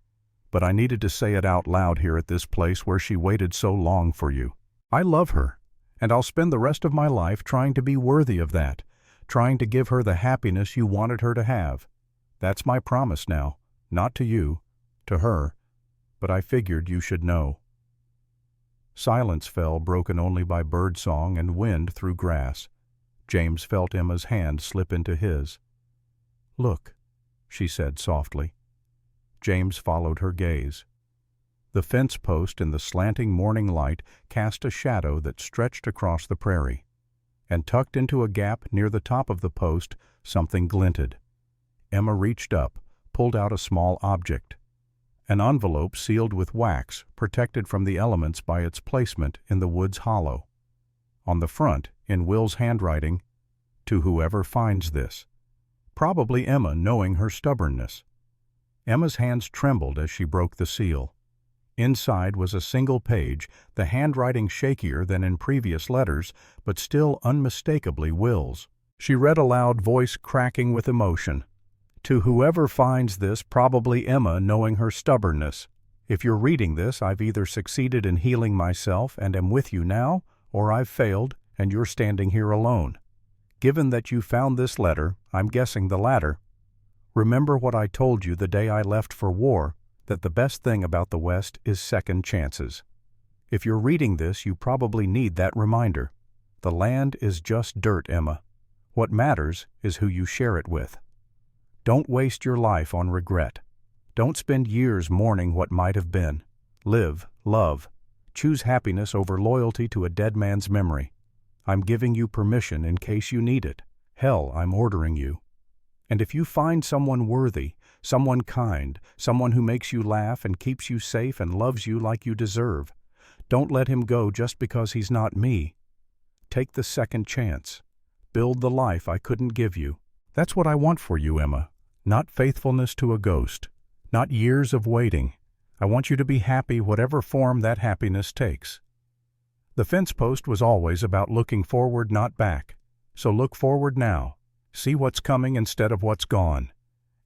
But I needed to say it out loud here at this place where she waited so long for you. I love her, and I'll spend the rest of my life trying to be worthy of that, trying to give her the happiness you wanted her to have. That's my promise now, not to you, to her, but I figured you should know." Silence fell, broken only by bird song and wind through grass. James felt Emma's hand slip into his. "Look," she said softly. James followed her gaze. The fence post in the slanting morning light cast a shadow that stretched across the prairie, and tucked into a gap near the top of the post, something glinted. Emma reached up, pulled out a small object. An envelope sealed with wax, protected from the elements by its placement in the wood's hollow. On the front, in Will's handwriting, "To whoever finds this." Probably Emma, knowing her stubbornness. Emma's hands trembled as she broke the seal. Inside was a single page, the handwriting shakier than in previous letters, but still unmistakably Will's. She read aloud, voice cracking with emotion. "To whoever finds this, probably Emma, knowing her stubbornness. If you're reading this, I've either succeeded in healing myself and am with you now, or I've failed and you're standing here alone. Given that you found this letter, I'm guessing the latter. Remember what I told you the day I left for war, that the best thing about the West is second chances. If you're reading this, you probably need that reminder. The land is just dirt, Emma. What matters is who you share it with. Don't waste your life on regret. Don't spend years mourning what might have been. Live, love. Choose happiness over loyalty to a dead man's memory. I'm giving you permission in case you need it. Hell, I'm ordering you. And if you find someone worthy, someone kind, someone who makes you laugh and keeps you safe and loves you like you deserve, don't let him go just because he's not me. Take the second chance. Build the life I couldn't give you. That's what I want for you, Emma. Not faithfulness to a ghost. Not years of waiting. I want you to be happy whatever form that happiness takes." The fence post was always about looking forward, not back. So look forward now. See what's coming instead of what's gone.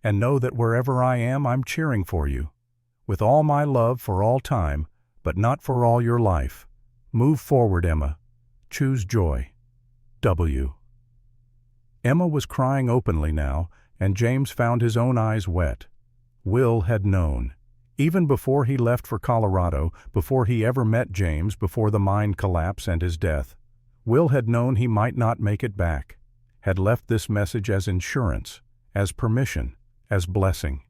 And know that wherever I am, I'm cheering for you. With all my love for all time, but not for all your life. Move forward, Emma. Choose joy. W. Emma was crying openly now, and James found his own eyes wet. Will had known. Even before he left for Colorado, before he ever met James, before the mine collapse and his death, Will had known he might not make it back, had left this message as insurance, as permission, as blessing.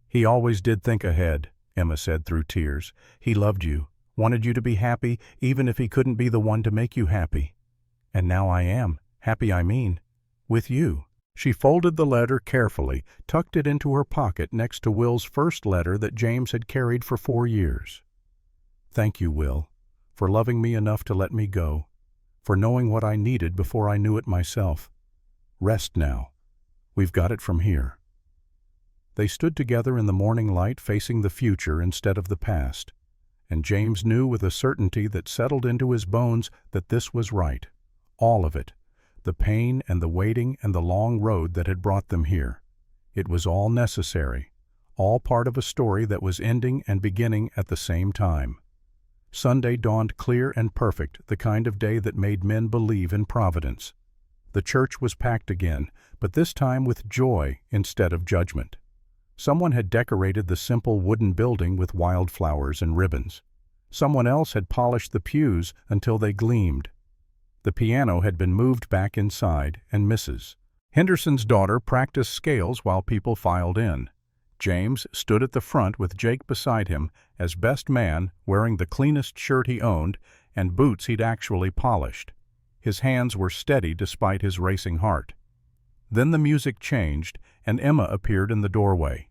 "He always did think ahead," Emma said through tears. "He loved you, wanted you to be happy, even if he couldn't be the one to make you happy. And now I am, happy I mean, with you." She folded the letter carefully, tucked it into her pocket next to Will's first letter that James had carried for 4 years. "Thank you, Will, for loving me enough to let me go, for knowing what I needed before I knew it myself. Rest now. We've got it from here." They stood together in the morning light, facing the future instead of the past, and James knew with a certainty that settled into his bones that this was right, all of it. The pain and the waiting and the long road that had brought them here. It was all necessary, all part of a story that was ending and beginning at the same time. Sunday dawned clear and perfect, the kind of day that made men believe in providence. The church was packed again, but this time with joy instead of judgment. Someone had decorated the simple wooden building with wildflowers and ribbons. Someone else had polished the pews until they gleamed. The piano had been moved back inside, and Mrs. Henderson's daughter practiced scales while people filed in. James stood at the front with Jake beside him as best man, wearing the cleanest shirt he owned and boots he'd actually polished. His hands were steady despite his racing heart. Then the music changed, and Emma appeared in the doorway.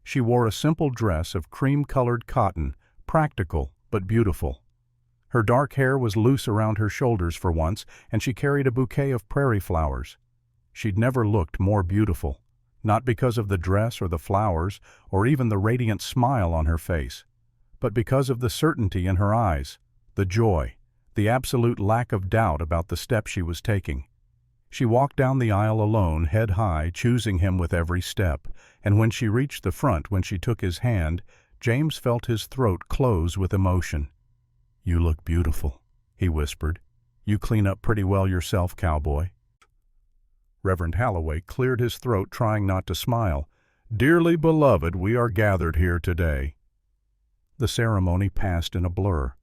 She wore a simple dress of cream-colored cotton, practical but beautiful. Her dark hair was loose around her shoulders for once, and she carried a bouquet of prairie flowers. She'd never looked more beautiful, not because of the dress or the flowers or even the radiant smile on her face, but because of the certainty in her eyes, the joy, the absolute lack of doubt about the step she was taking. She walked down the aisle alone, head high, choosing him with every step, and when she reached the front, when she took his hand, James felt his throat close with emotion. "You look beautiful," he whispered. "You clean up pretty well yourself, cowboy." Reverend Halloway cleared his throat, trying not to smile. "Dearly beloved, we are gathered here today." The ceremony passed in a blur.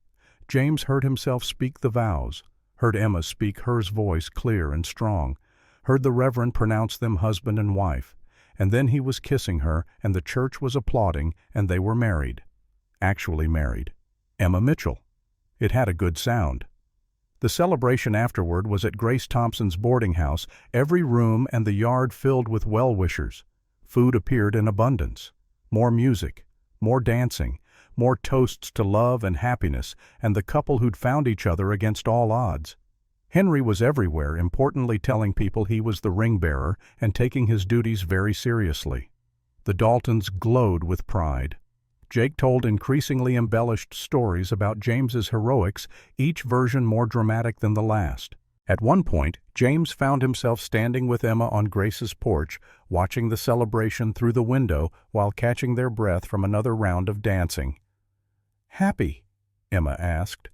James heard himself speak the vows, heard Emma speak hers voice clear and strong, heard the Reverend pronounce them husband and wife, and then he was kissing her, and the church was applauding, and they were married. Actually married. Emma Mitchell. It had a good sound. The celebration afterward was at Grace Thompson's boarding house, every room and the yard filled with well-wishers. Food appeared in abundance. More music, more dancing, more toasts to love and happiness, and the couple who'd found each other against all odds. Henry was everywhere, importantly telling people he was the ring-bearer and taking his duties very seriously. The Daltons glowed with pride. Jake told increasingly embellished stories about James's heroics, each version more dramatic than the last. At one point, James found himself standing with Emma on Grace's porch, watching the celebration through the window while catching their breath from another round of dancing. "Happy?" Emma asked.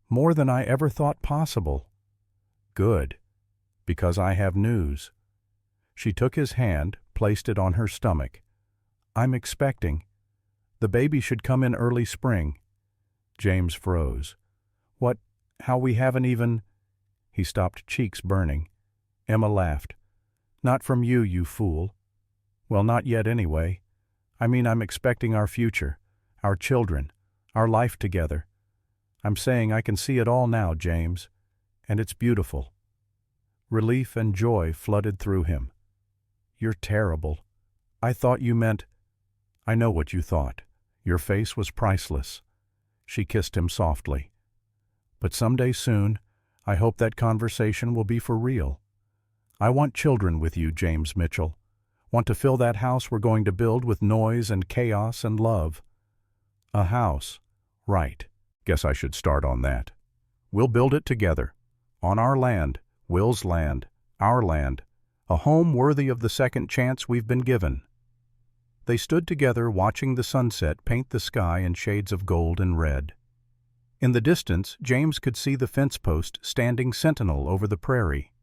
"More than I ever thought possible." "Good, because I have news." She took his hand, placed it on her stomach. "I'm expecting. The baby should come in early spring." James froze. "What? How we haven't even—" He stopped, cheeks burning. Emma laughed. "Not from you, you fool." "Well, not yet anyway. I mean, I'm expecting our future, our children, our life together. I'm saying I can see it all now, James, and it's beautiful." Relief and joy flooded through him. "You're terrible. I thought you meant—" "I know what you thought. Your face was priceless." She kissed him softly. "But someday soon, I hope that conversation will be for real. I want children with you, James Mitchell. Want to fill that house we're going to build with noise and chaos and love." "A house. Right. Guess I should start on that. We'll build it together. On our land, Will's land, our land. A home worthy of the second chance we've been given." They stood together watching the sunset paint the sky in shades of gold and red. In the distance, James could see the fence post standing sentinel over the prairie.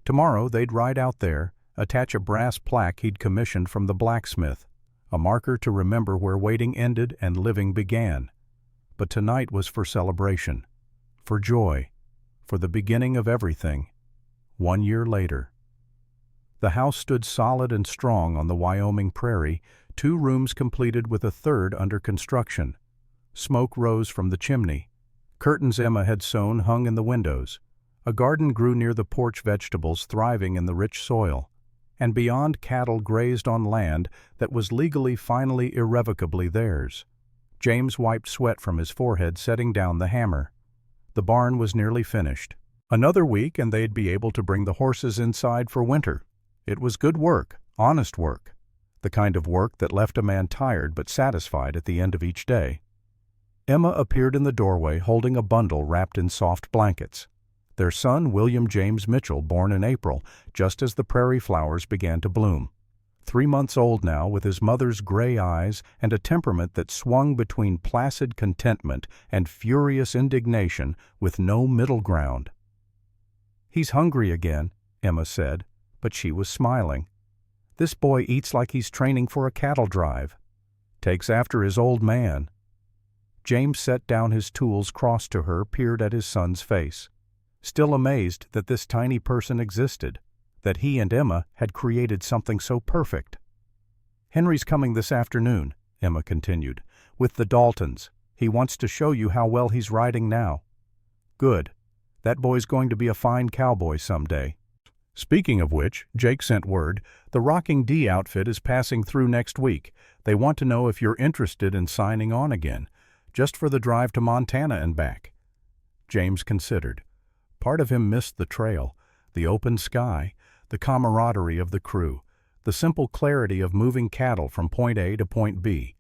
Tomorrow they'd ride out there, attach a brass plaque he'd commissioned from the blacksmith, a marker to remember where waiting ended and living began. But tonight was for celebration, for joy, for the beginning of everything. 1 year later. The house stood solid and strong on the Wyoming prairie, 2 rooms completed with a third under construction. Smoke rose from the chimney. Curtains Emma had sewn hung in the windows. A garden grew near the porch, vegetables thriving in the rich soil. And beyond, cattle grazed on land that was legally, finally, irrevocably theirs. James wiped sweat from his forehead, setting down the hammer. The barn was nearly finished. Another week and they'd be able to bring the horses inside for winter. It was good work, honest work, the kind of work that left a man tired but satisfied at the end of each day. Emma appeared in the doorway holding a bundle wrapped in soft blankets. Their son, William James Mitchell, born in April, just as the prairie flowers began to bloom. 3 months old now, with his mother's gray eyes and a temperament that swung between placid contentment and furious indignation with no middle ground. "He's hungry again," Emma said, but she was smiling. "This boy eats like he's training for a cattle drive. Takes after his old man." James set down his tools, crossed to her, peered at his son's face, still amazed that this tiny person existed, that he and Emma had created something so perfect. "Henry's coming this afternoon," Emma continued, "with the Daltons. He wants to show you how well he's riding now." "Good. That boy's going to be a fine cowboy someday." Speaking of which, Jake sent word, "The Rocking D outfit is passing through next week. They want to know if you're interested in signing on again, just for the drive to Montana and back." James considered. Part of him missed the trail, the open sky, the camaraderie of the crew, the simple clarity of moving cattle from point A to point B.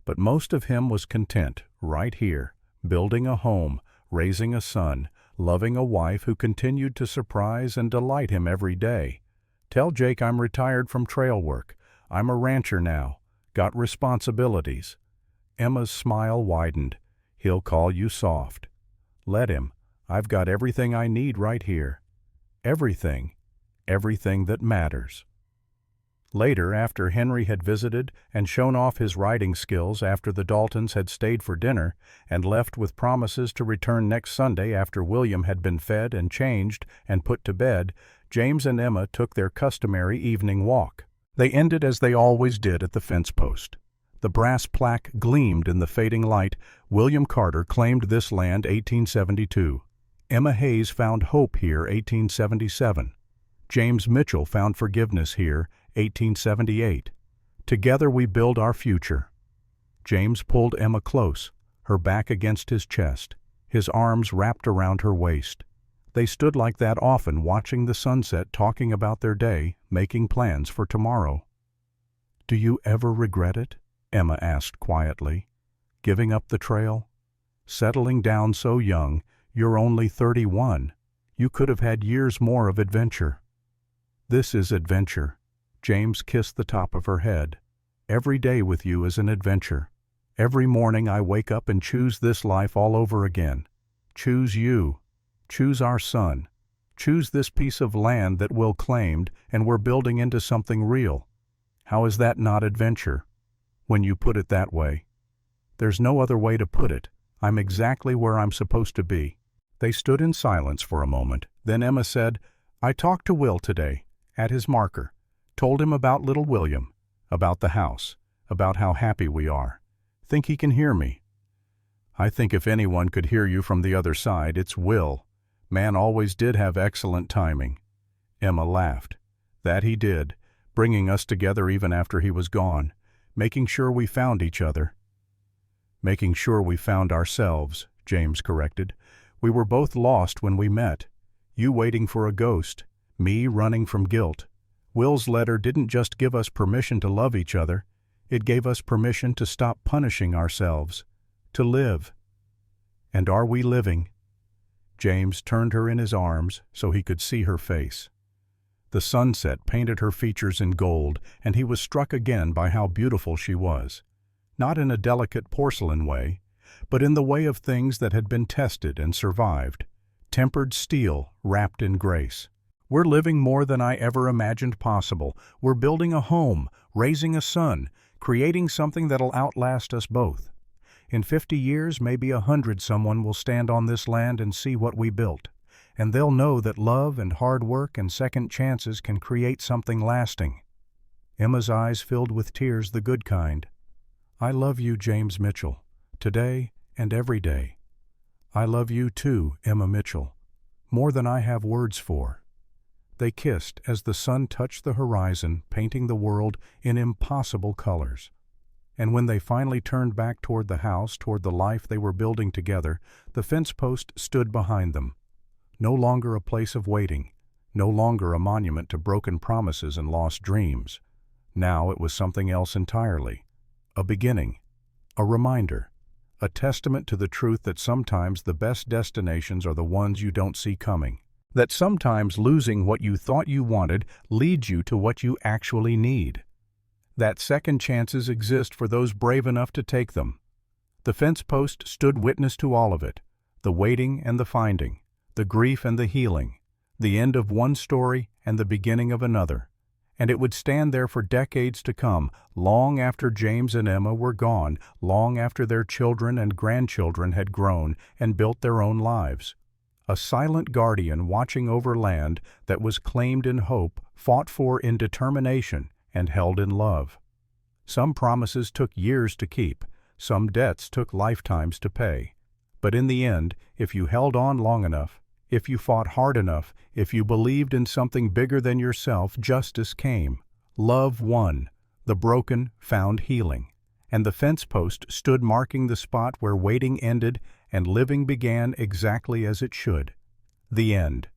But most of him was content, right here, building a home, raising a son, loving a wife who continued to surprise and delight him every day. "Tell Jake I'm retired from trail work. I'm a rancher now. Got responsibilities." Emma's smile widened. "He'll call you soft." "Let him. I've got everything I need right here. Everything. Everything that matters." Later, after Henry had visited and shown off his riding skills, after the Daltons had stayed for dinner and left with promises to return next Sunday after William had been fed and changed and put to bed, James and Emma took their customary evening walk. They ended as they always did, at the fence post. The brass plaque gleamed in the fading light. William Carter claimed this land 1872. Emma Hayes found hope here 1877. James Mitchell found forgiveness here 1878. Together we build our future. James pulled Emma close, her back against his chest, his arms wrapped around her waist. They stood like that often, watching the sunset, talking about their day, making plans for tomorrow. "Do you ever regret it?" Emma asked quietly. "Giving up the trail? Settling down so young, you're only 31. You could have had years more of adventure." "This is adventure." James kissed the top of her head. "Every day with you is an adventure. Every morning I wake up and choose this life all over again. Choose you. Choose our son. Choose this piece of land that Will claimed and we're building into something real. How is that not adventure? When you put it that way. There's no other way to put it. I'm exactly where I'm supposed to be." They stood in silence for a moment. Then Emma said, "I talked to Will today, at his marker. Told him about little William, about the house, about how happy we are. Think he can hear me?" "I think if anyone could hear you from the other side, it's Will. Man always did have excellent timing." Emma laughed. "That he did, bringing us together even after he was gone, making sure we found each other." "Making sure we found ourselves," James corrected. "We were both lost when we met. You waiting for a ghost, me running from guilt. Will's letter didn't just give us permission to love each other, it gave us permission to stop punishing ourselves, to live. And are we living?" James turned her in his arms so he could see her face. The sunset painted her features in gold, and he was struck again by how beautiful she was. Not in a delicate porcelain way, but in the way of things that had been tested and survived, tempered steel wrapped in grace. "We're living more than I ever imagined possible. We're building a home, raising a son, creating something that'll outlast us both. In 50 years, maybe 100, someone will stand on this land and see what we built, and they'll know that love and hard work and second chances can create something lasting." Emma's eyes filled with tears, the good kind. "I love you, James Mitchell, today and every day. I love you too, Emma Mitchell, more than I have words for." They kissed as the sun touched the horizon, painting the world in impossible colors. And when they finally turned back toward the house, toward the life they were building together, the fence post stood behind them. No longer a place of waiting, no longer a monument to broken promises and lost dreams. Now it was something else entirely. A beginning, a reminder, a testament to the truth that sometimes the best destinations are the ones you don't see coming. That sometimes losing what you thought you wanted leads you to what you actually need. that second chances exist for those brave enough to take them. The fence post stood witness to all of it, the waiting and the finding, the grief and the healing, the end of one story and the beginning of another. And it would stand there for decades to come, long after James and Emma were gone, long after their children and grandchildren had grown and built their own lives. A silent guardian watching over land that was claimed in hope, fought for in determination, and held in love. Some promises took years to keep, some debts took lifetimes to pay. But in the end, if you held on long enough, if you fought hard enough, if you believed in something bigger than yourself, justice came. Love won. The broken found healing. And the fence post stood marking the spot where waiting ended and living began exactly as it should. The end.